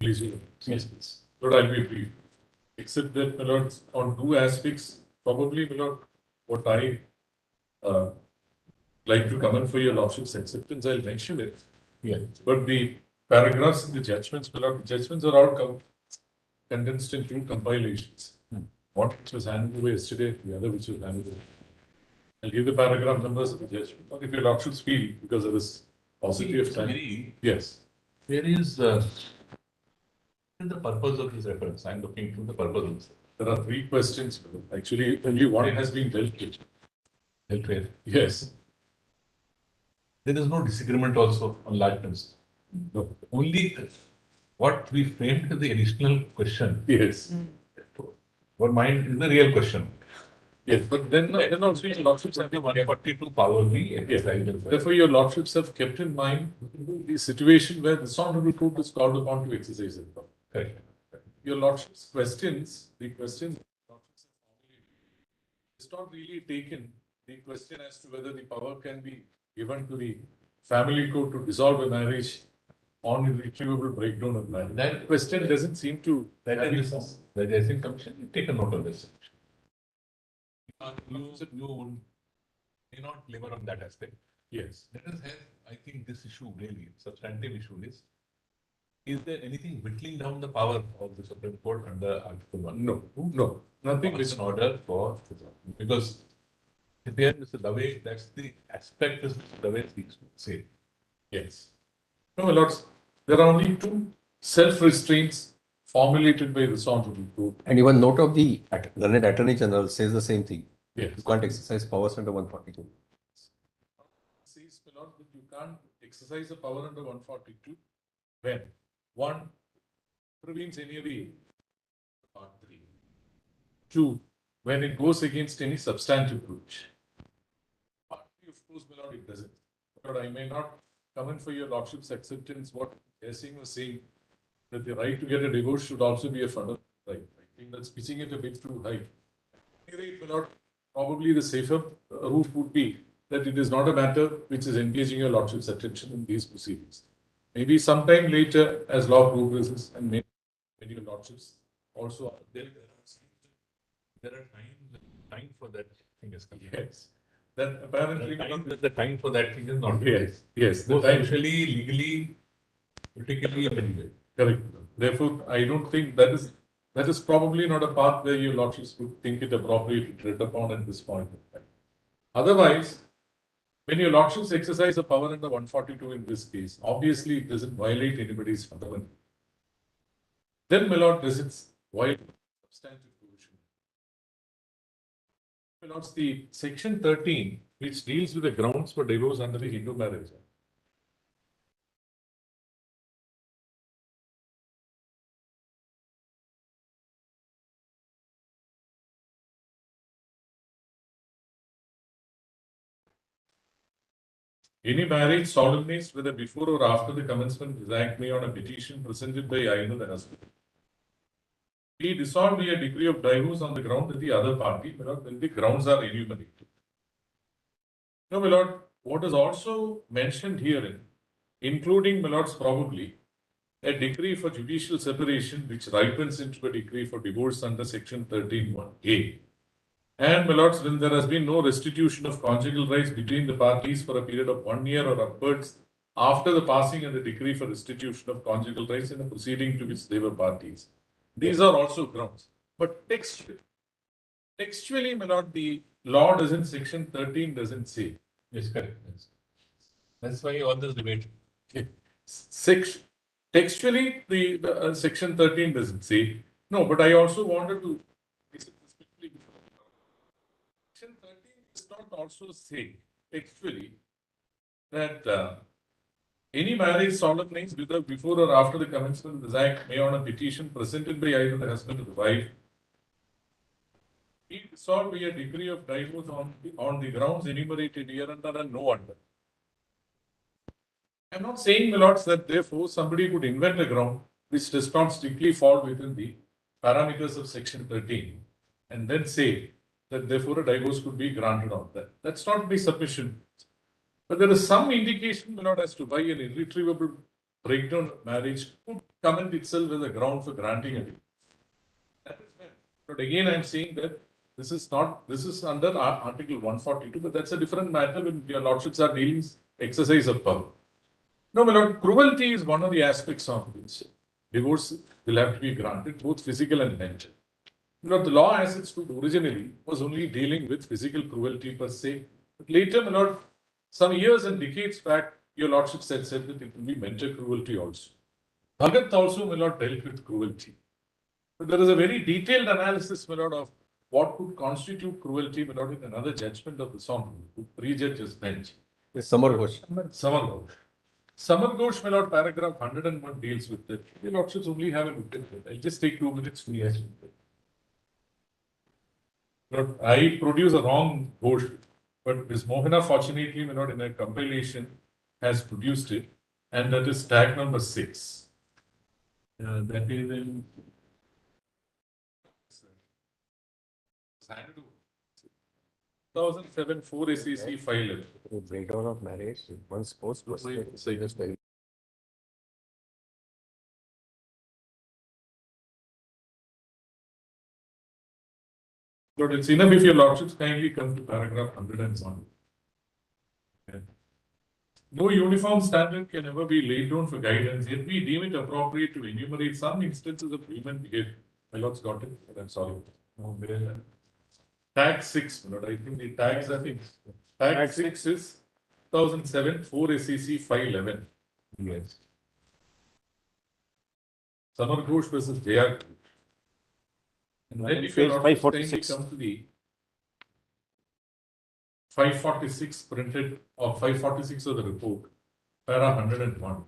Please, yes. But I'll be brief. Except that, my lord, on two aspects, probably, my lord, what I like to comment for your lordship's acceptance, I'll mention it. Yeah. But the paragraphs in the judgments, my lord, the judgments are all condensed in two compilations. One which was handed over yesterday, the other which was handed over. I'll give the paragraph numbers of the judgment. Or if your lordships feel, because of this paucity of time. Yes. There is the purpose of this reference. I'm looking to the purpose of this. There are three questions. Actually, only one has been dealt with. Healthcare. Yes. There is no disagreement also on large principle. No. Only what we framed as the additional question. Yes. Our mind is the real question. Yes. But then also your lordships have 142 power be exercised. Therefore, your lordships have kept in mind the situation where the honorable court is called upon to exercise it. Correct. Your lordships questions, the question it's not really taken the question as to whether the power can be given to the family court to dissolve a marriage on irretrievable breakdown of marriage. That question doesn't seem to. The Judging Commission, take a note of this. You may not labor on that aspect. Yes. Let us have, I think, this issue really, substantive issue is there anything whittling down the power of the Supreme Court under Article 1? No, no, nothing It's is an order for, because here, Mr. Dave, that's the aspect is Mr. Dave speaks to say. Yes. No, my lords, there are only two self-restraints formulated by this honorable court. And even note of the learned Attorney General says the same thing. Yes. You can't exercise powers under 142. Says, my lord, that you can't exercise a power under 142 when one prevents any of the part 3. 2, when it goes against any substantive breach. Part 3, of course, my lord, it doesn't. But I may not come in for your lordship's acceptance. What Singh was saying, that the right to get a divorce should also be a fundamental right. I think that's pitching it a bit too high. Anyway, my lord, probably the safer route would be that it is not a matter which is engaging your lordship's attention in these proceedings. Maybe sometime later, as law progresses, and maybe when your lordships also are There are time for that thing is coming. yes, then apparently The time for that thing is not. yes, yes, the Both time socially, legally, politically, everywhere. correct. Therefore, I don't think that is probably not a path where your lordships would think it appropriate to tread upon at this point in time. Otherwise, when your lordships exercise a power under 142 in this case, obviously it doesn't violate anybody's fundamental. Then, my lord, does it violate substantive provision? My lords, the section 13, which deals with the grounds for divorce under the Hindu Marriage Act. Any marriage solemnized whether before or after the commencement of this act may on a petition presented by either the husband be dissolved by a decree of divorce on the ground that the other party, my lord, when the grounds are enumerated. Now, my lord, what is also mentioned herein, including, my lords, probably a decree for judicial separation which ripens into a decree for divorce under section 13(1)(a). And, my lords, when there has been no restitution of conjugal rights between the parties for a period of 1 year or upwards after the passing of the decree for restitution of conjugal rights in a proceeding to which they were parties. These are also grounds. But textually, my lord, the law doesn't, section 13 doesn't say. Yes, correct. Yes. That's why all this debate. Textually, the section 13 doesn't say. No, but I also wanted to. Section 13 does not also say textually that any marriage solemnized whether before or after the commencement of this act may on a petition presented by either the husband or the wife be dissolved by a decree of divorce on the grounds enumerated hereunder and no under. I am not saying, my lords, that therefore somebody could invent a ground which does not strictly fall within the parameters of section 13 and then say that therefore a divorce could be granted on that. That's not my submission. But there is some indication, my lord, as to why an irretrievable breakdown of marriage could come in itself as a ground for granting a divorce. That is fair. But again, I'm saying that this is under Article 142, but that's a different matter when your lordships are dealing exercise of power. No, my lord, cruelty is one of the aspects of this. Divorce will have to be granted, both physical and mental. You know, the law as it stood originally was only dealing with physical cruelty per se. But later, my lord, some years and decades back, your lordship said that it will be mental cruelty also. Bhagat also, my lord, dealt with cruelty. But there is a very detailed analysis, my lord, of what could constitute cruelty, my lord, in another judgment of the song, three-judges bench. Yes, Samar Ghosh. Samar Ghosh. Samar Ghosh, my lord, paragraph 101 deals with it. Your lordships only have a look at it. I'll just take 2 minutes to yes. But I produce a wrong Ghosh, but Ms. Mohana, fortunately, my lord, in a compilation, has produced it, and that is tag number 6. That is in 2007 4 SEC file. Breakdown of marriage, one spouse plus But it's enough if your lordships kindly come to paragraph 101. Yeah. No uniform standard can ever be laid down for guidance, yet we deem it appropriate to enumerate some instances of human behavior. My lords got it, but I'm sorry. No, tag 6, my lord. I think the tags are things. Tag 6 is 2007 4 SEC 511. Yes. Samar Ghosh versus J.R. And then if Page your 546. come to the 546 printed or 546 of the report, para 101.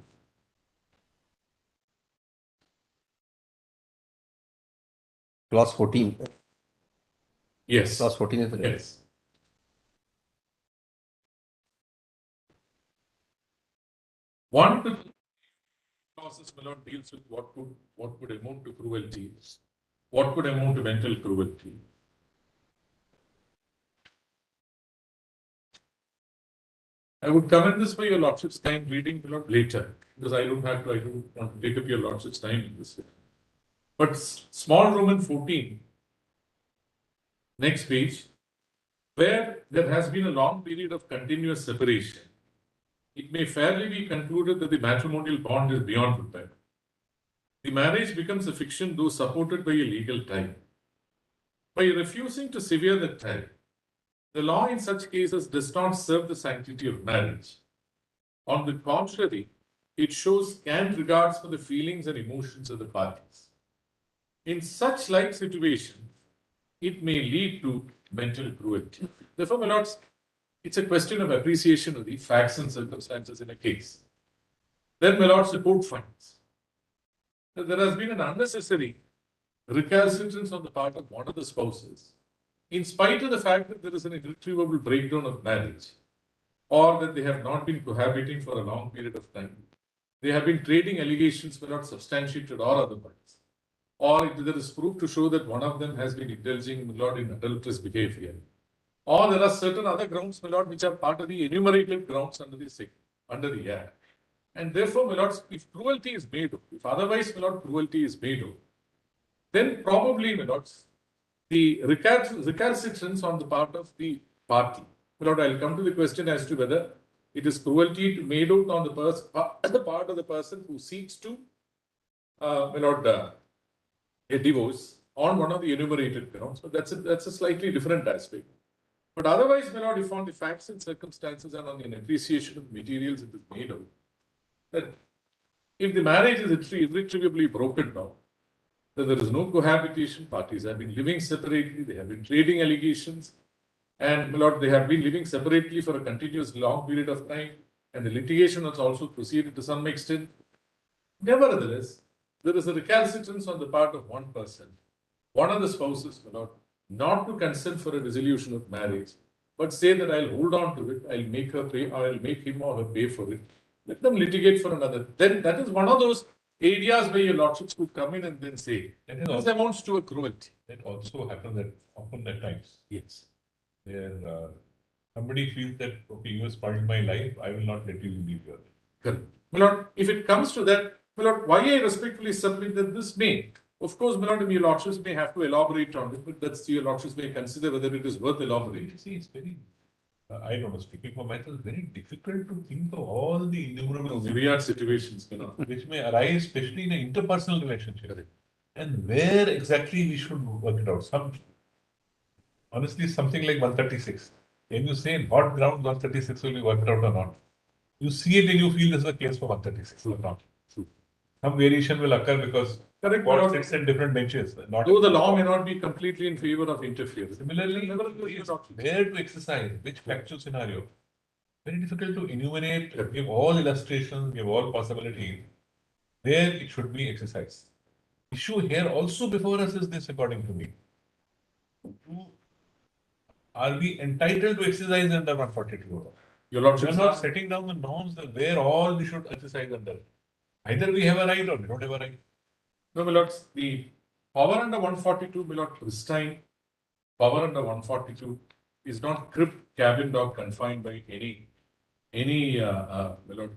Clause 14. Yes. Clause 14 is the Yes. One to clauses, my lord, deals with what could amount to cruelty, what could amount to mental cruelty. I would commend this for your lordship's time reading, my lord, later, because I don't want to take up your lordship's time in this. But small Roman 14, next page, where there has been a long period of continuous separation, it may fairly be concluded that the matrimonial bond is beyond repair. The marriage becomes a fiction, though supported by a legal tie. By refusing to sever the tie, the law in such cases does not serve the sanctity of marriage. On the contrary, it shows scant regards for the feelings and emotions of the parties. In such like situations, it may lead to mental cruelty. Therefore, my lords, it's a question of appreciation of the facts and circumstances in a case. Then, my lords, the court finds that there has been an unnecessary recalcitrance on the part of one of the spouses, in spite of the fact that there is an irretrievable breakdown of marriage, or that they have not been cohabiting for a long period of time. They have been trading allegations were not substantiated or otherwise. Or if there is proof to show that one of them has been indulging, my lord, in adulterous behavior. Or there are certain other grounds, my lord, which are part of the enumerated grounds under the Act. And therefore, my lords, if cruelty is made, if otherwise, my lord, cruelty is made, then probably, my lords, the recalcitrance on the part of the party. My lord, I'll come to the question as to whether it is cruelty made out on the part of the person who seeks to, my lord, a divorce on one of the enumerated grounds. But that's a slightly different aspect. But otherwise, my lord, if on the facts and circumstances and on an appreciation of materials it is made out, that if the marriage is irretrievably broken down, that there is no cohabitation, parties have been living separately, they have been trading allegations, and my lord, they have been living separately for a continuous long period of time, and the litigation has also proceeded to some extent. Nevertheless, there is a recalcitrance on the part of one person, one of the spouses, my lord, not to consent for a resolution of marriage, but say that I'll hold on to it, I'll make her pay, or I'll make him or her pay for it. Let them litigate for another. Then that is one of those areas where your lordships could come in and then say, this amounts to a cruelty. That also happens often at times. Yes. Where somebody feels that, okay, you have spoiled my life, I will not let you leave your life. Correct. My lord, if it comes to that, my lord, why I respectfully submit that this may, of course, my lord, your lordships may have to elaborate on it, but that's your lordships may consider whether it is worth elaborating. See, it's very, I don't know, speaking for myself, it's very difficult to think of all the innumerable Myriad situations, you know. which may arise, especially in an interpersonal relationship. And where exactly we should work it out. Honestly, something like 136. Can you say in what ground 136 will be worked out or not? You see it and you feel this is a case for 136 or not. Some variation will occur because Correct, court Lord. sits in different benches. Not Though the law may not be completely in favor of interference. Similarly, Nevertheless, where to exercise, which factual scenario? Very difficult to enumerate, give all illustrations, give all possibilities. There it should be exercised. Issue here also before us is this, according to me. Are we entitled to exercise under 142? Your We are lordship, not setting down the norms that where all we should exercise under. Either we have a right or we don't have a right. no, my lords, the power under 142, my lord, pristine, power under 142 is not cribbed, cabined or confined by any, my lord,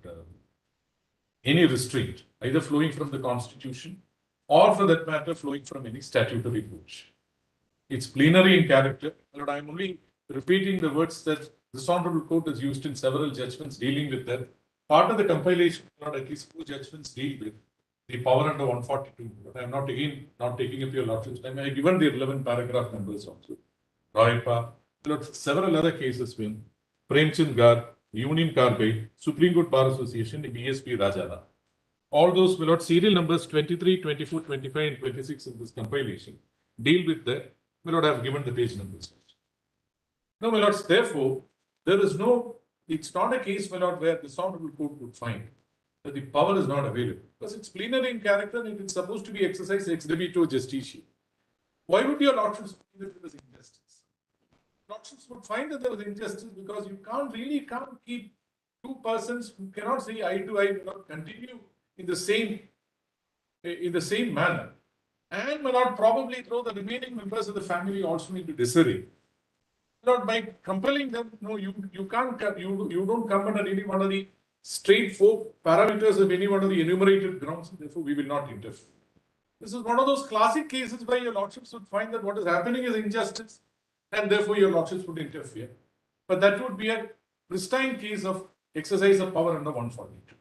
any restraint, either flowing from the constitution or for that matter flowing from any statutory provision. It's plenary in character. My lord, I'm only repeating the words that this honorable court has used in several judgments dealing with that. Part of the compilation, my lord, at least 2 judgments deal with the power under 142. But I'm not taking up your lordship's time. I have given the relevant paragraph numbers also. Roypa, my lord, several other cases when Premchand Gar, Union Carbide, Supreme Court Bar Association, BSP Rajana. All those, my lord, serial numbers 23, 24, 25, and 26 in this compilation deal with that. My lord, I have given the page numbers. No, my lords, therefore, it's not a case, my lord, where the honorable court would find that the power is not available. Because it's plenary in character and it's supposed to be exercised ex debito justitiae. Why would your lordships find that there was injustice? Lordships would find that there was injustice because you can't keep 2 persons who cannot say eye to eye, not continue in the same manner. And may not probably throw the remaining members of the family also need to disarray. Not by compelling them, no, you can't, you don't come under any one of the straightforward parameters of any one of the enumerated grounds, and therefore we will not interfere. This is one of those classic cases where your lordships would find that what is happening is injustice, and therefore your lordships would interfere. But that would be a pristine case of exercise of power under 142.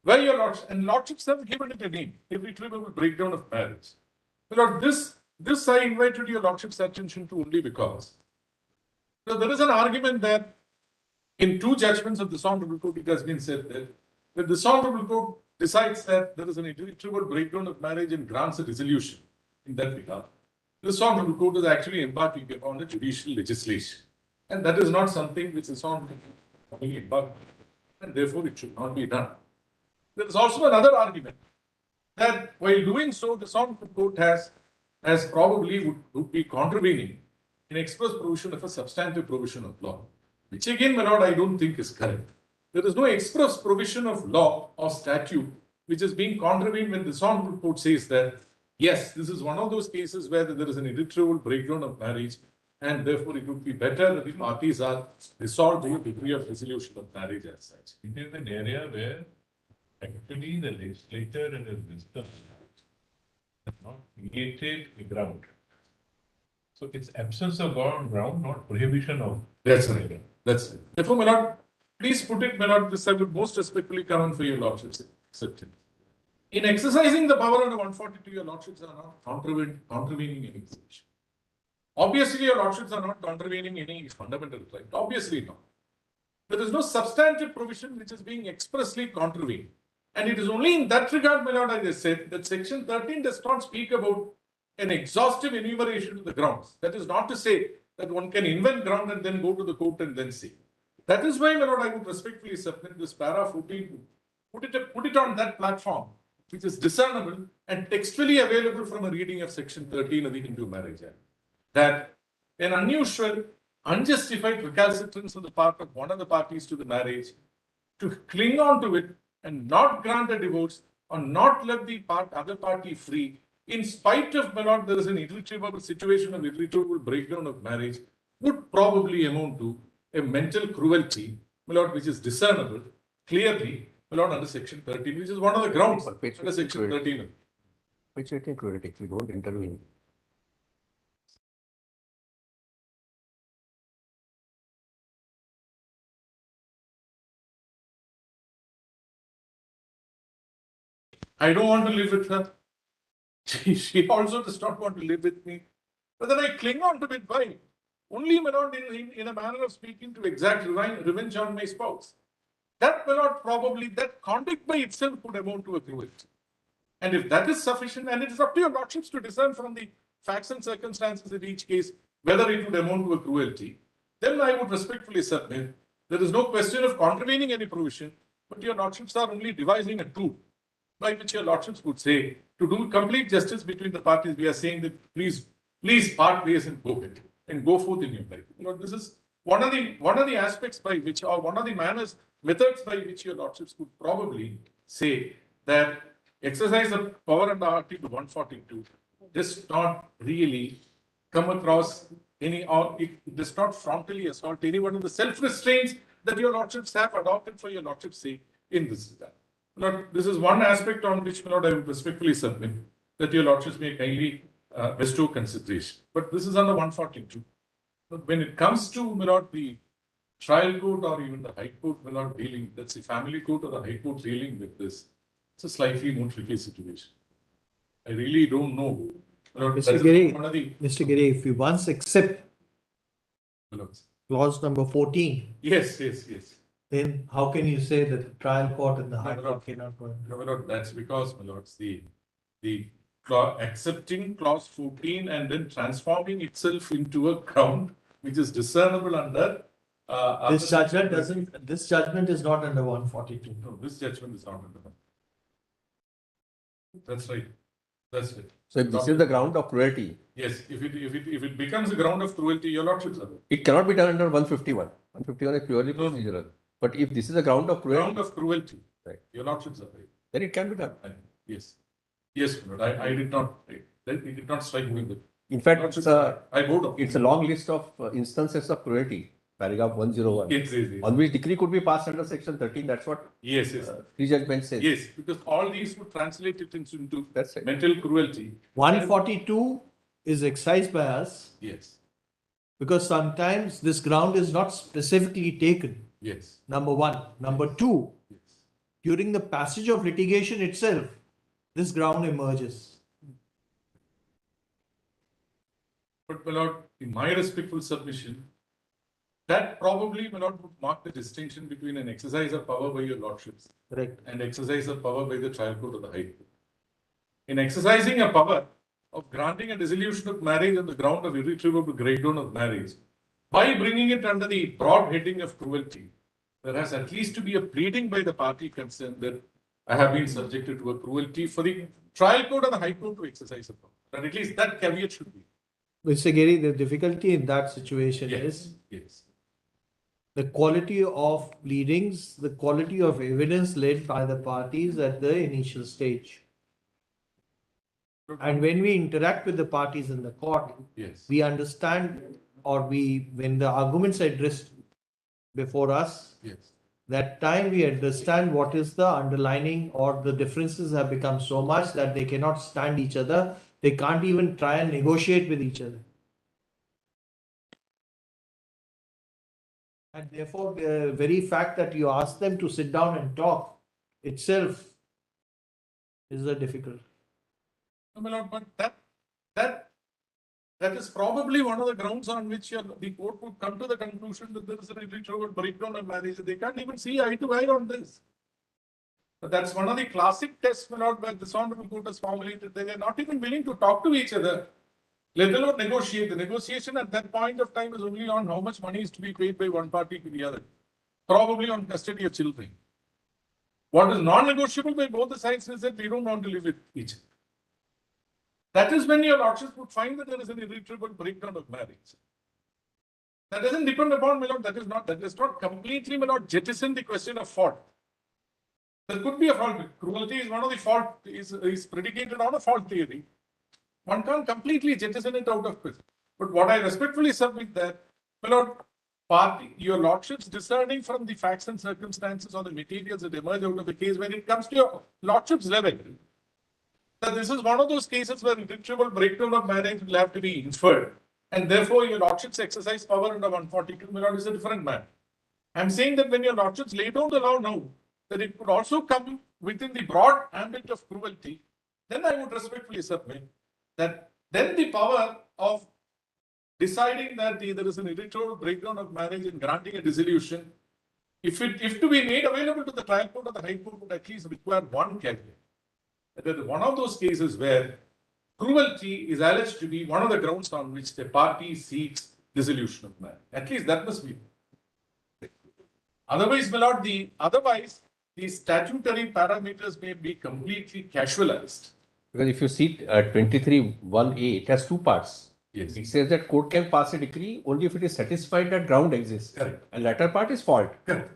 Where your lordships have given it a name, irretrievable breakdown of marriage. Lord, this I invited your lordship's attention to only because there is an argument that in 2 judgments of this honorable court, it has been said that this honorable court decides that there is an irretrievable breakdown of marriage and grants a resolution in that regard. This honorable court is actually embarking upon a judicial legislation. And that is not something which is on embarked, and therefore it should not be done. There is also another argument that while doing so, the honorable court has probably would be contravening an express provision of a substantive provision of law, which again, my lord, I don't think is correct. There is no express provision of law or statute which is being contravened when the honorable court says that, yes, this is one of those cases where there is an irretrievable breakdown of marriage, and therefore it would be better that the parties are resolved to a degree of resolution of marriage as such. It is an area where actually the legislature and his wisdom has not created a ground. So it's absence of ground, not prohibition of. That's right. That's it. Therefore, my lord, please put it, my lord, this I would most respectfully come on for your lordships. Accepted. In exercising the power under 142, your lordships are not contravening any exception. Obviously, your lordships are not contravening any fundamental right. Obviously not. There is no substantive provision which is being expressly contravened. And it is only in that regard, my lord, as I said, that section 13 does not speak about an exhaustive enumeration of the grounds. That is not to say that one can invent ground and then go to the court and then see. That is why, my lord, I would respectfully submit this para 14, put it on that platform, which is discernible and textually available from a reading of section 13 of the Hindu Marriage Act. That an unusual, unjustified recalcitrance on the part of one of the parties to the marriage to cling on to it and not grant a divorce or not let the other party free, in spite of, my lord, there is an irretrievable situation of irretrievable breakdown of marriage, would probably amount to a mental cruelty, my lord, which is discernible clearly, my lord, under section 13, which is one of the grounds Page under section 13. Which I think cruelty, we don't intervene. I don't want to live with her. She also does not want to live with me. But then I cling on to it by only, my lord, in a manner of speaking, to exact revenge on my spouse. That, my lord, probably, that conduct by itself would amount to a cruelty. And if that is sufficient, and it is up to your lordships to discern from the facts and circumstances in each case whether it would amount to a cruelty, then I would respectfully submit there is no question of contravening any provision, but your lordships are only devising a tool by which your lordships would say, to do complete justice between the parties, we are saying that please part ways and go forth in your life. You know, this is one of the aspects by which, or one of the methods by which your lordships would probably say that exercise of power under Article 142 does not really come across any, or it does not frontally assault any one of the self-restraints that your lordships have adopted for your lordship's sake in this regard. Lord, this is one aspect on which, my lord, I would respectfully submit that your lordships may kindly bestow consideration. But this is under 142. But when it comes to, my lord, the trial court or even the high court, my lord, dealing, that's the family court or the high court dealing with this, it's a slightly more tricky situation. I really don't know. My lord, Mr. that is Giri, one of the, Mr. Giri, if you once accept my lords. clause number 14, Yes. then how can you say that the trial court and the high No, court cannot go? No, my lord, that's because, my lords, the accepting clause 14 and then transforming itself into a ground which is discernible under This judgment is not under 142. No, this judgment is not under that. That's right. That's right. So if this is the ground of cruelty, Yes, if it becomes a ground of cruelty, your lordships are there. it cannot be done under 151. 151 is purely procedural. But if this is a ground of cruelty, Ground of cruelty, Right. your lordships are there. then it can be done. Yes. Yes, my lord, I did not, it did not strike me that. In fact, I bowed out. it's a long list of instances of cruelty, paragraph 101, Yes. on which decree could be passed under section 13. That's what Yes. pre-judgment says. Yes, because all these would translate it into That's right. mental cruelty. 142 is excised by us Yes, because sometimes this ground is not specifically taken. yes, Number one. Number two, yes. during the passage of litigation itself, this ground emerges. But, my lord, in my respectful submission, that probably, my lord, would mark the distinction between an exercise of power by your lordships Correct. and exercise of power by the trial court or the high court. In exercising a power of granting a dissolution of marriage on the ground of irretrievable breakdown of marriage, by bringing it under the broad heading of cruelty, there has at least to be a pleading by the party concerned that I have been subjected to a cruelty for the trial court or the high court to exercise a power. And at least that caveat should be. Mr. Giri, the difficulty in that situation is Yes. the quality of pleadings, the quality of evidence led by the parties at the initial stage. And when we interact with the parties in the court, Yes. we understand, or when the arguments are addressed before us, Yes. that time we understand what is the underlining, or the differences have become so much that they cannot stand each other. They can't even try and negotiate with each other. And therefore, the very fact that you ask them to sit down and talk itself is a difficult. No, my lord, but that is probably one of the grounds on which the court would come to the conclusion that there is an irretrievable breakdown of marriage. They can't even see eye to eye on this. But that's one of the classic tests, my lord, where this honorable court has formulated. They are not even willing to talk to each other, let alone negotiate. The negotiation at that point of time is only on how much money is to be paid by one party to the other, probably on custody of children. What is non-negotiable by both the sides is that we don't want to live with each other. That is when your lordships would find that there is an irretrievable breakdown of marriage. That doesn't depend upon, my lord, that is not completely, my lord, jettison the question of fault. There could be a fault. Cruelty is one of the fault, is predicated on a fault theory. One can't completely jettison it out of question. But what I respectfully submit that, my lord, your lordships discerning from the facts and circumstances or the materials that emerge out of the case when it comes to your lordship's level. That this is one of those cases where irretrievable breakdown of marriage will have to be inferred. And therefore, your lordship's exercise power under 142, my lord, is a different matter. I'm saying that when your lordships lay down the law now, that it could also come within the broad ambit of cruelty, then I would respectfully submit that then the power of deciding that there is an irretrievable breakdown of marriage and granting a dissolution, if to be made available to the trial court or the high court, would at least require one caveat. That one of those cases where cruelty is alleged to be one of the grounds on which the party seeks dissolution of marriage. At least that must be. Otherwise, my lord, the statutory parameters may be completely casualized. Because if you see 23(1)(a), it has two parts. Yes. It says that court can pass a decree only if it is satisfied that ground exists. Correct. And latter part is fault. Correct.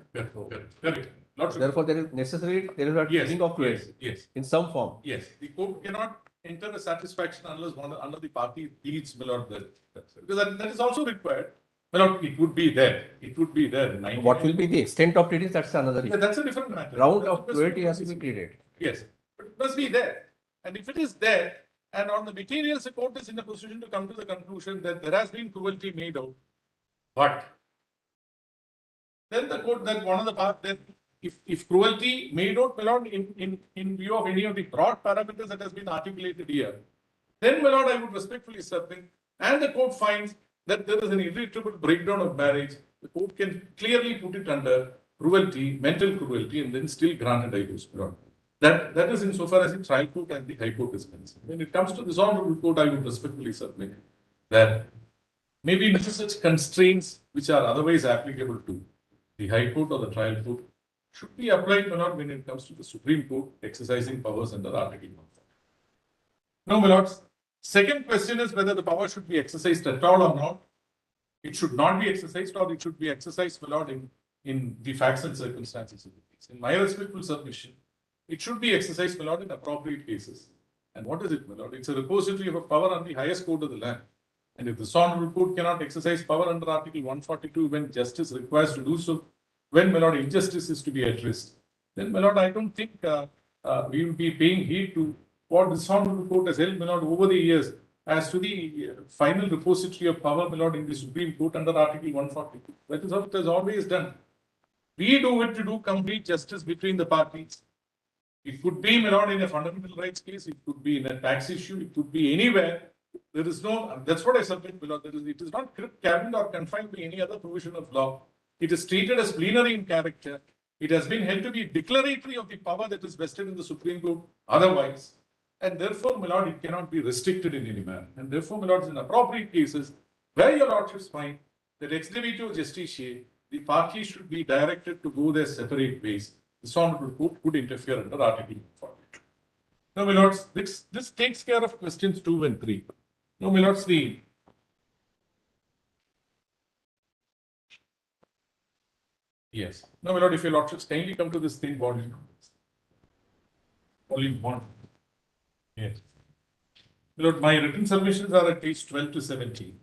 Not true. Therefore, there is a feeling of cruelty Yes. in some form. Yes. The court cannot enter a satisfaction unless one of the party pleads, my lord, because that is also required. My lord, it would be there. It would be there. What will be the extent of pleadings? That's another issue. That's a different matter. Ground of cruelty has to be pleaded. Yes, but it must be there. And if it is there, and on the materials, the court is in a position to come to the conclusion that there has been cruelty made out, but then the court, that one of the part, then if cruelty made out, my lord, in view of any of the broad parameters that has been articulated here, then, my lord, I would respectfully submit, and the court finds that there is an irretrievable breakdown of marriage, the court can clearly put it under cruelty, mental cruelty, and then still grant a divorce, my lord. That is insofar as the trial court and the high court is concerned. When it comes to this honorable court, I would respectfully submit that maybe no such constraints which are otherwise applicable to the high court or the trial court should be applied, my lord, when it comes to the Supreme Court exercising powers under Article 1. Now, my lords, second question is whether the power should be exercised at all or not. It should not be exercised, or it should be exercised, my lord, in the facts and circumstances of the case. In my respectful submission, it should be exercised, my lord, in appropriate cases. And what is it, my lord? It's a repository of a power on the highest court of the land. And if the honorable court cannot exercise power under Article 142 when justice requires to do so, when, my lord, injustice is to be addressed, then, my lord, I don't think we will be paying heed to what this honorable court has held, my lord, over the years as to the final repository of power, my lord, in the Supreme Court under Article 142. That is how it has always done. We do it to do complete justice between the parties. It could be, my lord, in a fundamental rights case, it could be in a tax issue, it could be anywhere. There is no, that's what I submit, my lord, it is not cabined or confined by any other provision of law. It is treated as plenary in character. It has been held to be declaratory of the power that is vested in the Supreme Court otherwise. And therefore, my lord, it cannot be restricted in any manner. And therefore, my lords, in appropriate cases, where your lordships find that ex debitio justitiae, the parties should be directed to go their separate ways. The honorable court could interfere under Article 142. Now, my lords, this takes care of questions 2 and 3. Now, my lords, yes. Now, my lord, if your lordships kindly come to this thing, volume 1. Yes. My lord, my written submissions are at page 12 to 17.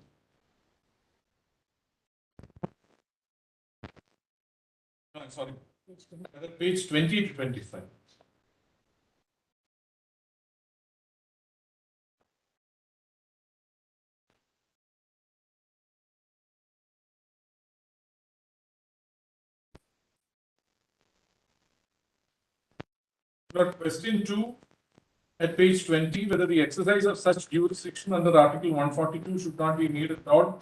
No, I'm sorry. Page 20 to 25. Lord, question 2 at page 20, whether the exercise of such jurisdiction under Article 142 should not be made at all,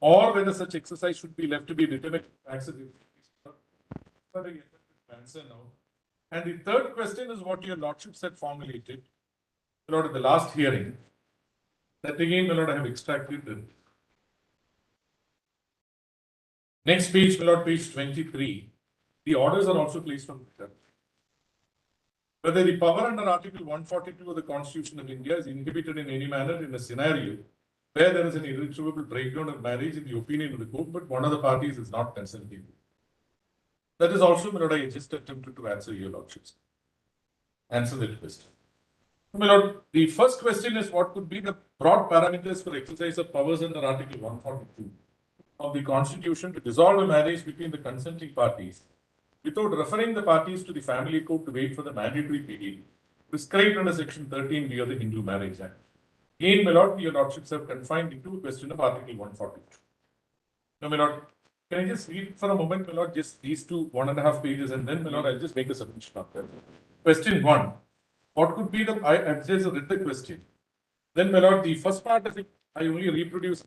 or whether such exercise should be left to be determined accident. Answer now. And the third question is what your lordships had formulated, my lord, at the last hearing. That again, my lord, I have extracted the next page, my lord, page 23. The orders are also placed on the whether the power under Article 142 of the Constitution of India is inhibited in any manner in a scenario where there is an irretrievable breakdown of marriage in the opinion of the court, but one of the parties is not consenting. That is also, my lord, I just attempted to answer your lordships. Answer that question. My lord, the first question is what could be the broad parameters for exercise of powers under Article 142. of the Constitution to dissolve a marriage between the consenting parties without referring the parties to the family court to wait for the mandatory period prescribed under Section 13B of the Hindu Marriage Act. Again, my lord, your lordships have confined into a question of Article 142. Now, my lord, can I just read for a moment, my lord, just these 1.5 pages, and then, my lord, I'll just make a submission of that. Question 1. What could be the, I've just read the question. Then, my lord, the first part of it, I only reproduce.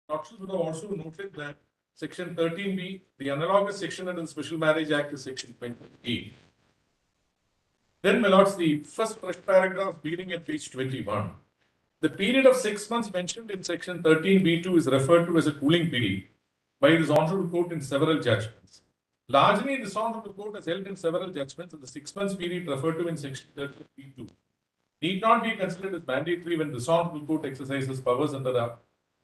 Lordships would have also noted that Section 13B, the analogous section under the Special Marriage Act is Section 28. Then, my lords, the first paragraph beginning at page 21. The period of 6 months mentioned in Section 13B2 is referred to as a cooling period by this Honorable Court in several judgments. Largely, this Honorable Court has held in several judgments that the 6 months period referred to in Section 13B2 need not be considered as mandatory when this Honorable Court exercises powers under the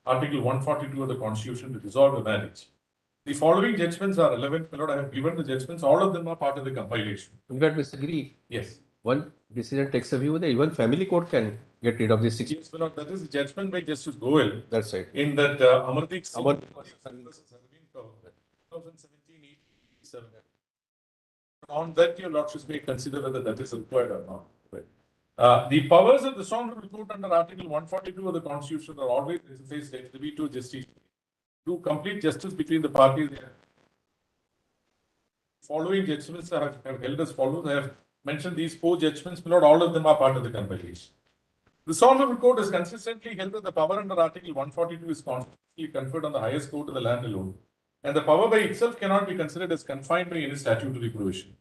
Article 142 of the Constitution to dissolve a marriage. The following judgments are relevant. My lord, I have given the judgments. All of them are part of the compilation. In fact, Mr. Giri, Yes. one decision takes a view that even family court can get rid of this 6. Yes, my lord, that is the judgment by Justice Goel That's right. in that Amardeep Singh Amar- versus Arvind Kaur, 2017-87. On that, your lordships may consider whether that is required or not. The powers of the Honorable Court under Article 142 of the Constitution are always exercised exclusively to justice, to complete justice between the parties. Following judgments have held as follows. I have mentioned these 4 judgments, but not all of them are part of the compilation. The Honorable Court has consistently held that the power under Article 142 is constitutionally conferred on the highest court of the land alone, and the power by itself cannot be considered as confined by any statutory provision.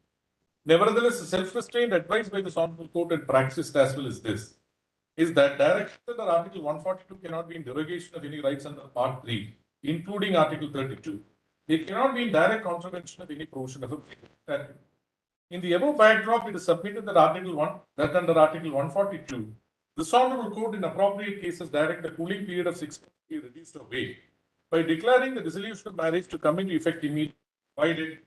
Nevertheless, the self-restrained advice by the Honorable Court and practiced as well as this is that direction under Article 142 cannot be in derogation of any rights under Part 3, including Article 32. It cannot be in direct contravention of any provision of a statute. In the above backdrop, it is submitted that under Article 142, the Honorable Court in appropriate cases direct a cooling period of 6 months be reduced away by declaring the dissolution of marriage to come into effect immediately, provided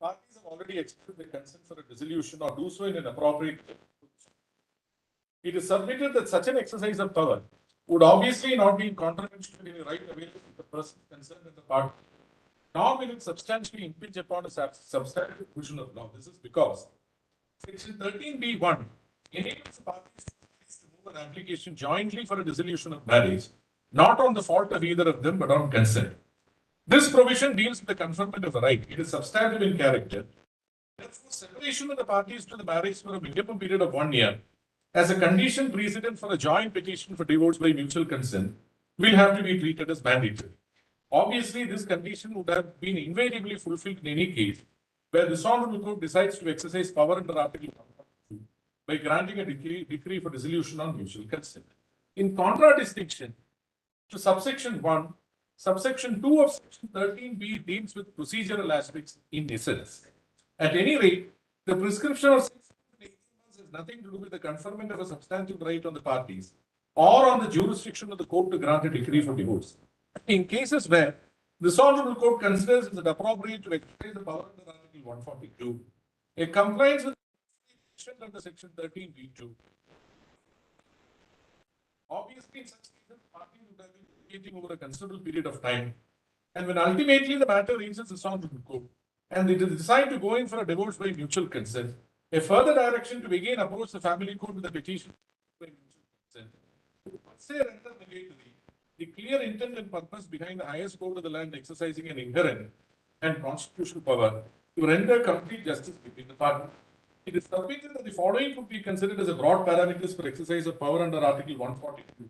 parties have already expressed their consent for a dissolution or do so in an appropriate way. It is submitted that such an exercise of power would obviously not be in contravention of any right available to the person concerned in the party, nor will it substantially impinge upon a substantive provision of law. This is because Section 13B1 enables the parties to move an application jointly for a dissolution of marriage, not on the fault of either of them, but on consent. This provision deals with the conferment of a right. It is substantive in character. Therefore, separation of the parties to the marriage for a minimum period of 1 year as a condition precedent for a joint petition for divorce by mutual consent will have to be treated as mandatory. Obviously, this condition would have been invariably fulfilled in any case where the Honorable Court decides to exercise power under Article 142 by granting a decree for dissolution on mutual consent. In contradistinction to subsection 1, subsection 2 of section 13B deals with procedural aspects in essence. At any rate, the prescription of 6 to 18 months has nothing to do with the conferment of a substantive right on the parties or on the jurisdiction of the court to grant a decree for divorce. In cases where the Honorable Court considers it appropriate to exercise the power under Article 142, a compliance with under section 13B2. Obviously, in such cases, parties would have been litigating over a considerable period of time, and when ultimately the matter reaches the Honorable Court and they decide to go in for a divorce by mutual consent, a further direction to again approach the family court with a petition by mutual consent. Once they render negatory, the clear intent and purpose behind the highest court of the land exercising an inherent and constitutional power to render complete justice between the parties. It is submitted that the following could be considered as a broad parameters for exercise of power under Article 142,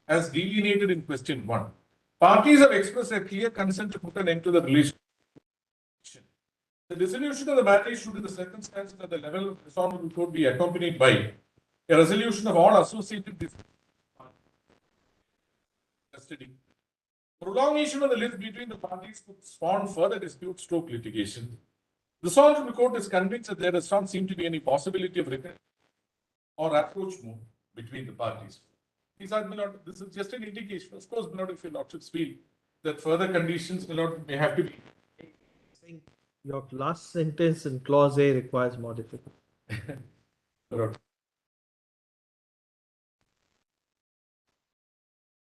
as delineated in question 1. Parties have expressed a clear consent to put an end to the relationship. The dissolution of the marriage should, in the circumstances at the level of the Honorable Court, be accompanied by a resolution of all associated custody. Prolongation of the list between the parties could spawn further dispute stroke litigation. The Honorable Court is convinced that there does not seem to be any possibility of repair or approach move between the parties. These are, this is just an indication. Of course, if your lordships feel that further conditions may have to be. Your last sentence in clause A requires modification.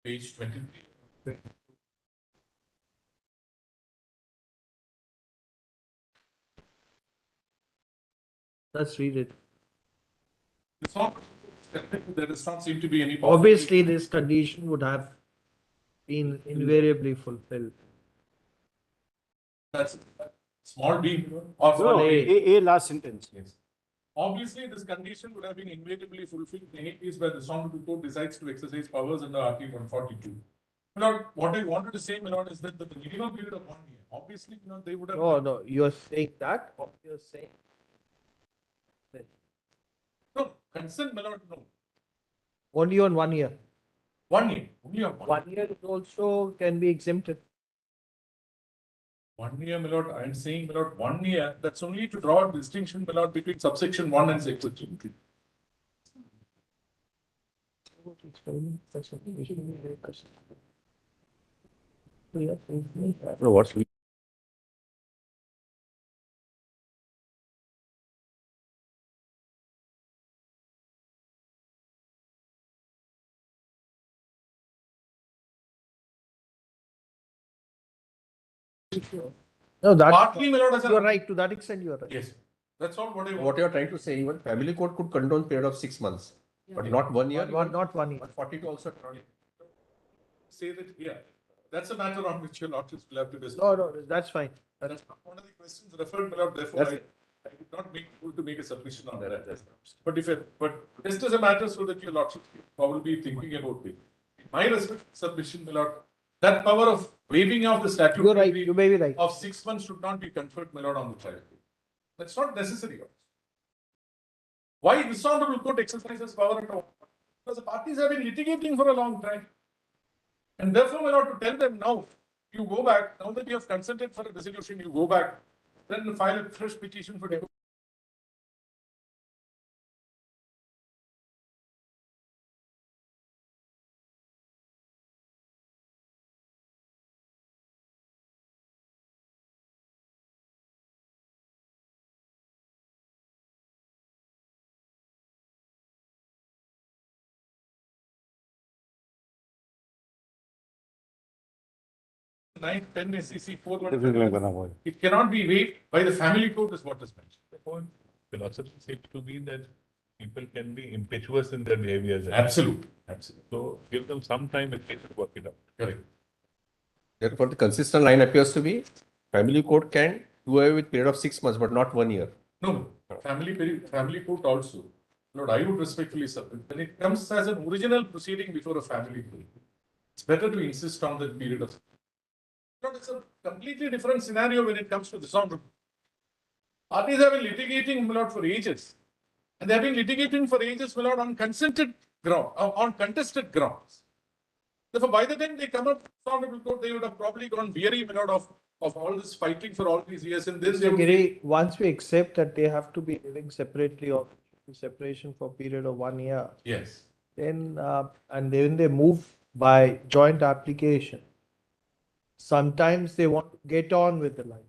Page 23. Let's read it. It's not, there does not seem to be any. Obviously, this condition would have been invariably fulfilled. That's small b or No, small a. A last sentence. Yes. Obviously, this condition would have been invariably fulfilled in any case where the Honorable Court decides to exercise powers under Article 142. My lord, what I wanted to say, my lord, is that the minimum period of 1 year, obviously, they would have. No, you're saying that, or you're saying No, consent, my lord, no. only on 1 year. 1 year, only on 1 1 year it also can be exempted. 1 year, my lord, I am saying, my lord, 1 year, that's only to draw a distinction, my lord, between subsection 1 and subsection 2. No, what's No, that Partly, my lord, as you're a. right. To that extent, you're right. Yes, that's all what I want. What you are trying to say, even family court could condone period of 6 months, but not 1 year. Not 1 year. But 42 also. Say that here. That's a matter on which your lordships will have to discuss. No, that's fine. That's not one of the questions referred, my lord, therefore That's- I did not make, able to make a submission on that. But if, but just as a matter so that your lordship probably thinking about it. My respect submission, my lord, that power of waiving of the statute. You're right. You may be right. Of 6 months should not be conferred, my lord, on the child. That's not necessary. Why this honorable court exercises power at all? Because the parties have been litigating for a long time. And therefore, my lord, to tell them now, you go back, now that you have consented for a resolution, you go back, then file a fresh petition for divorce. Nine, 10 SEC 4. It cannot be waived by the family court is what is mentioned. The point philosophy seems to be that people can be impetuous in their behaviors. Absolutely, absolutely. So give them some time and they should work it out. Correct. Therefore, the consistent line appears to be family court can do away with period of 6 months, but not 1 year. No, family court also. Lord, I would respectfully submit, when it comes as an original proceeding before a family court, it's better to insist on that period of. Lord, it's a completely different scenario when it comes to this honorable. Parties have been litigating, my lord, for ages. And they have been litigating for ages, my lord, on consented ground, on contested grounds. Therefore, by the time they come up to the honorable court, they would have probably gone weary, my lord, of all this fighting for all these years. And then they So, would Giri, once we accept that they have to be living separately or separation for a period of 1 year, yes. then and then they move by joint application. Sometimes they want to get on with the life.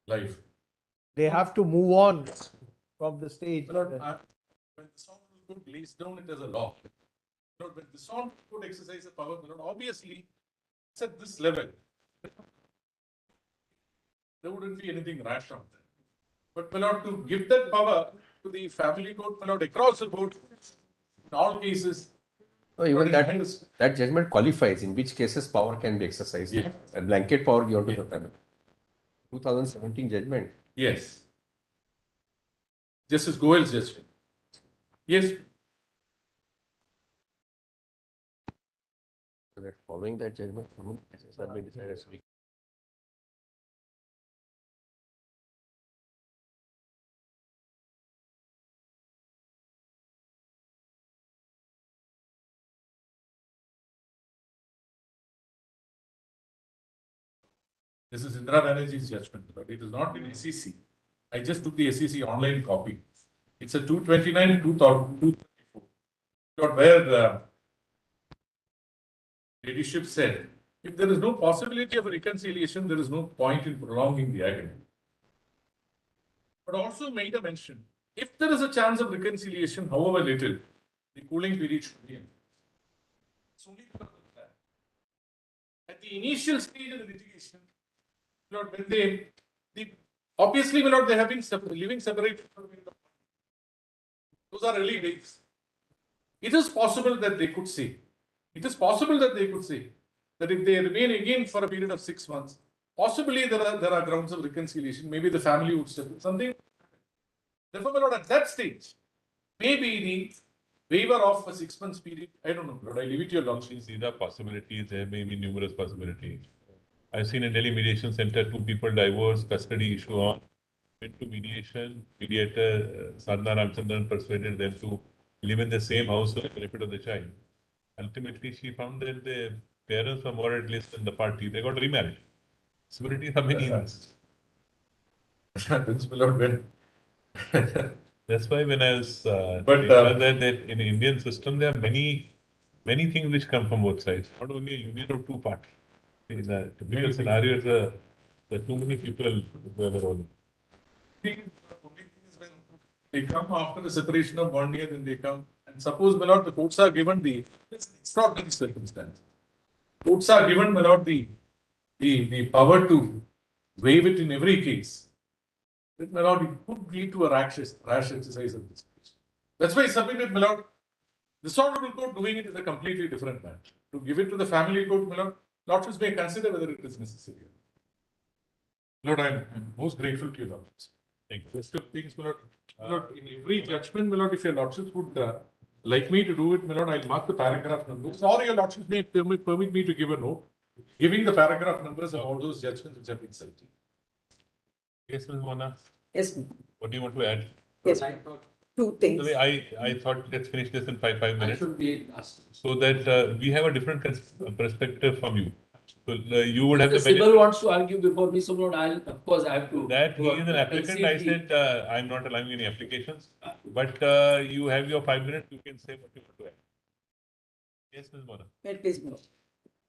Life. They have to move on from the stage. Lord, when the honorable court lays down it as a law, Lord, when the honorable court exercises power, Lord, obviously, it's at this level. There wouldn't be anything rash on that. But, my lord, to give that power to the family court, my lord, across the board, in all cases. No, even Lord, that judgment qualifies in which cases power can be exercised. Yeah. A blanket power given to the family. 2017 judgment. Yes. Justice Goel's judgment. Yes. So that following that judgment, cases have been decided as weak. This is Indira Banerjee's judgment, but it is not in SEC. I just took the SEC online copy. It's a 229 and 234. Where the ladyship said, if there is no possibility of a reconciliation, there is no point in prolonging the agreement. But also made a mention, if there is a chance of reconciliation, however little, the cooling period should be. It's only because of that. At the initial stage of the litigation, Lord, when obviously, my lord, they have been living separated for a period of time. Those are early days. It is possible that they could say, it is possible that they could say that if they remain again for a period of 6 months, possibly there are grounds of reconciliation. Maybe the family would step in. Something. Therefore, my lord, at that stage, maybe the waiver of a 6 months period. I don't know, Lord. I leave it to your lordship. These are possibilities. There may be numerous possibilities. I've seen in Delhi Mediation Center, 2 people divorced, custody issue on, went to mediation. Mediator Sadhna Ramchandran persuaded them to live in the same house for the benefit of the child. Ultimately, she found that the parents were more at least than the party. They got remarried. Possibilities are many. Happens, my lord, when. That's why when I was But, that in the Indian system, there are many things which come from both sides, not only a union of 2 parties. In a typical scenario, there are too many people who have a role. The only thing is when they come after the separation of 1 year, then they come. And suppose, my lord, the courts are given the extraordinary circumstance. Courts are given, my lord, the power to waive it in every case. Then, my lord, it could lead to a rash exercise of this. That's why I submitted, my lord. This honorable court doing it is a completely different matter. To give it to the family court, my lord, lordships may consider whether it is necessary. Lord, I'm most grateful to you, lordships. Rest of things, my lord. My lord, in every judgment, my lord, if your lordships would like me to do it, my lord, I'll mark the paragraph numbers. Or your lordships may permit me to give a note, giving the paragraph numbers of all those judgments which have been cited. Yes, Ms. Mona, Yes, what do you want to add? yes, 2 things. I thought let's finish this in five minutes. should be asked. So that we have a different perspective from you. So you would have the Mr. benefit. Sibal wants to argue before me, so Lord, of course, I have to. That he is an applicant, I concede said, I'm not allowing any applications, but you have your 5 minutes, you can say what you want to add. Yes, Ms. Mona. Wait, please, no.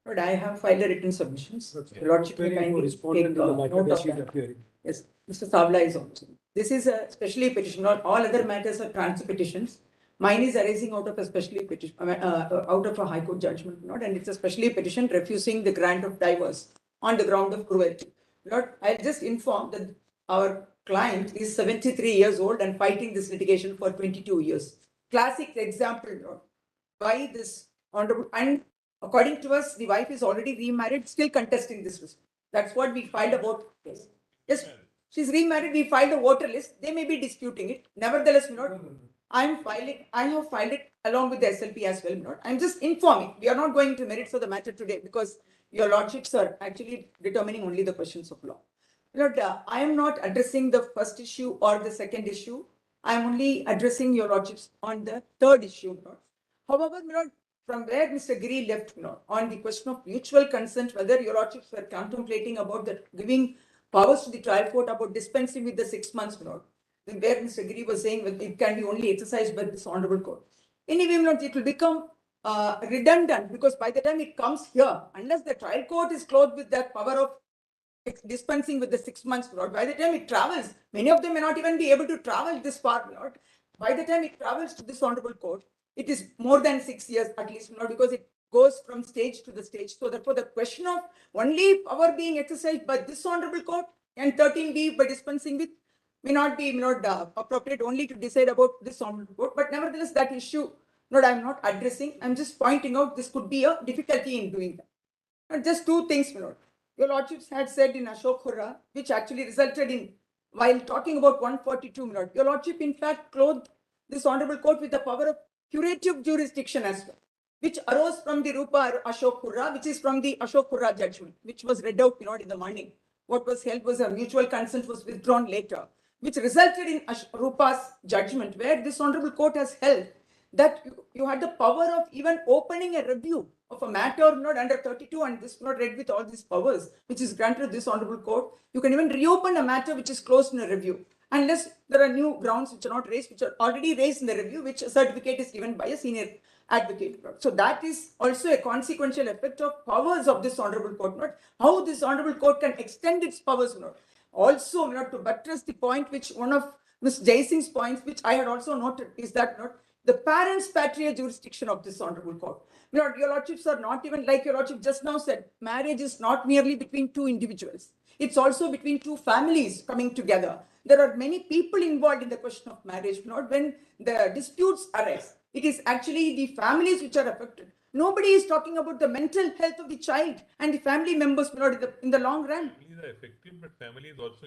But I have filed a written submissions. Your Lordship may Very kindly respondent take to the note matter of that she that. appearing. Yes, Mr. Savla is also. This is a specially petition, not all other matters are transfer petitions. Mine is arising out of a specially petition, out of a high court judgment, not, and it's a specially petition refusing the grant of divorce on the ground of cruelty. Lord, I'll just inform that our client is 73 years old and fighting this litigation for 22 years. Classic example, Lord. Why this honorable, and according to us, the wife is already remarried, still contesting this list. That's what we filed about. Yes, she's remarried, we filed a voter list, they may be disputing it. Nevertheless, I have filed it along with the SLP as well. I'm just informing. We are not going to merits of the matter today because your lordships are actually determining only the questions of law. I am not addressing the first issue or the second issue. I am only addressing your lordships on the third issue. However, from where Mr. Giri left, on the question of mutual consent, whether your lordships were contemplating about the giving powers to the trial court about dispensing with the 6 months, where Mr. Giri was saying that it can be only exercised by this honorable court. Anyway, it will become redundant because by the time it comes here, unless the trial court is clothed with that power of dispensing with the 6 months, by the time it travels, many of them may not even be able to travel this far, by the time it travels to this honorable court, it is more than 6 years at least, because it goes from stage to the stage. So therefore, the question of only power being exercised by this honorable court and 13B by dispensing with may not be appropriate only to decide about this honorable court. But nevertheless, that issue, I'm not addressing. I'm just pointing out this could be a difficulty in doing that. And just 2 things, your lordships had said in Ashok Khurra, which actually resulted in, while talking about 142, your lordship in fact clothed this honorable court with the power of curative jurisdiction as well, which arose from the Rupa Ashok Khurra, which is from the Ashok Khurra judgment, which was read out in the morning. What was held was a mutual consent was withdrawn later, which resulted in Rupa's judgment, where this honorable court has held that you had the power of even opening a review of a matter under 32, and this not read with all these powers, which is granted this honorable court. You can even reopen a matter which is closed in a review, unless there are new grounds which are not raised, which are already raised in the review, which a certificate is given by a senior advocate. So that is also a consequential effect of powers of this honorable court, how this honorable court can extend its powers. Also, to buttress the point which one of Ms. Jaisingh's points, which I had also noted, is that the parents' patria jurisdiction of this honorable court. My lord, your lordships are not even, like your lordship just now said, marriage is not merely between two individuals. It's also between two families coming together. There are many people involved in the question of marriage. Not when the disputes arise, it is actually the families which are affected. Nobody is talking about the mental health of the child and the family members, my lord, in the long run. Families are effective, but families also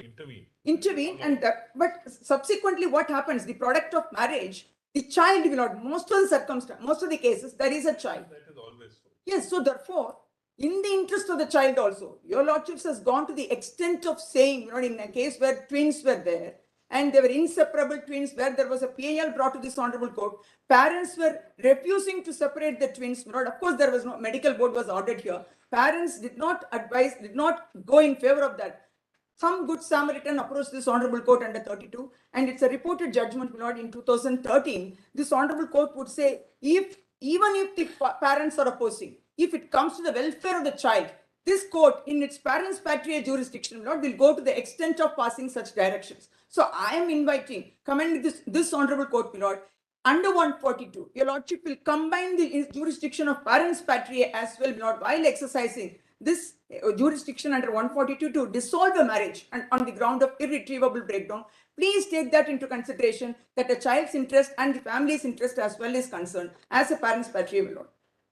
Intervene, and but subsequently what happens, the product of marriage, the child will not, most of the circumstances, most of the cases, there is a child. That is always so. Yes, so therefore, in the interest of the child also, your lordships has gone to the extent of saying, you know, in a case where twins were there, and they were inseparable twins, where there was a PAL brought to this honorable court, parents were refusing to separate the twins. You know, of course, there was no medical board was ordered here. Parents did not advise, did not go in favor of that. Some good Samaritan approached this honorable court under 32, and it's a reported judgment, my lord, in 2013. This honorable court would say, even if the parents are opposing, if it comes to the welfare of the child, this court, in its parents' patria jurisdiction, my lord, will go to the extent of passing such directions. So I am inviting, commending this honorable court, my lord, under 142, your lordship will combine the jurisdiction of parents' patria as well, my lord, while exercising this jurisdiction under 142 to dissolve a marriage and on the ground of irretrievable breakdown. Please take that into consideration, that a child's interest and the family's interest as well is concerned as a parent's patria, my lord.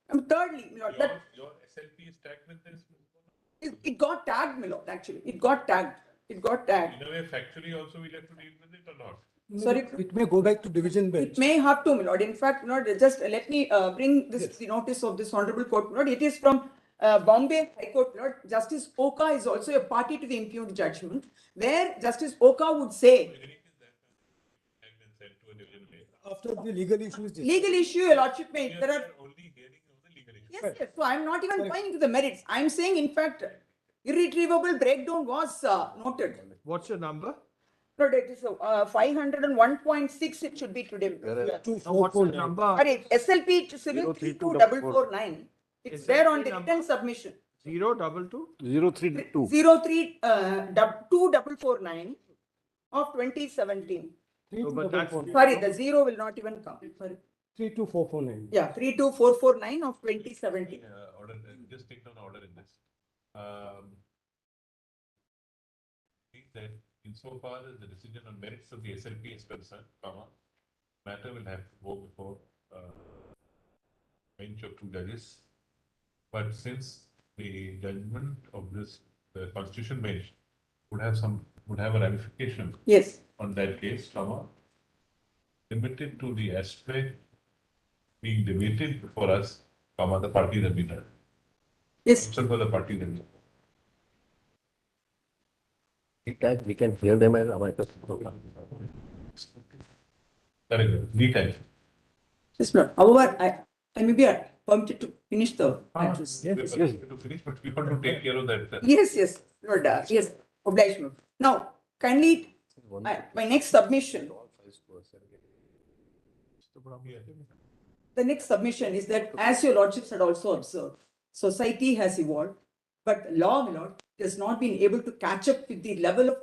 And thirdly, my lord, that Your SLP is tagged with this. it got tagged, my lord, actually. It got tagged. It got tagged. In a way, factually also we'll have to deal with it or not? Sorry. It may go back to division bench. It may have to, my lord. In fact, my lord, just let me bring this the notice of this honorable court, my lord. It is from Bombay High Court, my lord. Justice Oka is also a party to the impugned judgment, where Justice Oka would say, After the legal issue is discussed. legal issue, your lordship may, there are, Only hearing of the legal issue. yes, yes. So I'm not even going into the merits. I'm saying, in fact, irretrievable breakdown was noted. What's your number? But it is 501.6, it should be today. Now, what's the number? Sorry, SLP to civil 32449. It's there on the written submission. 022? 032. 2449 of 2017. No, but that's- Sorry, the zero will not even come. Sorry. 32449. Yeah, 32449 of 2017. Order, just take down order in this. Think that insofar as the decision on merits of the SLP is concerned, matter will have to go before bench of two judges. But since the judgment of this, the constitution bench would have a ramification Yes. on that case, limited to the aspect being debated before us, the parties have been heard. Yes. Except for the parties have been That we can hear them as amicus program. Correct. Lead time. Yes, Lord. However, I may be permitted to finish the address. Yes. To finish, but we want to take care of that. Yes, yes, Lord, yes, obliged. Lord. Now, kindly, my next submission, the next submission is that, as your lordships had also observed, society has evolved, but law, my lord, has not been able to catch up with the level of,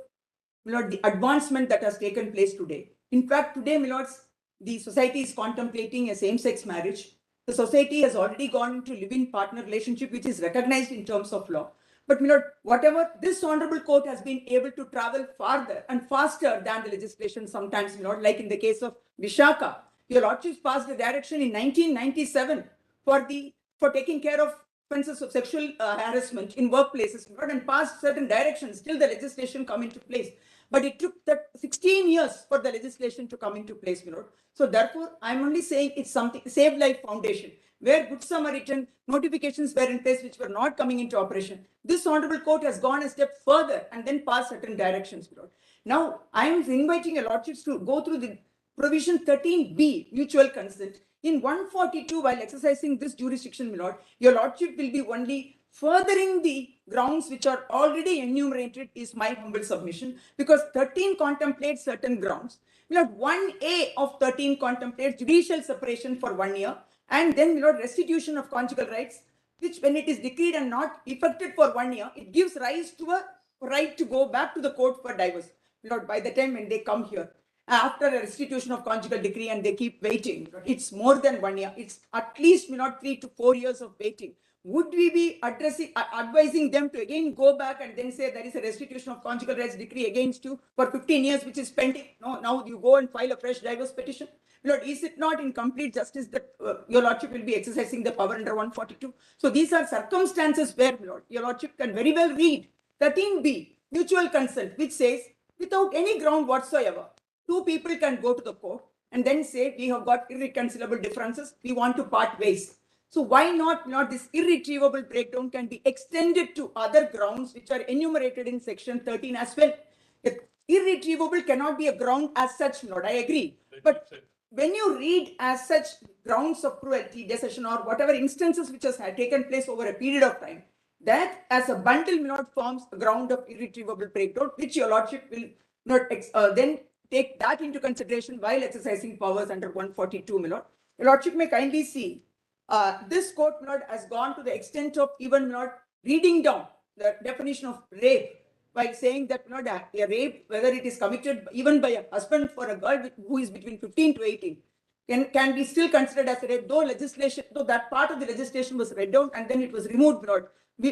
my lord, the advancement that has taken place today. In fact, today, my lords, the society is contemplating a same-sex marriage. The society has already gone into live-in partner relationship, which is recognized in terms of law. But, my lord, whatever, this honorable court has been able to travel farther and faster than the legislation sometimes, my lord, like in the case of Vishaka. Your lordships passed a direction in 1997 for taking care of offences of sexual harassment in workplaces, my lord, and passed certain directions till the legislation come into place. But it took that 16 years for the legislation to come into place, my lord. So therefore, I'm only saying it's something, Save Life Foundation, where Good Samaritan notifications were in place which were not coming into operation. This honorable court has gone a step further and then passed certain directions, my lord. Now, I am inviting your lordships to go through the provision 13B, mutual consent. In 142, while exercising this jurisdiction, my lord, your lordship will be only furthering the grounds which are already enumerated, is my humble submission, because 13 contemplates certain grounds. My lord, 1A of 13 contemplates judicial separation for 1 year, and then, my lord, restitution of conjugal rights, which when it is decreed and not effected for 1 year, it gives rise to a right to go back to the court for divorce, my lord, by the time when they come here. after a restitution of conjugal decree and they keep waiting. It's more than 1 year. It's at least 3 to 4 years of waiting. Would we be advising them to again go back and then say there is a restitution of conjugal rights decree against you for 15 years, which is pending? No, now you go and file a fresh divorce petition. Lord, is it not in complete justice that your Lordship will be exercising the power under 142? So these are circumstances where, Lord, your Lordship can very well read 13B, mutual consent, which says without any ground whatsoever, two people can go to the court and then say we have got irreconcilable differences, we want to part ways. So why not this irretrievable breakdown can be extended to other grounds which are enumerated in section 13 as well. Irretrievable cannot be a ground as such, Lord, I agree. But when you read as such grounds of cruelty, desertion, or whatever instances which has taken place over a period of time, that as a bundle forms a ground of irretrievable breakdown, which your Lordship will not then take that into consideration while exercising powers under 142, my Lord. Your Lordship may kindly see this court, my Lord, has gone to the extent of even reading down the definition of rape by saying that a rape, whether it is committed even by a husband for a girl who is between 15 to 18, can be still considered as a rape, though that part of the legislation was read down and then it was removed, Lord. Though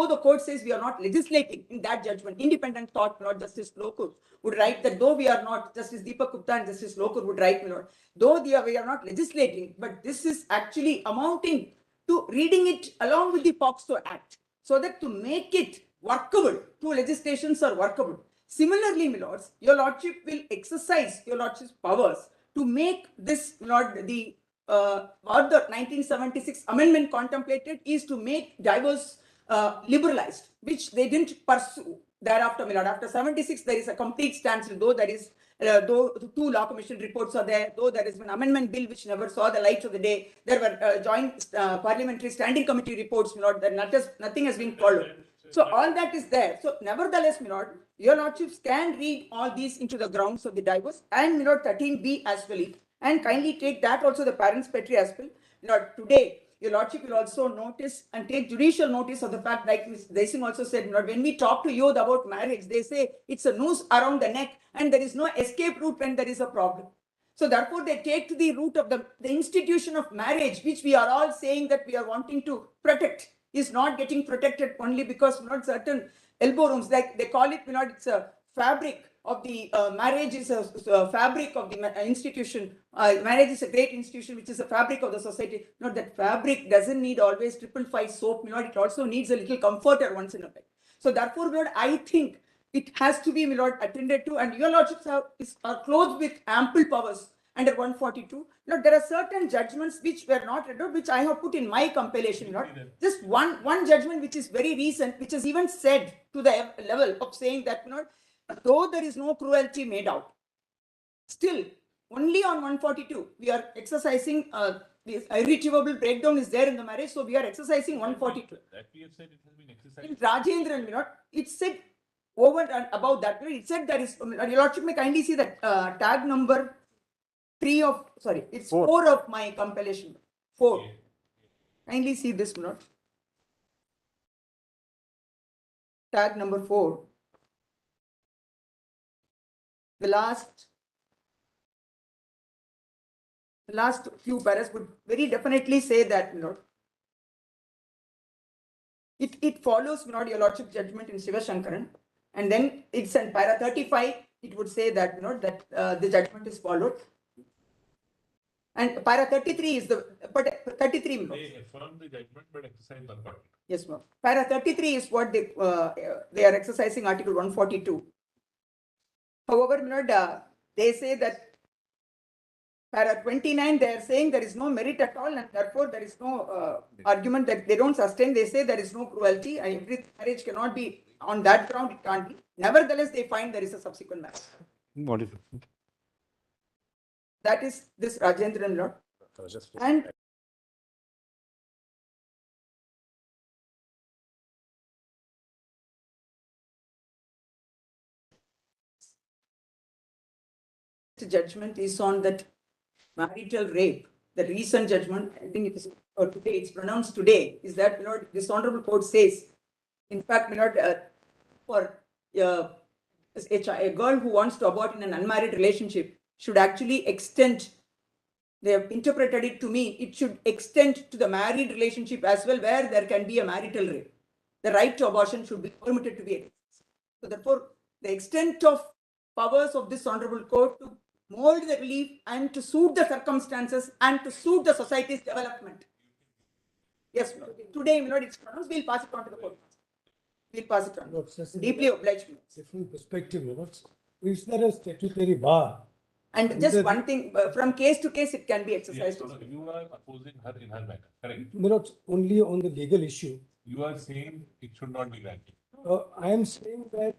the court says we are not legislating in that judgment, independent thought, Justice Lokur would write that though we are not, Justice Deepak Gupta and Justice Lokur would write, though we are not legislating, but this is actually amounting to reading it along with the POXO Act, so that to make it workable, two legislations are workable. Similarly, my lords, your Lordship will exercise your Lordship's powers to make this, what the 1976 amendment contemplated is to make divorce liberalized, which they didn't pursue thereafter, my lord. After 76, there is a complete standstill, though there is, though the two law commission reports are there, though there is an amendment bill which never saw the light of the day, there were joint parliamentary standing committee reports, my lord, that nothing has been followed. So all that is there. So nevertheless, my lord, your Lordships can read all these into the grounds of the divorce and, my lord, 13B as well. And kindly take that also the parents' petri as well. Today, your Lordship will also notice and take judicial notice of the fact, like Ms. Desing also said, when we talk to youth about marriage, they say it's a noose around the neck and there is no escape route when there is a problem. So therefore, they take to the root of the institution of marriage, which we are all saying that we are wanting to protect, is not getting protected only because certain elbow rooms, like they call it, it's a fabric of the marriage is a fabric of the institution. Marriage is a great institution, which is a fabric of the society. Not that fabric doesn't need always 555 soap. It also needs a little comforter once in a while. So therefore, my lord, I think it has to be, my lord, attended to, and your Lordships are clothed with ample powers under 142. There are certain judgments which were not read out, which I have put in my compilation. Just one judgment which is very recent, which is even said to the level of saying that, though there is no cruelty made out, still only on 142 we are exercising this irretrievable breakdown is there in the marriage, so we are exercising 142. That we have said it has been exercised. In Rajendran, it said over and above that. It said there is. Your Lordship may kindly see that tag number 3 of, sorry, it's 4 of my compilation. 4. Kindly see this, my lord. Tag number 4. The last few paras would very definitely say that, my lord. It follows, my lord, your Lordship judgment in Shiva Shankaran, and then it's in para 35. It would say that, that the judgment is followed. And para 33 is the, but 33. They affirm the judgment but exercise 142. Yes, ma'am. Para 33 is what they are exercising Article 142. However, they say that para 29, they are saying there is no merit at all, and therefore there is no argument that they don't sustain. They say there is no cruelty, and every marriage cannot be on that ground. It can't be. Nevertheless, they find there is a subsequent marriage. What is it? That is this Rajendran law. And judgment is on that marital rape. The recent judgment, I think it is today, it's pronounced today, is that, this honorable court says, in fact, for a girl who wants to abort in an unmarried relationship should actually extend, they have interpreted it to me, it should extend to the married relationship as well, where there can be a marital rape. The right to abortion should be permitted to be exercised. So therefore, the extent of powers of this honorable court to mold the relief and to suit the circumstances and to suit the society's development. Yes, today, it's pronounced, we'll pass it on to the court. We'll pass it on. Deeply obliged. Different perspective, is there a statutory bar? And just one thing, from case to case, it can be Yes, exercised. so you are opposing her in her matter, correct? Only on the legal issue. You are saying it should not be granted. I am saying that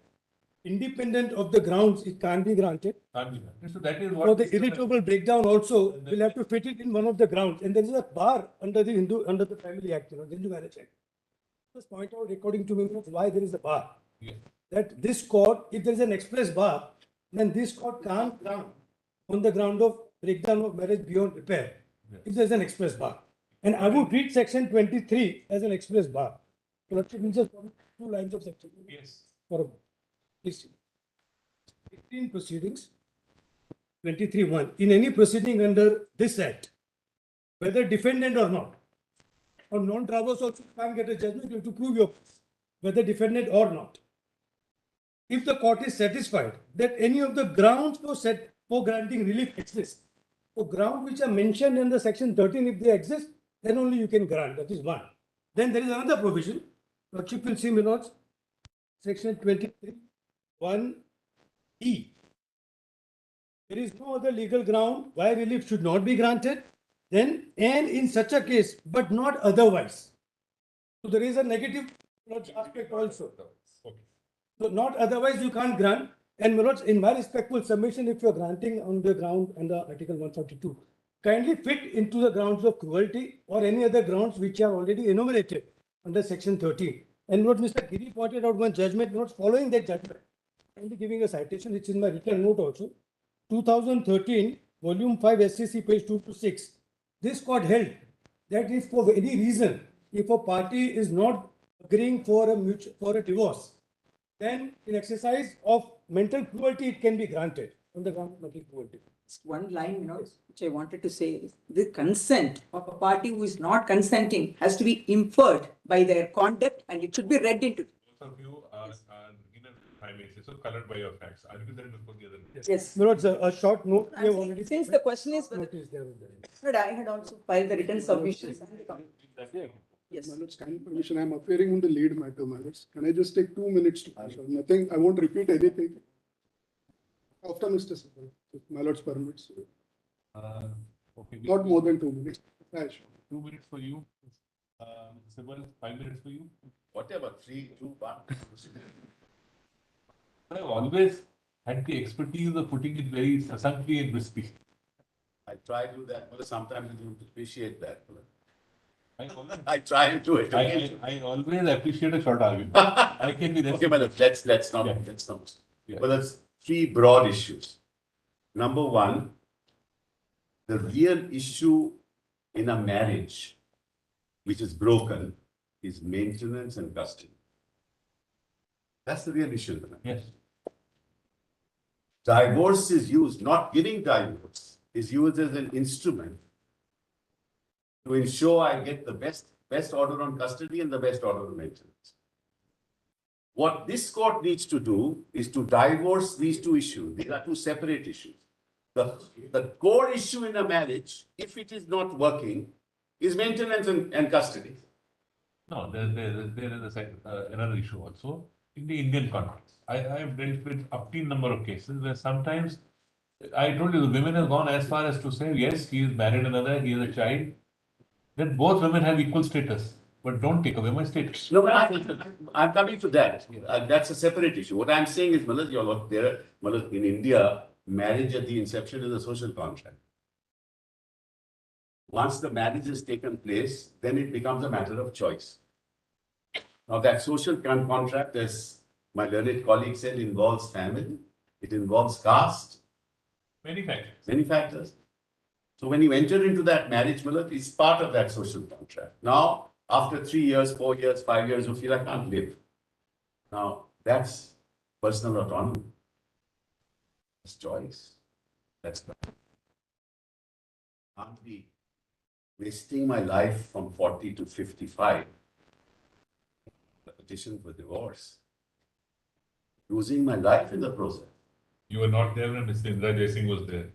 independent of the grounds, it can't be granted. Can't be granted. So that is So what. the irretrievable breakdown also will have to fit it in one of the grounds. And there is a bar under the Family Act, the Hindu Marriage Act. Just point out, according to me, why there is a bar. Yes. That this court, if there is an express bar, then this court can't grant on the ground of breakdown of marriage beyond repair. Yes. If there is an express bar. And I would treat section 23 as an express bar. So it means just 2 lines of section. Yes. For please. 18 proceedings. 23(1). In any proceeding under this act, whether defendant or not, or non-travelers also can't get a judgment, you have to prove your whether defendant or not. If the court is satisfied that any of the grounds for granting relief exist, so grounds which are mentioned in the section 13, if they exist, then only you can grant. That is one. Then there is another provision. Lordship will see, my lords, section 23, 1E. There is no other legal ground why relief should not be granted. Then, and in such a case, but not otherwise. So there is a negative aspect also. Okay. So not otherwise you can't grant. And my lords, in my respectful submission, if you are granting on the ground under Article 142, kindly fit into the grounds of cruelty or any other grounds which are already enumerated under section 13. And what Mr. Giri pointed out, one judgment, not following that judgment, only giving a citation, which is in my written note also. 2013, volume 5, SCC, page 2 to 6. This court held that if for any reason, if a party is not agreeing for a divorce, then in exercise of mental cruelty, it can be granted on the ground of mental cruelty. One line, which I wanted to say is the consent of a party who is not consenting has to be inferred by their conduct and it should be read into. Both of you are in a time basis, so colored by your facts. Are you there before the other? Yes. My lords, a short note. We have I'm already saying, since the question is, notice there was there. but I had also filed the written submissions. Yes. My lords, kind permission, I'm appearing on the lead matter, my lords. Can I just take 2 minutes to answer? Nothing, I won't repeat anything. After Mr. Sibal, if my lords permits. Okay. Not more than 2 minutes. Yeah, sure. 2 minutes for you. Sibal, 5 minutes for you. Whatever, 3, 2, 1. I've always had the expertise of putting it very succinctly and crispy. I try to do that, but sometimes you don't appreciate that. I always, I try and do it. I always appreciate a short argument. I can be that. Okay, but let's not. Yeah. Yeah. But that's 3 broad issues. Number 1, the real issue in a marriage which is broken is maintenance and custody. That's the real issue. Yes. Divorce is used, not giving divorce, is used as an instrument to ensure I get the best order on custody and the best order on maintenance. What this court needs to do is to divorce these 2 issues. These are 2 separate issues. The core issue in a marriage, if it is not working, is maintenance and custody. No, there is another issue also in the Indian context. I have dealt with umpteen number of cases where sometimes I told you the women have gone as far as to say, yes, he is married another, he has a child. Then both women have equal status, but don't take away my status. No, but I'm coming to that. That's a separate issue. What I'm saying is, Malaj, in India, marriage at the inception is a social contract. Once the marriage has taken place, then it becomes a matter of choice. Now that social contract, as my learned colleague said, involves family, it involves caste, Many factors. many factors. So when you enter into that marriage, Malaj, it's part of that social contract. Now, after 3 years, 4 years, 5 years, you feel I can't live. Now, that's personal autonomy. It's choice. That's not. Can't be wasting my life from 40 to 55. The petition for divorce. Losing my life in the process. You were not there when Mr. Indra Jaising was there.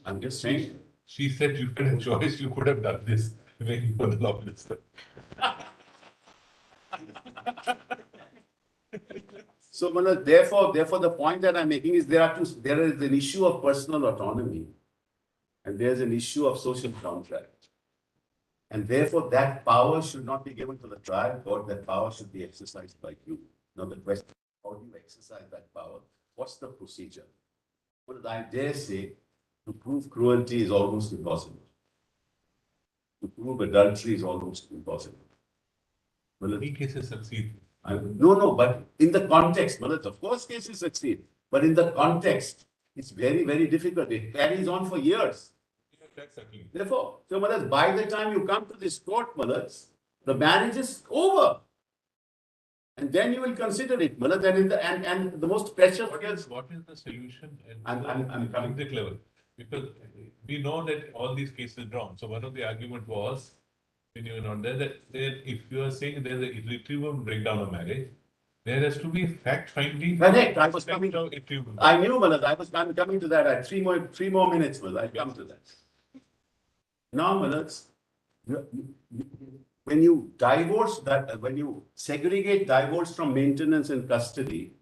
I'm just saying. She said you had a choice, you could have done this when you were the law minister. So, Manoj, therefore, the point that I'm making is there is an issue of personal autonomy and there's an issue of social contract. And therefore, that power should not be given to the trial court, that power should be exercised by you. Now, the question, how do you exercise that power? What's the procedure? Well, I dare say, to prove cruelty is almost impossible. To prove adultery is almost impossible. Well, Many cases succeed. no, but in the context, well, of course cases succeed, but in the context, it's very, very difficult. It carries on for years. Exactly. Therefore, so Malaz, by the time you come to this court, Malaz, the marriage is over. And then you will consider it, Malaz, and the most precious. What is the solution at I'm coming. the level? Because we know that all these cases are wrong. So one of the argument was, when you were not there, that if you are saying there's a irretrievable breakdown of marriage, there has to be fact finding. Correct. I was coming. Irretrievable. I knew, Malaz. I'm coming to that. I had three more minutes, Malaz. I'll come to that. Now, Malaz, when you divorce that, when you segregate divorce from maintenance and custody,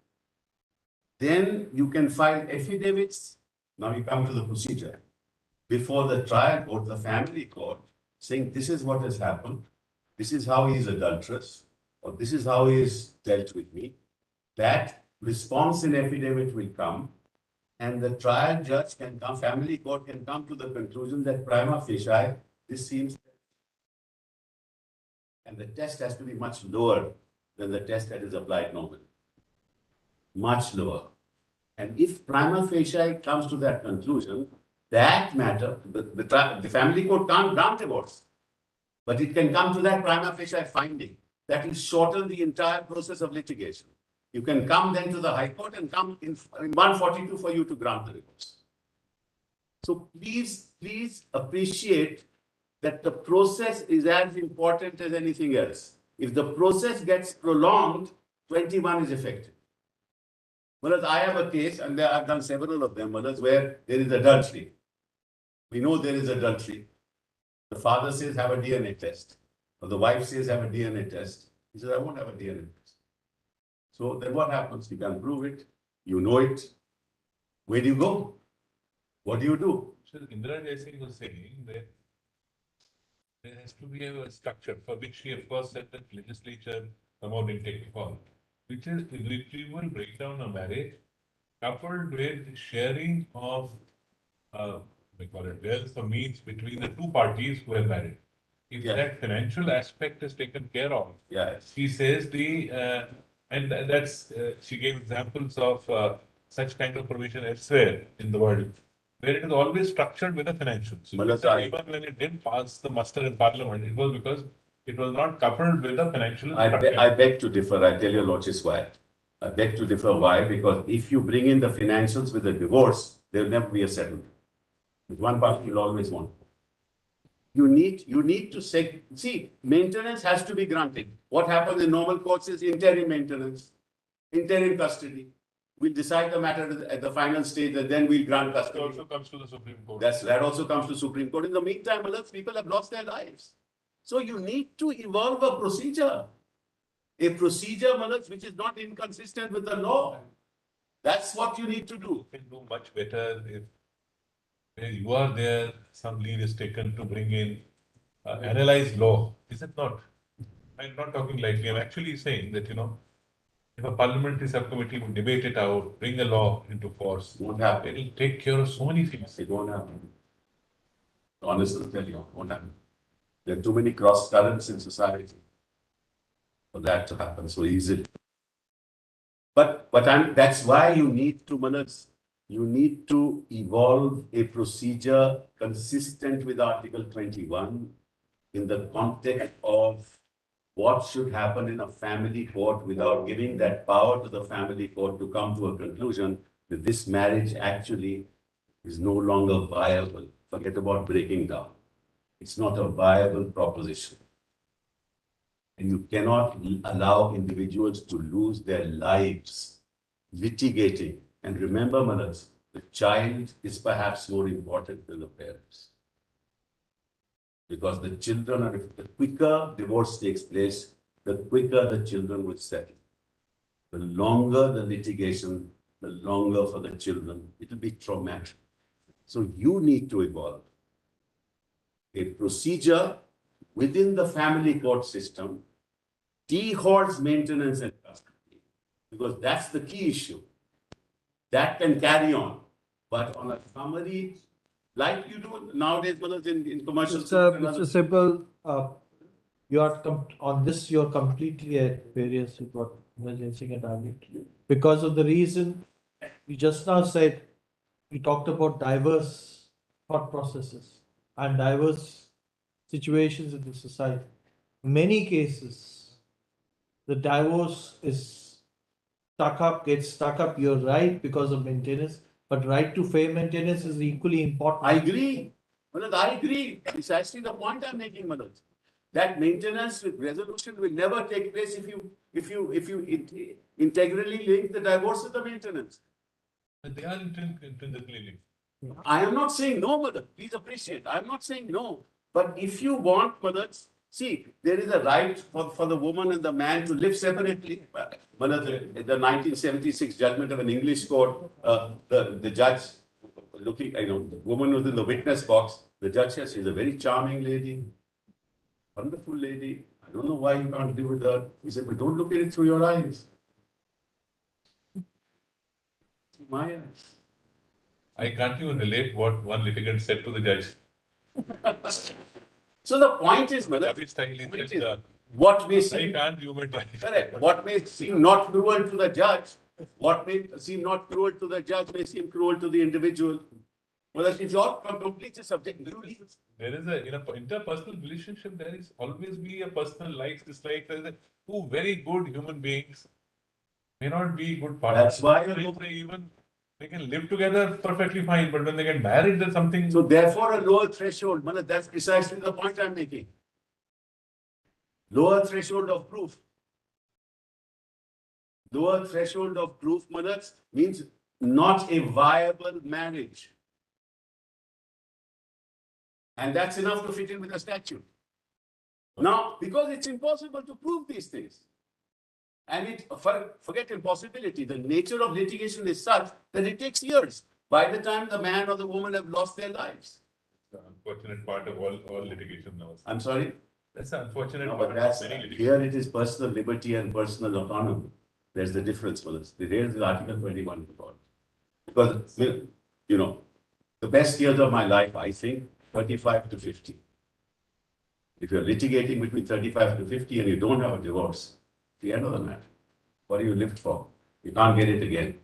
then you can file affidavits. Now you come to the procedure before the trial court, the family court, saying this is what has happened, this is how he is adulterous, or this is how he is dealt with me. That response in affidavit will come, and the trial judge can come, family court can come to the conclusion that prima facie, this seems, and the test has to be much lower than the test that is applied normally. Much lower. And if prima facie comes to that conclusion, that matter, the family court can't grant divorce, but it can come to that prima facie finding. That will shorten the entire process of litigation. You can come then to the High Court and come in 142 for you to grant the divorce. So please appreciate that the process is as important as anything else. If the process gets prolonged, 21 is effective. Whereas I have a case, and I've done several of them, where there is adultery. We know there is adultery. The father says, have a DNA test. Or the wife says, have a DNA test. He says, I won't have a DNA test. So then what happens? You can prove it. You know it. Where do you go? What do you do? So Indra Jaising was saying that there has to be a structure for which he, of course, said that legislature somehow didn't take the call, which is irretrievable breakdown of marriage coupled with sharing of we call it wealth or means between the two parties who are married. If that financial aspect is taken care of, he says and that's she gave examples of such kind of provision elsewhere in the world, where it is always structured with a financial. So even when it didn't pass the muster in Parliament, it was because it was not coupled with a financial. I beg to differ. I tell your lordship why. I beg to differ. Why? Because if you bring in the financials with a divorce, there will never be a settlement. With one party, you'll always want. You need to say, see, maintenance has to be granted. What happens in normal courts is interim maintenance, interim custody. We'll decide the matter at the final stage, and then we'll grant custody. It also comes to the Supreme Court. That also comes to Supreme Court. In the meantime, people have lost their lives. So you need to evolve a procedure. A procedure, which is not inconsistent with the law. That's what you need to do. You can do much better if where you are there, some lead is taken to bring in analyze law. Is it not? I'm not talking lightly. I'm actually saying that, if a parliamentary subcommittee would debate it out, bring a law into force, Won't happen. it will take care of so many things. It won't happen. Honestly, tell you, it won't happen. There are too many cross currents in society for that to happen so easily. But that's why you need to, Manas, you need to evolve a procedure consistent with Article 21 in the context of what should happen in a family court without giving that power to the family court to come to a conclusion that this marriage actually is no longer viable. Forget about breaking down. It's not a viable proposition. And you cannot allow individuals to lose their lives litigating. And remember, mothers, the child is perhaps more important than the parents. Because the children, are, the quicker divorce takes place, the quicker the children will settle. The longer the litigation, the longer for the children, it will be traumatic. So you need to evolve a procedure within the family court system, deholds maintenance and custody, because that's the key issue. That can carry on, but on a summary, like you do nowadays, mothers in commercial. Mr. Sibal, you are on this. You are completely at various with what Mr. Singh and argued. Because of the reason you just now said, we talked about diverse thought processes and diverse situations in the society. Many cases, the divorce is gets stuck up. You're right because of maintenance, but right to fair maintenance is equally important. I agree. Manoj, I agree. Precisely the point I'm making, Manoj. That maintenance resolution will never take place if you integrally link the divorce with the maintenance. They are intrinsically linked. I am not saying no, mother. Please appreciate. I am not saying no. But if you want, mother, see, there is a right for the woman and the man to live separately. Mother, the 1976 judgment of an English court, the judge looking, the woman was in the witness box. The judge says she's a very charming lady, wonderful lady. I don't know why you can't live with her. He said, but don't look at it through your eyes. My eyes. I can't even relate what one litigant said to the judge. So the point is, mother, what may seem correct, what may seem not cruel to the judge, what may seem not cruel to the judge may seem cruel to the individual. Well, it's all completely subject. There is in an interpersonal relationship, there is always be a personal likes, dislikes. There is two very good human beings may not be good partners. That's why they can live together perfectly fine, but when they get married, there's something. So therefore, a lower threshold, Manoj, that's precisely the point I'm making. Lower threshold of proof. Lower threshold of proof, Manoj, means not a viable marriage. And that's enough to fit in with the statute. Now, because it's impossible to prove these things. And forget impossibility. The nature of litigation is such that it takes years by the time the man or the woman have lost their lives. That's the unfortunate part of all litigation now. I'm sorry? That's the unfortunate No, part but that's, of many litigation. here it is personal liberty and personal autonomy. There's the difference for us. Here's the Article 21 report. Because, the best years of my life, I think, 35 to 50. If you're litigating between 35 to 50 and you don't have a divorce, the end of the matter. What do you lived for? You can't get it again.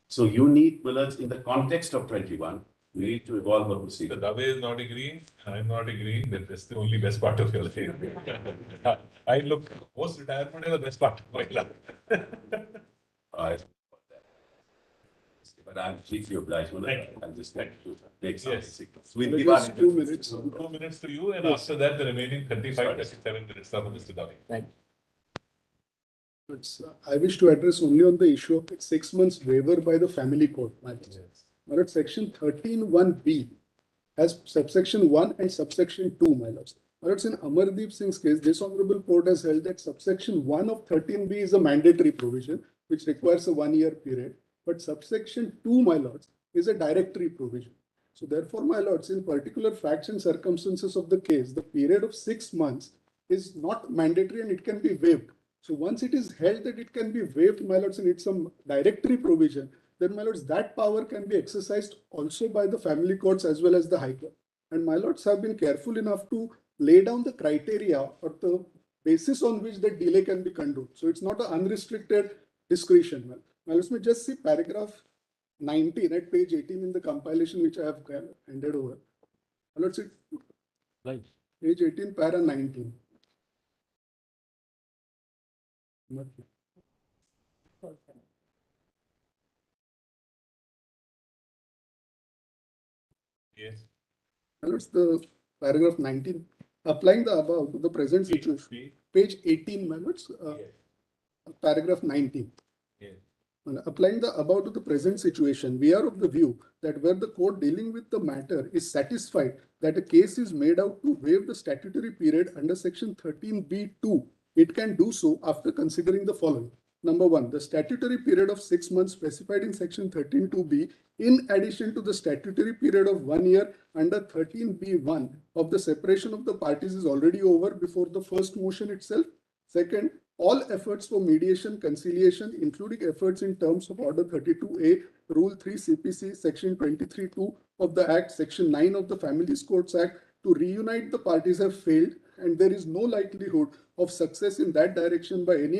So you need, Millers, in the context of 21, you need to evolve a procedure. The Dave is not agreeing, and I'm not agreeing that that's the only best part of your life. I look, post retirement is the best part of my life. But I'm chiefly obliged, I'll just like to make some signals. We'll give us 2 minutes. 2 minutes to you, and after that, the remaining 35, 37 minutes are for Mr. Dave. Thank you. I wish to address only on the issue of 6 months waiver by the family court. Now, at section 13(1)(b) has subsection 1 and subsection 2, my lords. Now, in Amardeep Singh's case, this honorable court has held that subsection 1 of 13(b) is a mandatory provision which requires a 1-year period, but subsection 2, my lords, is a directory provision. So therefore, my lords, in particular facts and circumstances of the case, the period of 6 months is not mandatory and it can be waived. So once it is held that it can be waived, my lords, and it's some directory provision, then my lords, that power can be exercised also by the family courts as well as the High Court. And my lords have been careful enough to lay down the criteria or the basis on which the delay can be condoned. So it's not an unrestricted discretion. Now let me just see paragraph 19 at page 18 in the compilation which I have handed over. Now let's see. Right. Page 18, para 19. Yes. It's the paragraph 19. Applying the above to the present situation. Page 18, my lords, paragraph 19. Yes. Applying the above to the present situation, we are of the view that where the court dealing with the matter is satisfied that a case is made out to waive the statutory period under section 13B2, it can do so after considering the following. Number one, the statutory period of 6 months specified in section 13(2)(b, in addition to the statutory period of 1 year under 13(b)(1) of the separation of the parties is already over before the first motion itself. Second, all efforts for mediation, conciliation, including efforts in terms of Order 32A, Rule 3 CPC, Section 23(2) of the Act, Section 9 of the Families Courts Act, to reunite the parties have failed, and there is no likelihood of success in that direction by any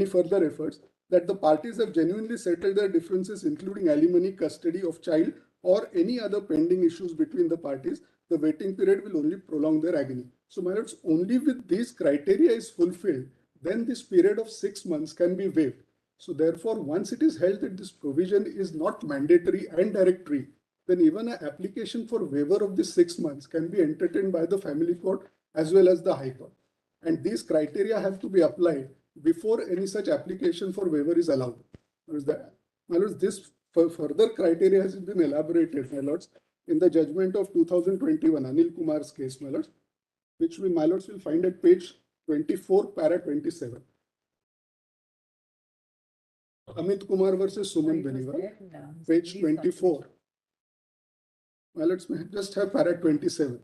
further efforts, that the parties have genuinely settled their differences, including alimony, custody of child, or any other pending issues between the parties. The waiting period will only prolong their agony. So, my lords, only with these criteria is fulfilled, then this period of 6 months can be waived. So, therefore, once it is held that this provision is not mandatory and directory, then even an application for waiver of this 6 months can be entertained by the family court as well as the High Court. And these criteria have to be applied before any such application for waiver is allowed. My lords, this further criteria has been elaborated, my lords, in the judgment of 2021, Anil Kumar's case, my lords, which we, my lords, will find at page 24, para 27. Amit Kumar versus Suman Beniwal, page 24. My lords, may I just have para 27.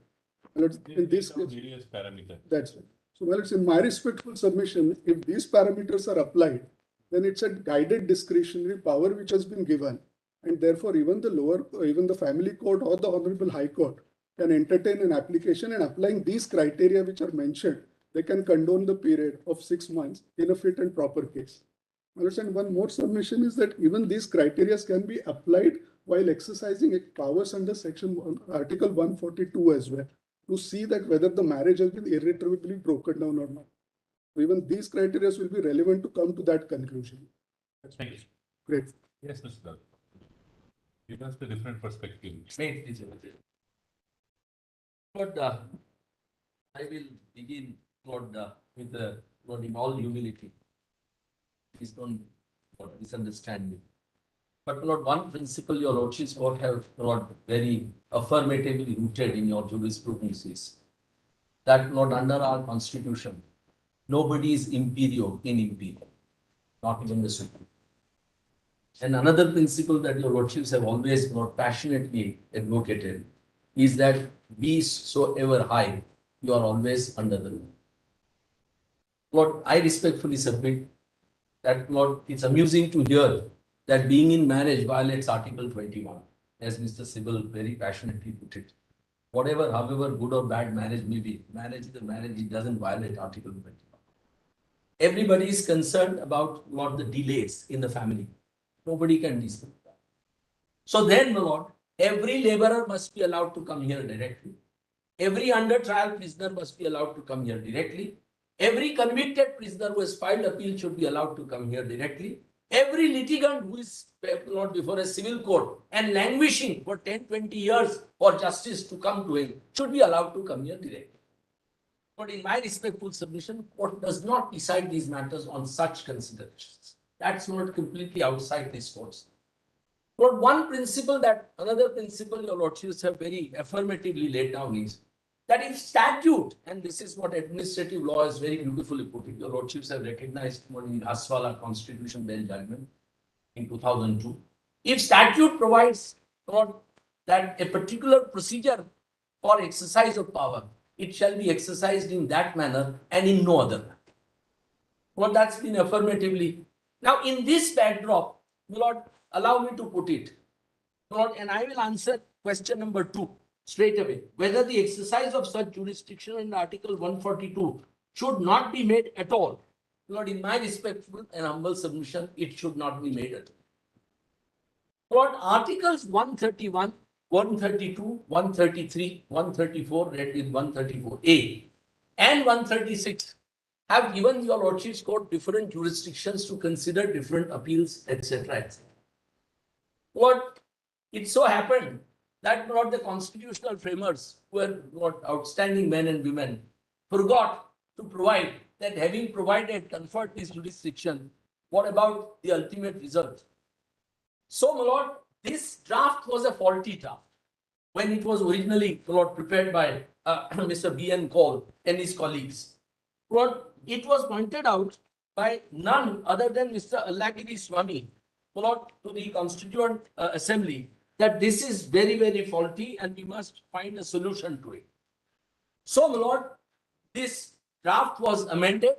My lords, in this case, Various parameters. that's right. So, well, it's in my respectful submission, if these parameters are applied, then it's a guided discretionary power which has been given. And therefore, even the family court or the Honorable High Court can entertain an application, and applying these criteria which are mentioned, they can condone the period of 6 months in a fit and proper case. And one more submission is that even these criteria can be applied while exercising powers under Article 142 as well, to see that whether the marriage has been irretrievably broken down or not. Even these criteria will be relevant to come to that conclusion. Thank you. Great. Yes, Mr. Dutt. Give us the different perspective. Lord, I will begin, Lord, with Lord, in all humility. Please don't misunderstand me. But Lord, one principle your Lordships have, Lord, very affirmatively rooted in your jurisprudence is that, Lord, under our Constitution, nobody is imperial in imperial, not even the Supreme. And another principle that your Lordships have always, Lord, passionately advocated is that be so ever high, you are always under the law. Lord, I respectfully submit that, Lord, it's amusing to hear that being in marriage violates Article 21, as Mr. Sibal very passionately put it. Whatever, however good or bad marriage may be, marriage is a marriage, it doesn't violate Article 21. Everybody is concerned about, Lord, the delays in the family. Nobody can dispute that. So then, Lord, every laborer must be allowed to come here directly. Every under trial prisoner must be allowed to come here directly. Every convicted prisoner who has filed appeal should be allowed to come here directly. Every litigant who is not before a civil court and languishing for 10-20 years for justice to come to him should be allowed to come here directly. But in my respectful submission, court does not decide these matters on such considerations. That's not completely outside this course. But one principle another principle your Lordships have very affirmatively laid down is that if statute, and this is what administrative law is very beautifully put it, your Lordships have recognized in Aswala Constitution Bench judgment in 2002. If statute provides that a particular procedure for exercise of power, it shall be exercised in that manner and in no other manner. Well, that's been affirmatively. Now, in this backdrop, Lord, allow me to put it, Lord, and I will answer question number 2 straight away. Whether the exercise of such jurisdiction in Article 142 should not be made at all. Lord, in my respectful and humble submission, it should not be made at all. Lord, Articles 131, 132, 133, 134, read with 134A, and 136 have given your Lordship's court different jurisdictions to consider different appeals, etc. etc. What it so happened that not the constitutional framers, who were not outstanding men and women, forgot to provide that having provided conferred this jurisdiction, what about the ultimate result? So, my lord, this draft was a faulty draft when it was originally, my lord, prepared by Mr. B.N. Kaul and his colleagues. What it was pointed out by none other than Mr. Allagiri Swamy, my lord, to the Constituent Assembly, that this is very, very faulty and we must find a solution to it. So, my lord, this draft was amended,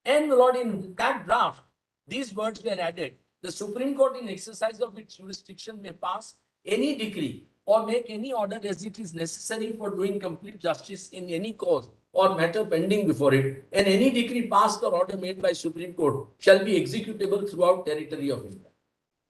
and my lord, in that draft, these words were added. The Supreme Court, in exercise of its jurisdiction, may pass any decree or make any order as it is necessary for doing complete justice in any cause or matter pending before it, and any decree passed or order made by Supreme Court shall be executable throughout territory of India.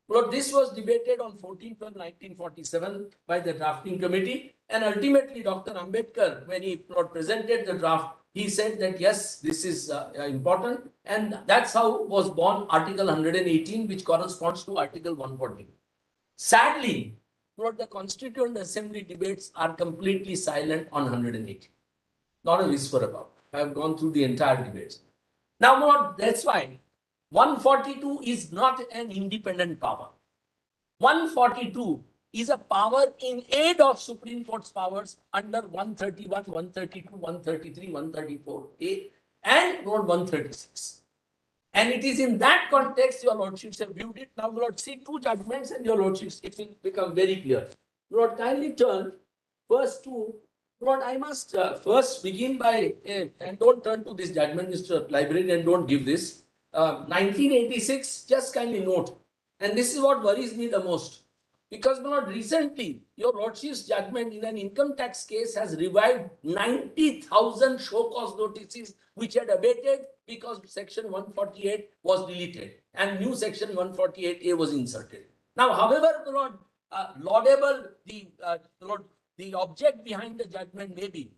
Well, this was debated on 14/12/1947 by the drafting committee, and ultimately Dr. Ambedkar, when he presented the draft, he said that yes, this is important, and that's how was born Article 118, which corresponds to Article 140. Sadly, the Constituent Assembly debates are completely silent on 118. Not a whisper about it. I have gone through the entire debates. Now, Lord, that's why 142 is not an independent power. 142 is a power in aid of Supreme Court's powers under 131, 132, 133, 134A and Lord 136. And it is in that context your Lordships have viewed it. Now, Lord, see two judgments and your Lordships, it will become very clear. Lord, kindly turn first to, Lord, I must first begin by, and don't turn to this judgment, Mr. Librarian, and don't give this. 1986, just kindly note, and this is what worries me the most, because Lord, recently your Lordship's judgment in an income tax case has revived 90,000 show cause notices which had abated because section 148 was deleted and new section 148A was inserted. Now, however, Lord, laudable the object behind the judgment may be,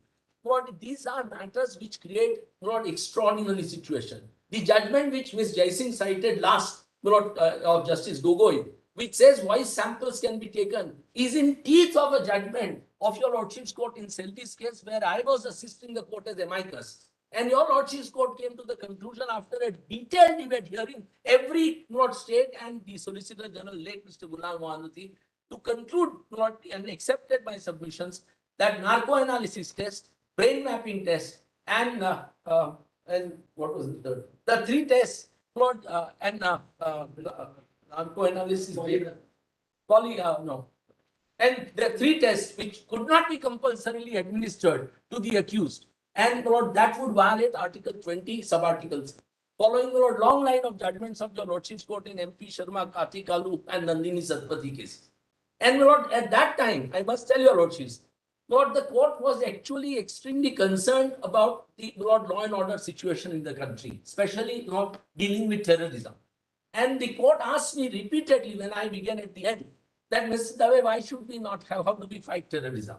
Lord, these are matters which create, Lord, extraordinary situation. The judgment which Ms. Jaising cited last, Lord, of Justice Gogoi, which says voice samples can be taken, is in teeth of a judgment of your Lordship's court in Selby's case, where I was assisting the court as amicus. And your Lordship's court came to the conclusion after a detailed debate hearing every Lord state and the Solicitor General, late Mr. Gulal Mohanty, to conclude, Lord, and accepted my submissions that narco-analysis test, brain mapping test, and what was it? The three tests, Lord, and narco-analysis, and the three tests which could not be compulsorily administered to the accused, and Lord, that would violate Article 20, subarticles. Following the Lord, long line of judgments of your Lordship's court in MP Sharma, Kati Kalu, and Nandini Satpathy cases. And Lord, at that time, I must tell your Lordships, Lord, the court was actually extremely concerned about the Lord law and order situation in the country, especially not dealing with terrorism. And the court asked me repeatedly when I began at the end that, Mr. Dave, why should we not have, how do we fight terrorism?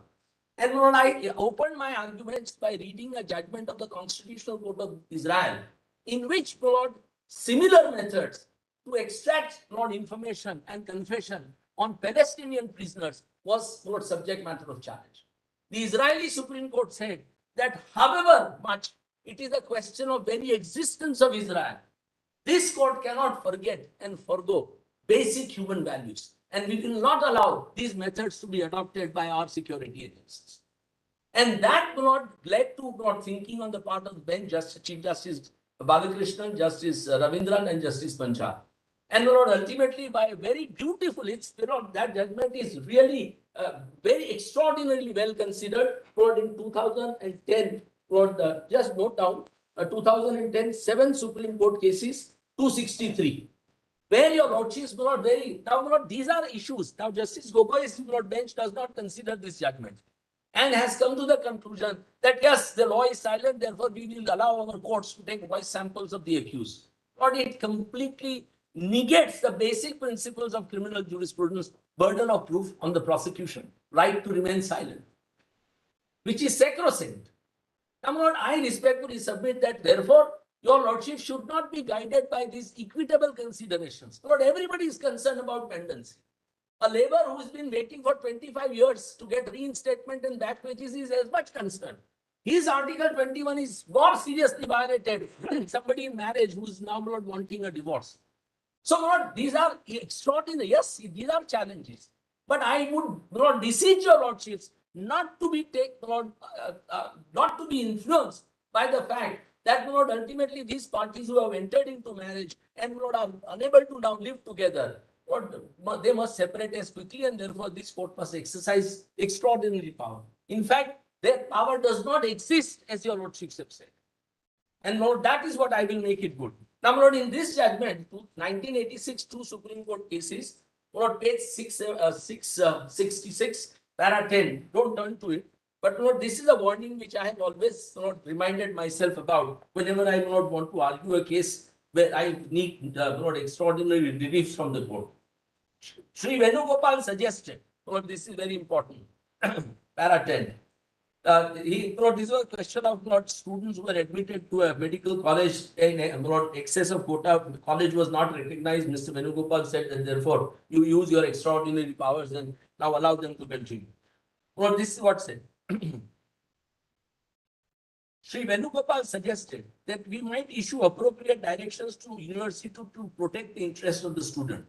And Lord, I opened my arguments by reading a judgment of the Constitutional Court of Israel, in which, Lord, similar methods to extract, Lord, information and confession on Palestinian prisoners was, Lord, subject matter of challenge. The Israeli Supreme Court said that however much it is a question of very existence of Israel, this court cannot forget and forgo basic human values. And we will not allow these methods to be adopted by our security agencies. And that, Lord, led to, Lord, thinking on the part of the bench, Chief Justice Balakrishnan, Justice Ravindran, and Justice Panchal. And Lord, ultimately, by a very beautiful, it's, Lord, that judgment is really very extraordinarily well considered. Lord, in 2010, Lord, just note down, 2010, 7 Supreme Court cases, 263. Where your Lordships, Lord, very, now, Lord, these are issues. Now, Justice Gogoi's, Lord, bench does not consider this judgment and has come to the conclusion that, yes, the law is silent, therefore, we will allow our courts to take voice samples of the accused. Lord, it completely negates the basic principles of criminal jurisprudence, burden of proof on the prosecution, right to remain silent, which is sacrosanct. Now, Lord, I respectfully submit that, therefore, your lordship should not be guided by these equitable considerations. Lord, everybody is concerned about pendency. A labor who has been waiting for 25 years to get reinstatement and back wages is as much concerned. His Article 21 is more seriously violated than somebody in marriage who is now not wanting a divorce. So, Lord, these are extraordinary. Yes, these are challenges. But I would, Lord, beseech your lordships not to be not to be influenced by the fact that, Lord, ultimately these parties who have entered into marriage and, Lord, are unable to now live together, Lord, they must separate as quickly, and therefore this court must exercise extraordinary power. In fact, their power does not exist, as your lordships have said. And Lord, that is what I will make it good. Now, Lord, in this judgment, 1986 two Supreme Court cases, Lord, page 666, para 10, don't turn to it. But Lord, this is a warning which I have always, Lord, reminded myself about whenever I do not want to argue a case where I need, Lord, extraordinary relief from the court. Sri Venugopal suggested, Lord, this is very important, para 10. This was a question of students who were admitted to a medical college in excess of quota. College was not recognized. Mr. Venugopal said that therefore you use your extraordinary powers and now allow them to continue. This is what said. Sri Venugopal suggested that we might issue appropriate directions to university to protect the interests of the student.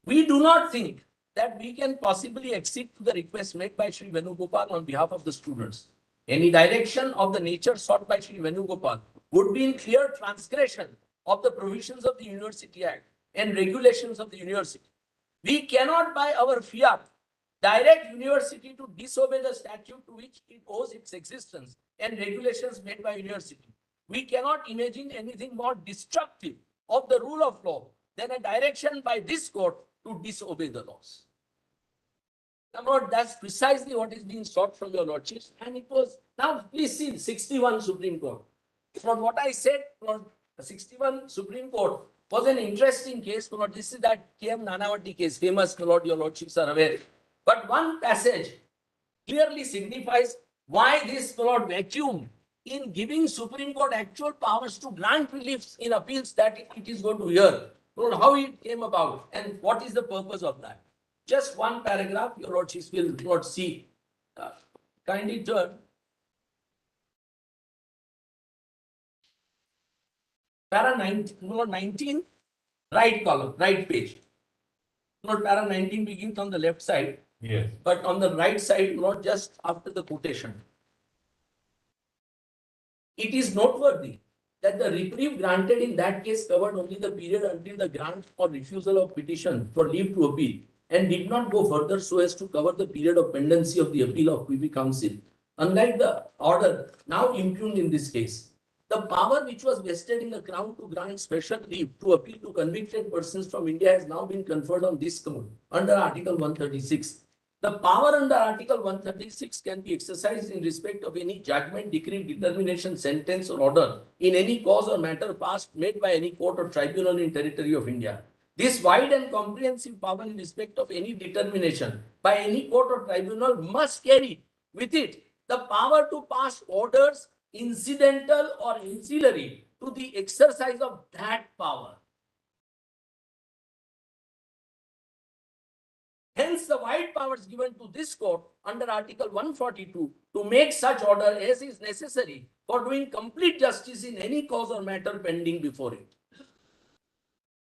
We do not think that we can possibly accede to the request made by Sri Venugopal on behalf of the students. Any direction of the nature sought by Sri Venugopal would be in clear transgression of the provisions of the University Act and regulations of the university. We cannot, by our fiat, direct university to disobey the statute to which it owes its existence and regulations made by university. We cannot imagine anything more destructive of the rule of law than a direction by this court to disobey the laws. Now, Lord, that's precisely what is being sought from your lordships. And it was, now please see 61 Supreme Court. From what I said, Lord, 61 Supreme Court was an interesting case. Lord, this is that K.M. Nanavati case, famous, Lord, your lordships are aware. But one passage clearly signifies why this, Lord, vacuum in giving Supreme Court actual powers to grant reliefs in appeals that it is going to hear. Lord, how it came about and what is the purpose of that. Just one paragraph, your lordships will not see. Kindly turn. Para 19, right column, right page. Not para 19 begins on the left side. Yes. But on the right side, not just after the quotation. It is noteworthy that the reprieve granted in that case covered only the period until the grant or refusal of petition for leave to appeal and did not go further so as to cover the period of pendency of the appeal of Privy Council. Unlike the order now impugned in this case, the power which was vested in the Crown to grant special leave to appeal to convicted persons from India has now been conferred on this court under Article 136. The power under Article 136 can be exercised in respect of any judgment, decree, determination, sentence or order in any cause or matter passed made by any court or tribunal in territory of India. This wide and comprehensive power in respect of any determination by any court or tribunal must carry with it the power to pass orders incidental or ancillary to the exercise of that power. Hence, the wide powers given to this court under Article 142 to make such order as is necessary for doing complete justice in any cause or matter pending before it.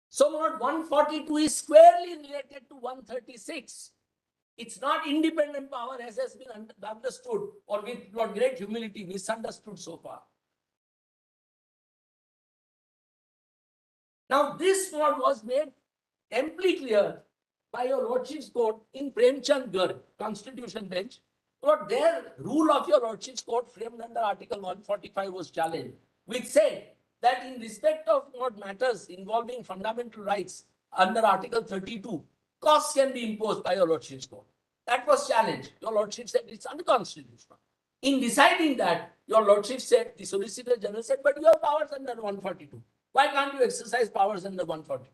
So, Lord, 142 is squarely related to 136. It's not independent power as has been understood or with Lord, great humility misunderstood so far. Now, this Lord was made amply clear by your lordship's court in Premchand Garg, Constitution Bench. Lord, their rule of your lordship's court framed under Article 145 was challenged, which said that in respect of matters involving fundamental rights under Article 32, costs can be imposed by your lordship's court. That was challenged. Your lordship said it's unconstitutional. In deciding that, your lordship said, the Solicitor General said, but you have powers under 142. Why can't you exercise powers under 142?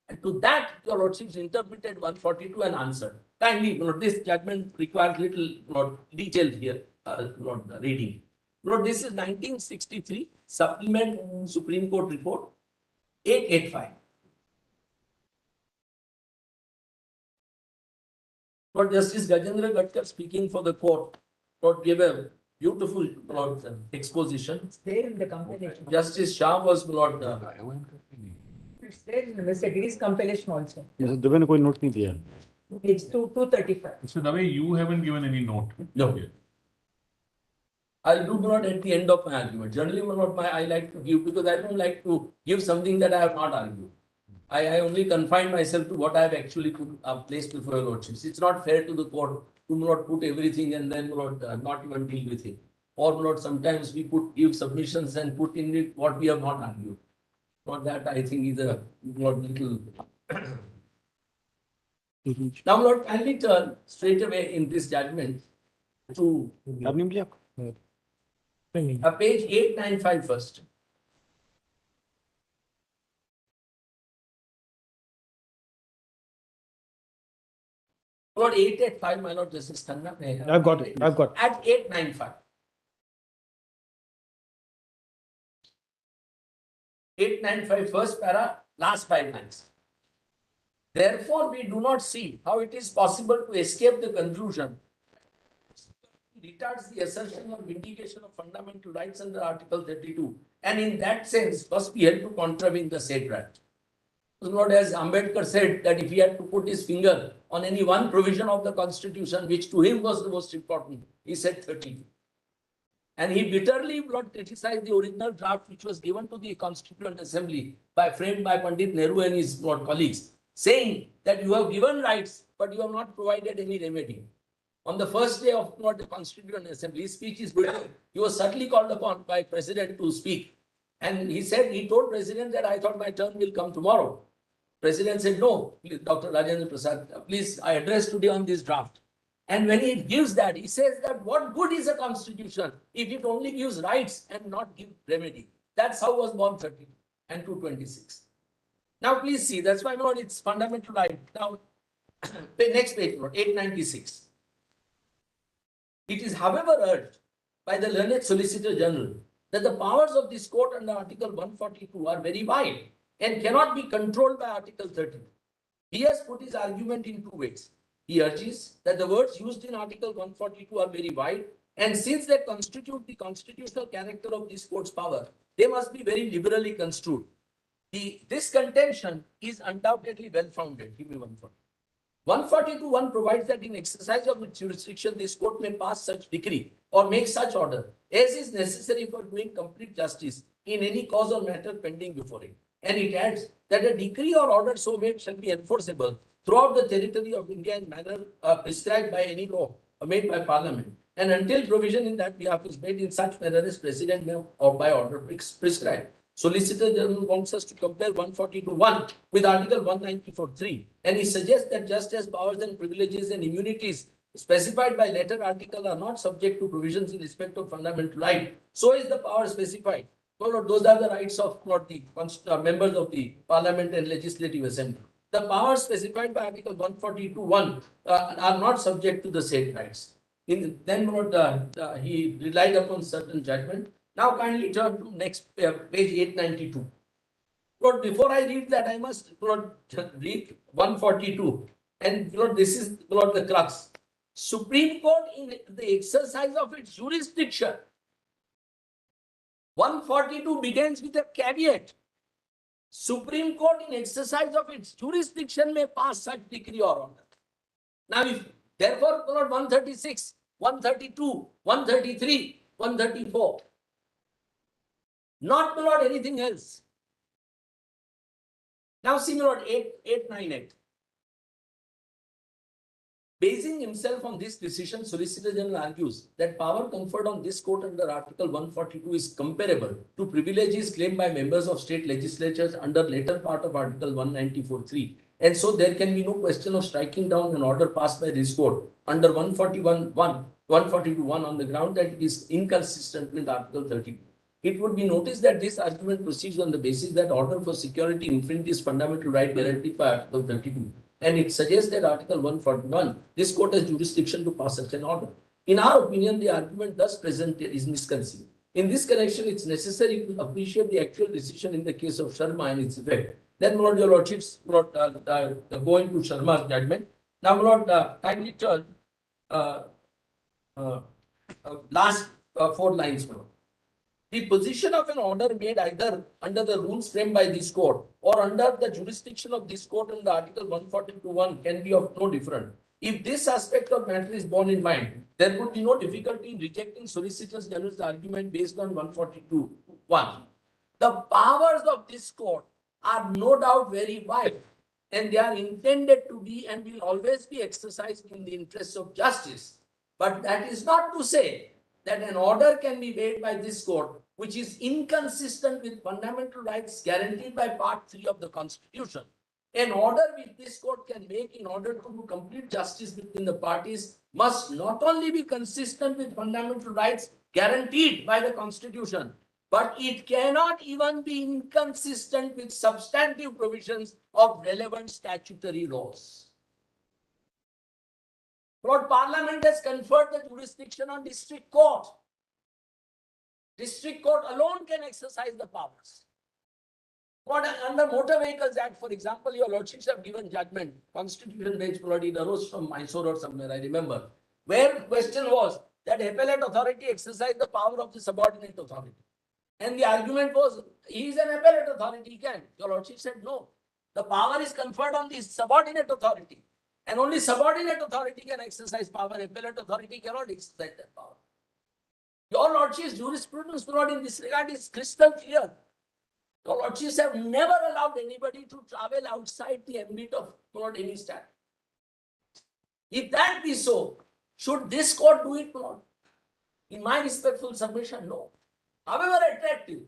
And to that, your lordships interpreted 142 and answered. Kindly, this judgment requires little detail here, reading. This is 1963. supplement Supreme Court report 885. Lord Justice Gajendra Gadkar speaking for the court, Lord gave a beautiful Lord, exposition. It's there in the compilation. Justice Shah was Lord. It's there in the message. It is compilation also. Dubey ने कोई note नहीं दिया. Page 235. So the way you haven't given any note. No. here. I'll do not at the end of my argument. Generally, what I like to give, because I don't like to give something that I have not argued. I only confine myself to what I have actually placed before your lordships. It's not fair to the court to not put everything and then not even deal with it. Or not sometimes we give submissions and put in it what we have not argued. Not that I think is a little. Now, Lord, kindly turn straight away in this judgment to page 895 first. Lord, 885, my Lord Justice Khanna. I've got it. I've got it. At 895. 895 first para, last 5 lines. Therefore, we do not see how it is possible to escape the conclusion retards the assertion of vindication of fundamental rights under Article 32, and in that sense must be held to contravene the said right. Lord, as Ambedkar said, that if he had to put his finger on any one provision of the Constitution, which to him was the most important, he said 32. And he bitterly criticized the original draft which was given to the Constituent Assembly framed by Pandit Nehru and his colleagues, saying that you have given rights, but you have not provided any remedy. On the first day of the Constituent Assembly, his speech is good. He was subtly called upon by President to speak. And he told President that I thought my turn will come tomorrow. President said, no, Dr. Rajendra Prasad, please, I address today on this draft. And when he gives that, he says that what good is a constitution if it only gives rights and not give remedy? That's how was born 30 and 226. Now, please see, that's why Lord, it's fundamental right. Now, next page, Lord, 896. It is, however, urged by the learned Solicitor General that the powers of this court under Article 142 are very wide and cannot be controlled by Article 30. He has put his argument in 2 ways. He urges that the words used in Article 142 are very wide, and since they constitute the constitutional character of this court's power, they must be very liberally construed. This contention is undoubtedly well-founded. Give me 142.1 provides that in exercise of its jurisdiction, this court may pass such decree or make such order as is necessary for doing complete justice in any cause or matter pending before it. And it adds that a decree or order so made shall be enforceable throughout the territory of India in manner prescribed by any law made by Parliament, and until provision in that behalf is made in such manner as President may or by order prescribed. Solicitor General wants us to compare 142.1 with Article 194.3, and he suggests that just as powers and privileges and immunities specified by latter article are not subject to provisions in respect of fundamental right, so is the power specified. So those are the rights of the members of the Parliament and Legislative Assembly. The powers specified by Article 142.1 are not subject to the said rights. Then he relied upon certain judgment. Now kindly turn to next page 892. Lord, before I read that, I must read 142. And this is the crux. Supreme Court in the exercise of its jurisdiction. 142 begins with a caveat. Supreme Court in exercise of its jurisdiction may pass such decree or order. Now, therefore, 136, 132, 133, 134. Not anything else. Now see 898. Basing himself on this decision, Solicitor General argues that power conferred on this court under Article 142 is comparable to privileges claimed by members of state legislatures under later part of Article 194.3. And so there can be no question of striking down an order passed by this court under 142.1 on the ground that it is inconsistent with Article 32. It would be noticed that this argument proceeds on the basis that order for security infringes fundamental right guaranteed by Article 32. And it suggests that Article 141, this court has jurisdiction to pass such an order. In our opinion, the argument thus presented is misconceived. In this connection, it's necessary to appreciate the actual decision in the case of Sharma and its effect. Then, my lord, your lordships, my lord, go into Sharma's judgment. Now, my lord, kindly turn last 4 lines, my lord. The position of an order made either under the rules framed by this court or under the jurisdiction of this court under Article 142(1) can be of no different. If this aspect of matter is borne in mind, there would be no difficulty in rejecting Solicitor General's argument based on 142(1). The powers of this court are no doubt very wide, and they are intended to be and will always be exercised in the interests of justice. But that is not to say that an order can be made by this court which is inconsistent with fundamental rights guaranteed by Part 3 of the Constitution. An order which this court can make in order to do complete justice between the parties must not only be consistent with fundamental rights guaranteed by the Constitution, but it cannot even be inconsistent with substantive provisions of relevant statutory laws. Lord, Parliament has conferred the jurisdiction on district court. District court alone can exercise the powers. Lord, under Motor Vehicles Act, for example, your lordships have given judgment, Constitution bench, Lord, it arose from Mysore or somewhere, I remember, where the question was that appellate authority exercised the power of the subordinate authority. And the argument was, he is an appellate authority, he can. Your lordship said no. The power is conferred on the subordinate authority. And only subordinate authority can exercise power. Appellate authority cannot exercise that power. Your lordship's jurisprudence, Lord, in this regard is crystal clear. Your lordships have never allowed anybody to travel outside the ambit of Lord any statute. If that be so, should this court do it, Lord? In my respectful submission, no. However attractive,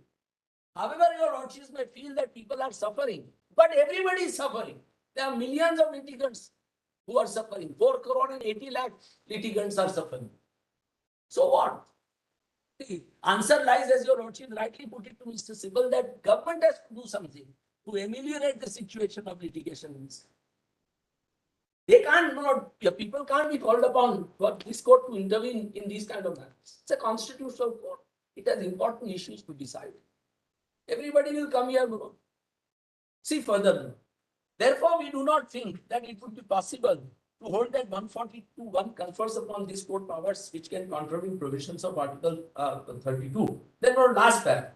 however your lordships may feel that people are suffering, but everybody is suffering. There are millions of litigants who are suffering. 4 crore and 80 lakh litigants are suffering. So what? The answer lies, as your lordship rightly put it to Mr. Sibal, that government has to do something to ameliorate the situation of litigation. They can't, people can't be called upon for this court to intervene in these kind of matters. It's a constitutional court. It has important issues to decide. Everybody will come here, see further. Therefore, we do not think that it would be possible to hold that 142(1) confers upon this court powers which can contravene provisions of Article 32. Then our last paragraph.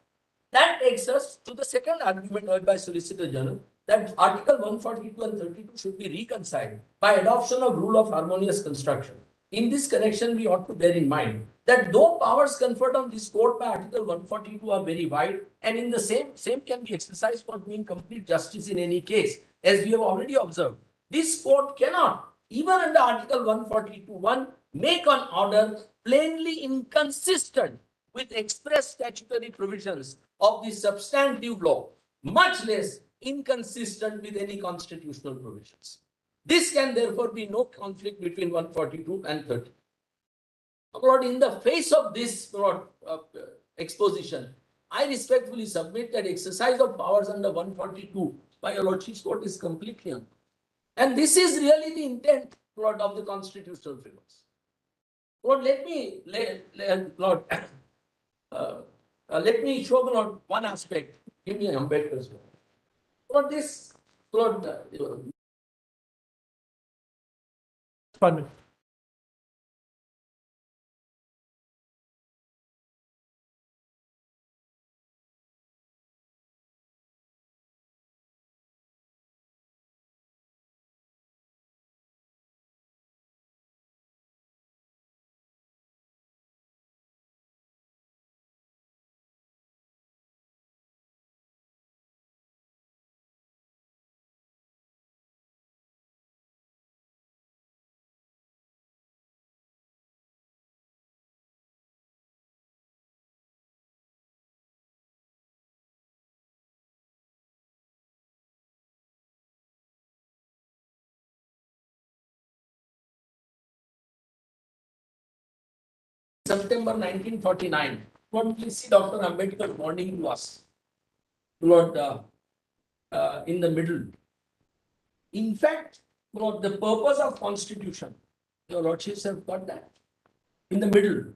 That takes us to the second argument heard by Solicitor General, that Article 142 and 32 should be reconciled by adoption of rule of harmonious construction. In this connection, we ought to bear in mind that though powers conferred on this court by Article 142 are very wide, and in the same can be exercised for doing complete justice in any case, as we have already observed, this court cannot, even under Article 142(1), make an order plainly inconsistent with express statutory provisions of the substantive law, much less inconsistent with any constitutional provisions. This can therefore be no conflict between 142 and 30. Lord, in the face of this exposition, I respectfully submit that exercise of powers under 142 by your lordship's court is completely unfair. And this is really the intent, Lord, of the constitutional frameworks. Lord, let me show Lord one aspect. Give me Ambedkar's word. Lord, this, Lord, Pardon me. September 1949. Lord, please see Dr. Ambedkar warning to us. Lord, in the middle. In fact, Lord, the purpose of Constitution, your lordships have got that. In the middle.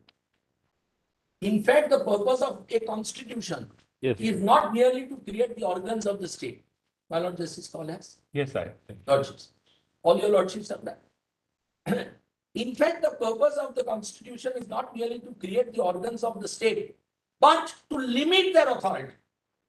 In fact, the purpose of a constitution Yes. is not merely to create the organs of the state. My Lord Justice Collins, Yes, I think. Lordships, all your Lordships have that. In fact, the purpose of the constitution is not merely to create the organs of the state, but to limit their authority.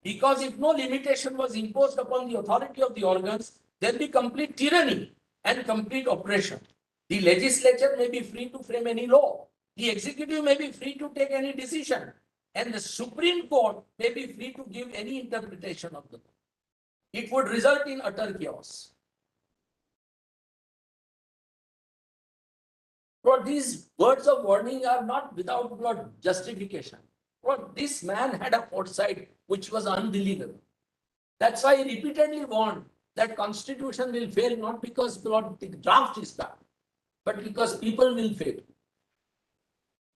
Because if no limitation was imposed upon the authority of the organs, there will be complete tyranny and complete oppression. The legislature may be free to frame any law. The executive may be free to take any decision. And the Supreme Court may be free to give any interpretation of the law. It would result in utter chaos. For these words of warning are not without justification. For this man had a foresight which was unbelievable. That's why he repeatedly warned that constitution will fail not because the draft is bad, but because people will fail.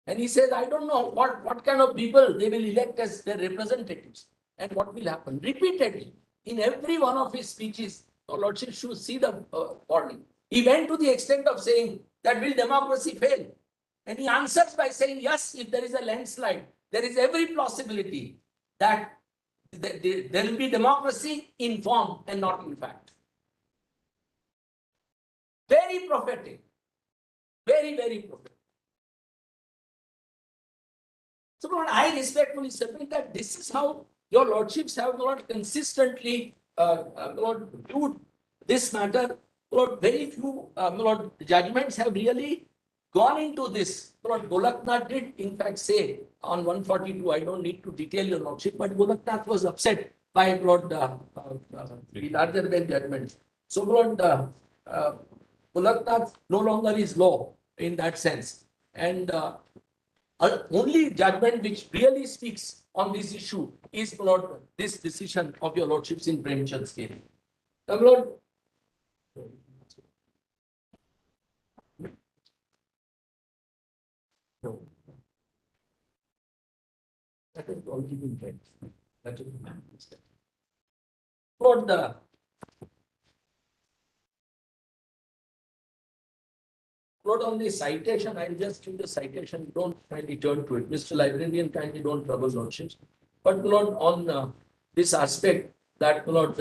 And he says, I don't know what kind of people they will elect as their representatives and what will happen. Repeatedly, in every one of his speeches, your Lordship should see the warning. He went to the extent of saying that will democracy fail? And he answers by saying, yes, if there is a landslide, there is every possibility that there will be democracy in form and not in fact. Very prophetic. Very, very prophetic. So, Lord, I respectfully submit that this is how your Lordships have not consistently viewed this matter. Lord, very few Lord, judgments have really gone into this. Lord Golaknath did in fact say on 142, I don't need to detail your Lordship, but Golaknath was upset by Lord the larger bench judgment. So Lord Golaknath no longer is law in that sense. And only judgment which really speaks on this issue is Lord this decision of your Lordships in Premchand's case. Lord, no. That is already been read. That is my mistake. Lord, Lord, on the citation, I'll just give the citation. Don't kindly turn to it. Mr. Librarian, kindly don't trouble Lordships. But Lord, on this aspect, that Lord,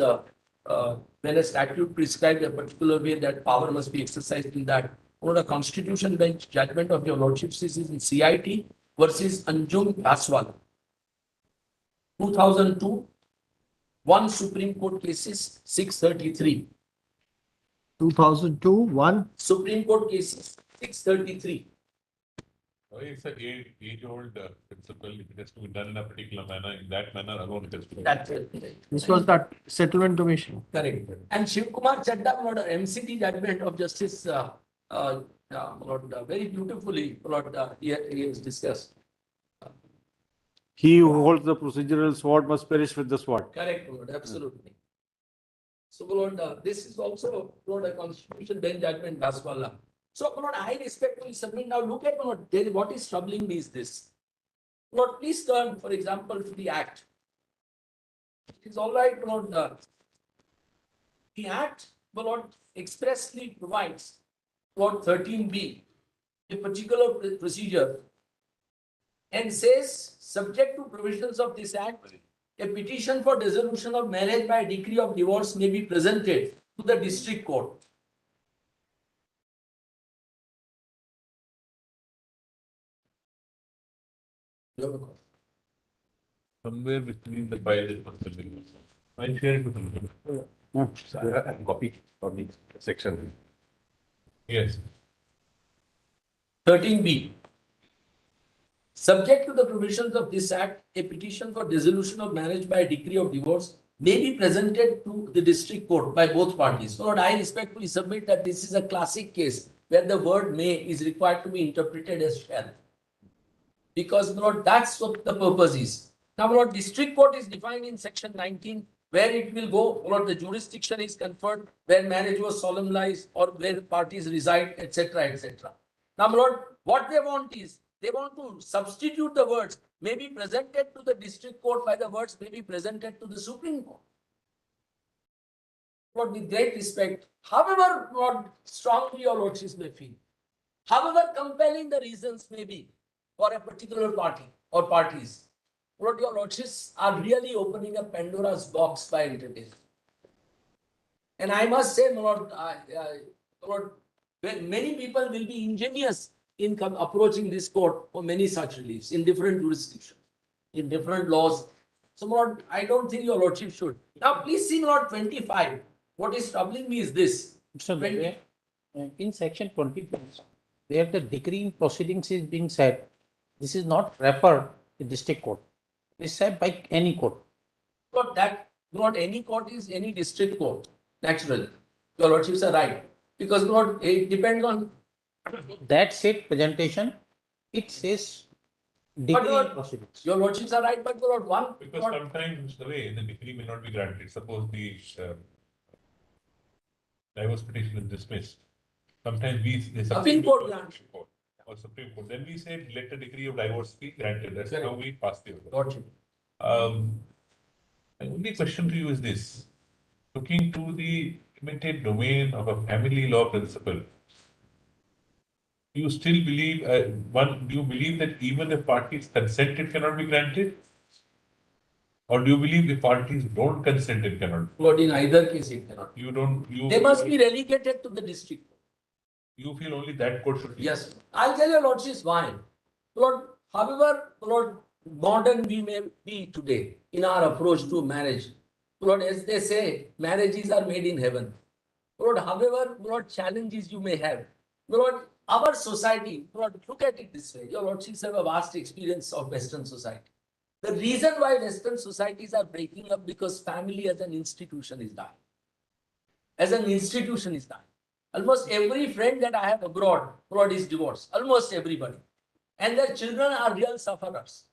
when a statute prescribes a particular way that power must be exercised in that, Lord, a constitution bench judgment of your Lordships is in CIT versus Anjum Baswal. 2002, 1 Supreme Court cases, 633. 2002, 1. Supreme Court cases, 633. It's an age-old principle. It has to be done in a particular manner. In that manner alone, it has to be. That's it. This was that settlement commission. Correct. And Shiv Kumar Chadda, Lord, MCT judgment of Justice, Lord, very beautifully, Lord, he has discussed. He who holds the procedural sword must perish with the sword. Correct, Lord, absolutely. So, Lord, this is also, Lord, a constitution bench judgment, Baswala. So, Lord, I respectfully submit. Now, look at what is troubling me is this. Lord, please turn, for example, to the Act. It is all right, Lord. The Act, Lord, expressly provides for 13B, a particular procedure, and says, subject to provisions of this Act, a petition for dissolution of marriage by decree of divorce may be presented to the district court. Somewhere between the file and the I'll share it with them. Copy of the section. Yes. 13B. Subject to the provisions of this Act, a petition for dissolution of marriage by decree of divorce may be presented to the district court by both parties. So, Lord, I respectfully submit that this is a classic case where the word may is required to be interpreted as shall. Because, Lord, that's what the purpose is. Now, Lord, district court is defined in section 19, where it will go, Lord, the jurisdiction is conferred, where marriage was solemnized, or where parties reside, etc., etc. Now, Lord, what they want is, they want to substitute the words may be presented to the district court by the words may be presented to the Supreme Court. Lord, with great respect, however Lord, strongly your Lordships may feel, however compelling the reasons may be for a particular party, or parties. What your lordships are really opening a Pandora's box by entertaining. And I must say, my lord, Lord, many people will be ingenious in approaching this court for many such reliefs in different jurisdictions, in different laws. So, my lord, I don't think your lordship should. Now, please see, Lord 25. What is troubling me is this. Mr. Dubey, in section 22, where the decree in proceedings is being said, this is not referred to district court. It is said by any court. Not any court is any district court, naturally. Your lordships are right. Because Lord, it depends on. That said presentation, it says decree in Lord, proceedings. your lordships are right, but Lord, one. Because sometimes the way the decree may not be granted. Suppose the divorce petition is dismissed. Sometimes the Supreme Court grants. Or Supreme Court. Then we say let the decree of divorce be granted. That's how we pass the order. Lordship. My only question to you is this: looking to the limited domain of a family law principle, do you still believe do you believe that even if parties consent, it cannot be granted? Or do you believe if parties don't consent, it cannot? Lord, in either case, it cannot. They must be relegated to the district. You feel only that court should be? Yes. I'll tell your lordships why. Lord, however, Lord, modern we may be today in our approach to marriage. Lord, as they say, marriages are made in heaven. Lord, however, Lord, challenges you may have. Lord, our society, Lord, look at it this way. Your lordships have a vast experience of Western society. The reason why Western societies are breaking up because family as an institution is dying. As an institution is dying. Almost every friend that I have abroad, is divorced. Almost everybody. And their children are real sufferers.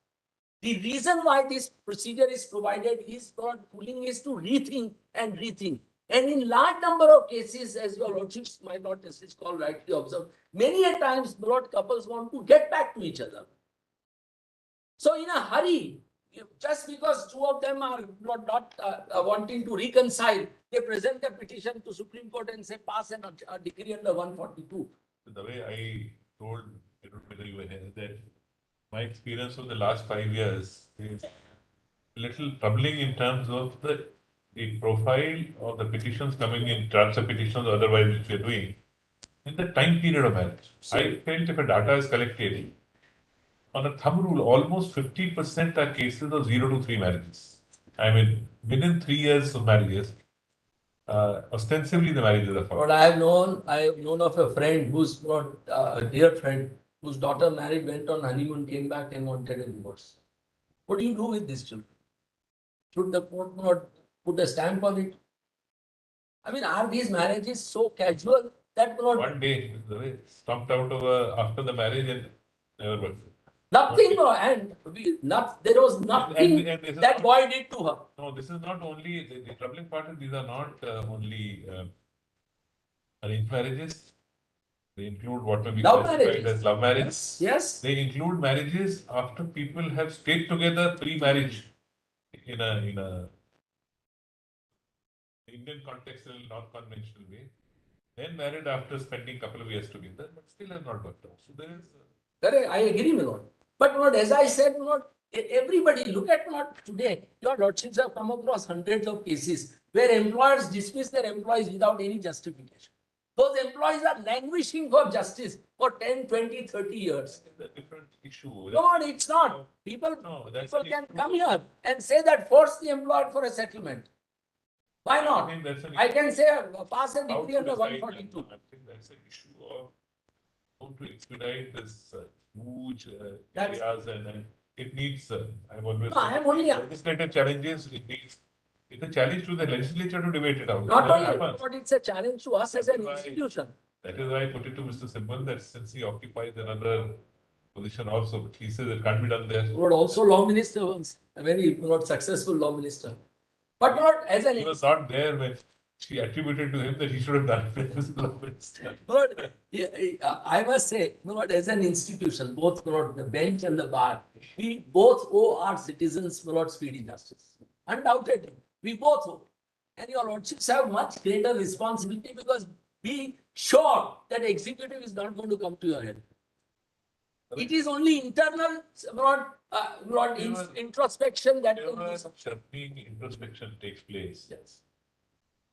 The reason why this procedure is provided is for pulling is to rethink and rethink. And in large number of cases, as your lordships might not necessarily call rightly observed, many a times couples want to get back to each other. So in a hurry, just because two of them are not wanting to reconcile, they present a petition to Supreme Court and say pass a decree under 142. The way I told, I don't know whether you were here, that my experience of the last 5 years is a little troubling in terms of the profile of the petitions coming in, transfer petitions or otherwise which we are doing, in the time period of marriage. I felt if a data is collected, on a thumb rule, almost 50% are cases of 0 to 3 marriages. I mean, within 3 years of marriages, ostensibly the marriages are But I have known of a friend who's not a dear friend whose daughter married, went on honeymoon, came back and wanted a divorce. What do you do with these children? Should the court not put a stamp on it? I mean, are these marriages so casual that one day stumped out of after the marriage and never worked. Nothing, there was nothing that boy did to her. No, this is not only, the troubling part is these are not only arranged marriages. They include what may be classified as love marriages. Yes. They include marriages after people have stayed together pre-marriage in a Indian context, in a non-conventional way. Then married after spending a couple of years together, but still has not worked out. So there is. Correct, I agree, my lord. But as I said, everybody, look at today. Your lordships have come across hundreds of cases where employers dismiss their employees without any justification. Those employees are languishing for justice for 10, 20, 30 years. It's a different issue. No, it's not. People can come here and say that force the employer for a settlement. Why not? I can say pass a decree under 142. I think that's an issue of how to expedite this huge areas and it needs, I'm always legislative challenges, it's a challenge to the legislature to debate it out. Not only, but it's a challenge to us as an institution. That is why I put it to Mr. Simbal that since he occupies another position also, but he says it can't be done there. But also law minister once, a very successful law minister. But not as an... He was not there when she attributed to him that he should have done it as law minister. But I must say, as an institution, both the bench and the bar, we both owe our citizens speedy justice. Undoubtedly, we both owe. And your lordships have much greater responsibility because be sure that executive is not going to come to your head. It is only internal, not introspection that can be. Whenever sharpening introspection takes place, Yes.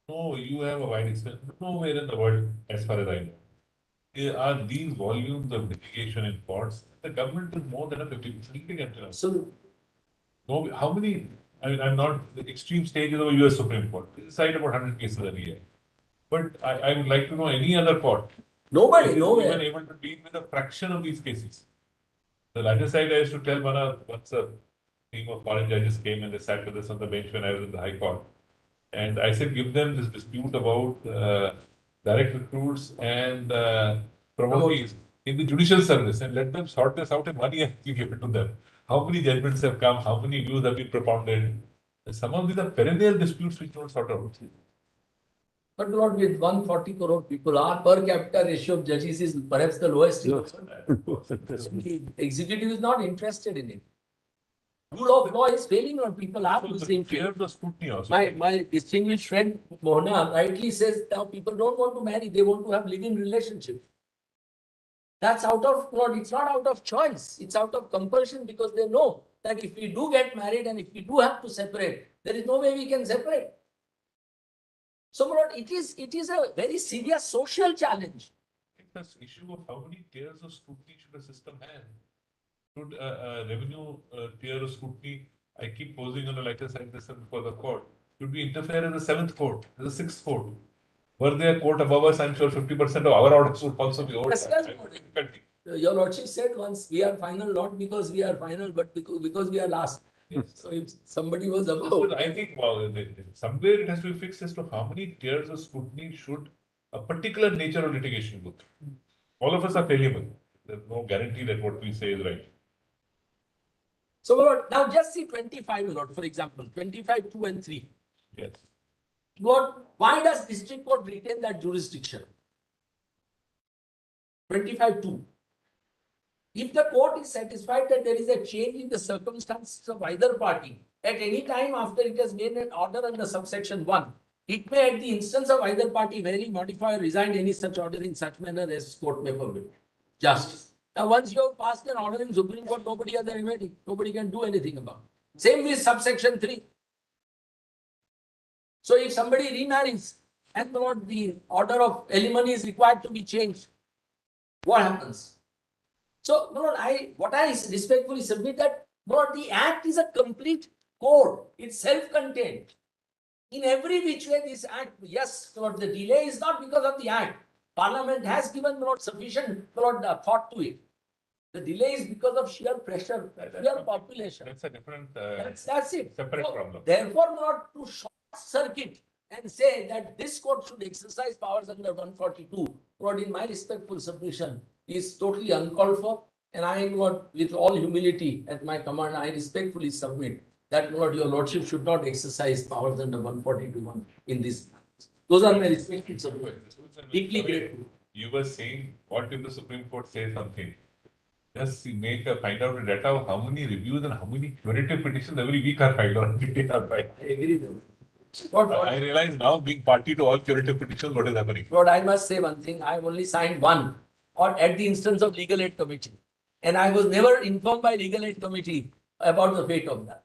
no, you have a wide experience. Nowhere in the world, as far as I know, are these volumes of litigation in courts. The government is more than a 50% litigant. So, No, how many? I mean, I'm not the extreme stages of a US Supreme Court. They decide about 100 cases a year. But I would like to know any other court. nobody, Is nowhere. even able to deal with a fraction of these cases. The larger side, I used to tell once a team of foreign judges came and they sat with us on the bench when I was in the High Court. And I said, give them this dispute about direct recruits and promotees in the judicial service and let them sort this out in 1 year. You give it to them. How many judgments have come? How many views have been propounded? Some of these are perennial disputes which don't sort out. But not with 140 crore people, our per capita ratio of judges is perhaps the lowest. The executive is not interested in it. Rule of law is failing on people are losing fear. The scrutiny also. My distinguished friend Mohana rightly says now people don't want to marry, they want to have living relationship. That's out of, it's not out of choice, it's out of compulsion because they know that if we do get married and if we do have to separate, there is no way we can separate. So, Lord, it is a very serious social challenge. This issue of how many tiers of scrutiny should a system have? Should a revenue tier of scrutiny, I keep posing on a lighter side this for the court, should we interfere in the 7th court, the 6th court? Were there a court above us, I'm sure 50% of our orders would also be over. Yes, Your Lordship said once, we are final not because we are final, but because we are last. So if somebody was above. I think somewhere it has to be fixed as to how many tiers of scrutiny should a particular nature of litigation go through. All of us are fallible. There's no guarantee that what we say is right. So Lord, now just see 25, Lord, for example, 25, 2 and 3. Yes. Lord, why does district court retain that jurisdiction? 25, 2. If the court is satisfied that there is a change in the circumstances of either party, at any time after it has made an order under subsection 1, it may at the instance of either party vary, modify or resign any such order in such manner as court may permit. Justice. Now once you have passed an order in Supreme Court, nobody has the remedy. Nobody can do anything about it. Same with subsection 3. So if somebody remarries and the order of alimony is required to be changed, what happens? So, what I respectfully submit that, the act is a complete code. It's self-contained. In every which way, this act, yes, the delay is not because of the act. Parliament has given sufficient thought to it. The delay is because of sheer pressure, sheer population. That's a different, that's it. separate problem. Therefore, not to short circuit and say that this court should exercise powers under 142, in my respectful submission, is totally uncalled for. And I, with all humility at my command, I respectfully submit that, your Lordship should not exercise powers under 142 in this. Those are my respectful submissions. Deeply grateful. You were saying, what if the Supreme Court says something? Just find out the data of how many reviews and how many curative petitions every week are filed on DTR. I agree with you. I realize now, being party to all curative petitions, what is happening? Lord, I must say one thing. I have only signed one, or at the instance of Legal Aid Committee. And I was never informed by Legal Aid Committee about the fate of that.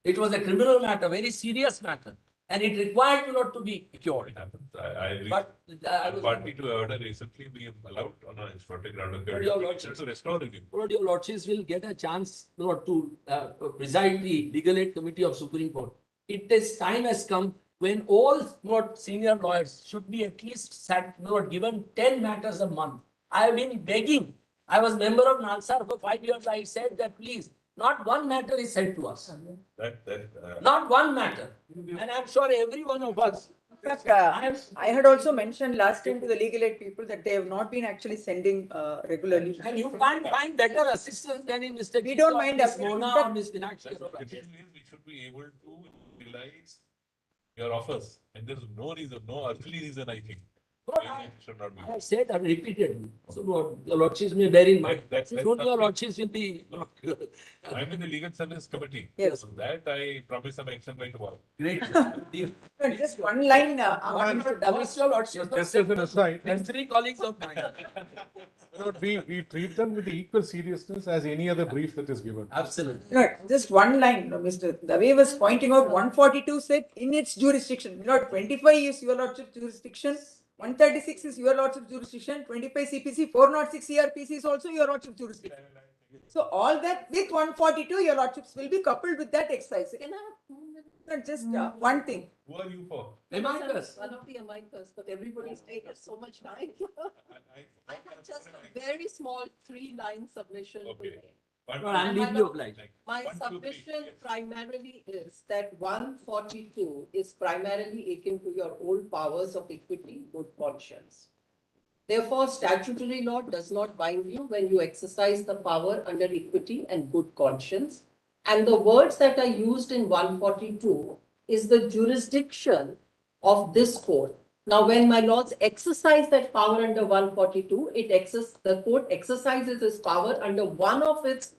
It was a criminal matter, very serious matter. And it required not to be cured. I agree. But party to order recently being allowed on an instructive ground of Your Lordship, to restore review. Your Lordships will get a chance to preside the Legal Aid Committee of Supreme Court. Time has come when all senior lawyers should be at least given 10 matters a month. I have been begging. I was member of NALSAR for 5 years. I said that please, not one matter is sent to us. Not one matter. And I'm sure every one of us. I had also mentioned last time to the legal aid people that they have not been actually sending regularly. And you can't find better assistance than in Mr. We don't mind Ms. Mona or Ms. Vinakshi. We should be able to utilize your offers. And there's no reason, no earthly reason, I think, should not be. I have said that repeatedly. So what your lordships may bear in mind. That's Soon your nothing. lordships will be. I'm in the legal service committee. Yes. So that I promise some action by tomorrow. Great. Just one line, What's your lordships? Just as an aside, And three colleagues of mine. we treat them with the equal seriousness as any other brief that is given. Absolutely. No, just one line, Mr. Dave was pointing out 142 said in its jurisdiction, 25 is your lordship's jurisdiction, 136 is your lordship's jurisdiction, 25 CPC, 406 CRPC is also your lordship's jurisdiction. So all that with 142, your lordships will be coupled with that exercise. Can I have 2 minutes? Not just one thing. Who are you for? Amicus. One of the amicus, but everybody's taken so much time. I I have just a very small 3-line submission to Okay. make. No, I'm legally obliged. My 1, 2, 3, submission yes. primarily is that 142 is primarily akin to your old powers of equity, good conscience. Therefore, statutory law does not bind you when you exercise the power under equity and good conscience. And the words that are used in 142 is the jurisdiction of this court. Now, when my lords exercise that power under 142, the court exercises its power under one of its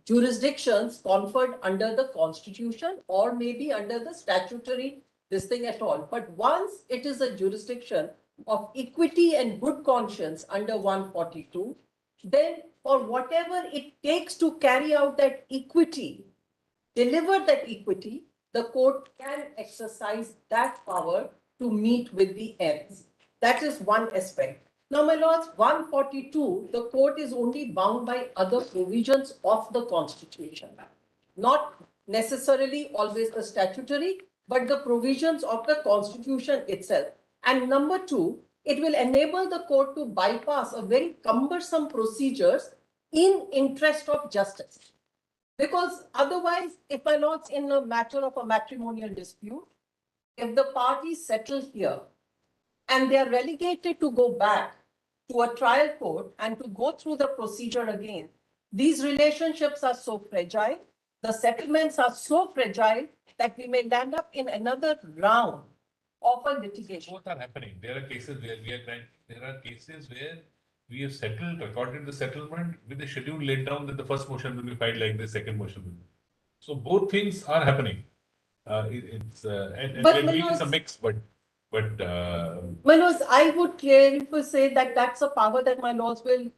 jurisdictions conferred under the Constitution or maybe under the statutory this thing at all. But once it is a jurisdiction of equity and good conscience under 142, then for whatever it takes to carry out that equity, deliver that equity, the court can exercise that power to meet with the ends. That is one aspect. Now, my lords, 142, the court is only bound by other provisions of the Constitution. Not necessarily always the statutory, but the provisions of the Constitution itself. And number two, it will enable the court to bypass a very cumbersome procedures in interest of justice. Because otherwise, if my lords, in a matter of a matrimonial dispute, if the parties settle here and they are relegated to go back to a trial court and to go through the procedure again, these relationships are so fragile, the settlements are so fragile that we may land up in another round of a litigation. Both are happening. There are cases where we have settled according to the settlement with the schedule laid down that the first motion will be filed like the second motion will be. So both things are happening. It's a mix, but My lords, I would clearly say that that's a power that my lords will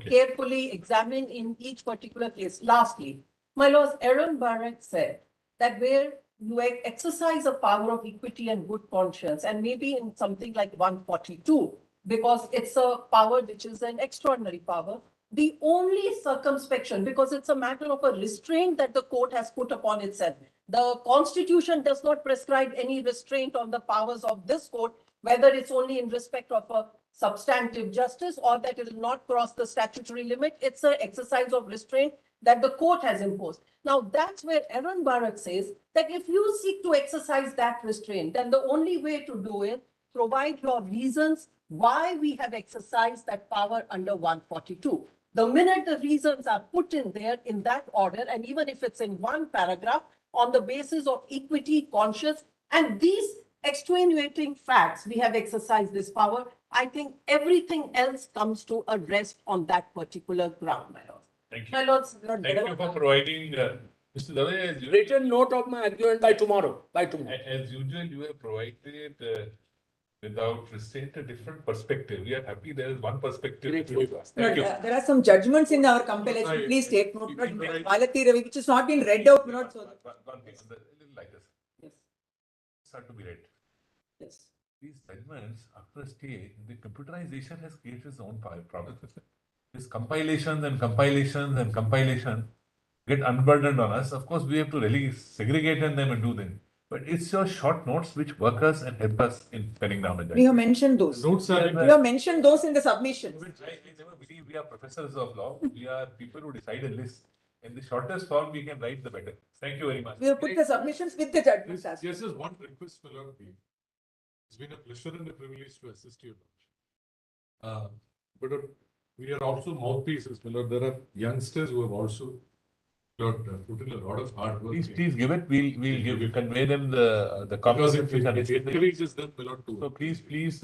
carefully examine in each particular case. Lastly, my lords, Aaron Barrett said that where you exercise a power of equity and good conscience, and maybe in something like 142, because it's a power which is an extraordinary power, the only circumspection, because it's a matter of a restraint that the court has put upon itself. The Constitution does not prescribe any restraint on the powers of this court, whether it's only in respect of a substantive justice or that it will not cross the statutory limit. It's an exercise of restraint that the court has imposed. Now, that's where Aaron Barrett says that if you seek to exercise that restraint, then the only way to do it, provide your reasons why we have exercised that power under 142. The minute the reasons are put in there in that order, and even if it's in one paragraph, on the basis of equity, conscience, and these extenuating facts, we have exercised this power. I think everything else comes to a rest on that particular ground, my lord. Thank you. My lords, Thank you for providing, Mr. Dave, as Written note of my argument by tomorrow. As usual, you have provided without restraint a different perspective. We are happy there is one perspective. Thank you. There are some judgments in our compilation. Please take note. Malati Ravi, which has not been read out. Not so. One piece, a little like this. Yes. Start to be read. Yes. These judgments, after a stage, the computerization has created its own problems. These compilations get unburdened on us. Of course, we have to really segregate them and do them. But it's your short notes which work us and help us in penning down a judgment. We have mentioned those. Notes are We have mentioned those in the submission. I never believe we are professors of law. We are people who decide a list. In the shortest form we can write, the better. Thank you very much. We have put the submissions with the judgments as well. Yes, just one request, my lord. It's been a pleasure and a privilege to assist you. But we are also mouthpieces, my lord. There are youngsters who have also Lord, put in a lot of hard work. Please give it. We'll convey them the Because comments. it encourages them a lot So to. please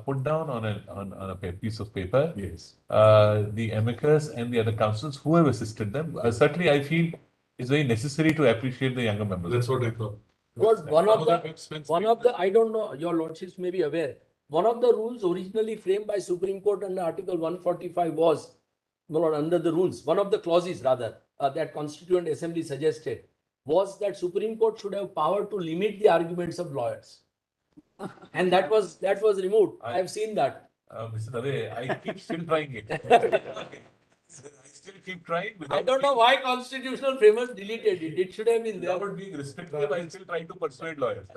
put down on a piece of paper Yes. the amicus and the other councils who have assisted them. Certainly, I feel it's very necessary to appreciate the younger members. That's what I thought. Because one Some of them the, have spent I don't know, your lordships may be aware, one of the rules originally framed by Supreme Court under Article 145 was, no, not under the rules, one of the clauses rather, that Constituent Assembly suggested was that Supreme Court should have power to limit the arguments of lawyers. And that was removed. I have seen that. Mr. Dave, I keep still trying it. I still keep trying. I don't know why constitutional framers deleted it. It should have been there. Without being restrictive, I still try to persuade lawyers.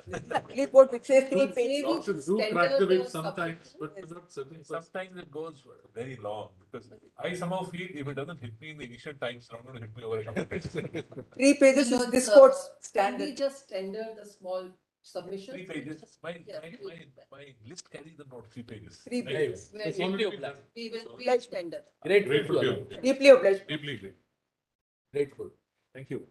Police board which says 3 pages. Options do crack the whip sometimes, but not certain. Sometimes it goes very long because I somehow feel if it doesn't hit me in the initial time, it's not going to hit me over a couple of days. 3 pages is this Sir, court's Can we standard. just tender the small submission? 3 pages. Yeah, My list carries the note 3 pages. 3 pages. It's only obliged. We will tender. Grateful Grateful to to you. you. Deeply obliged. Deeply. Grateful. Thank you.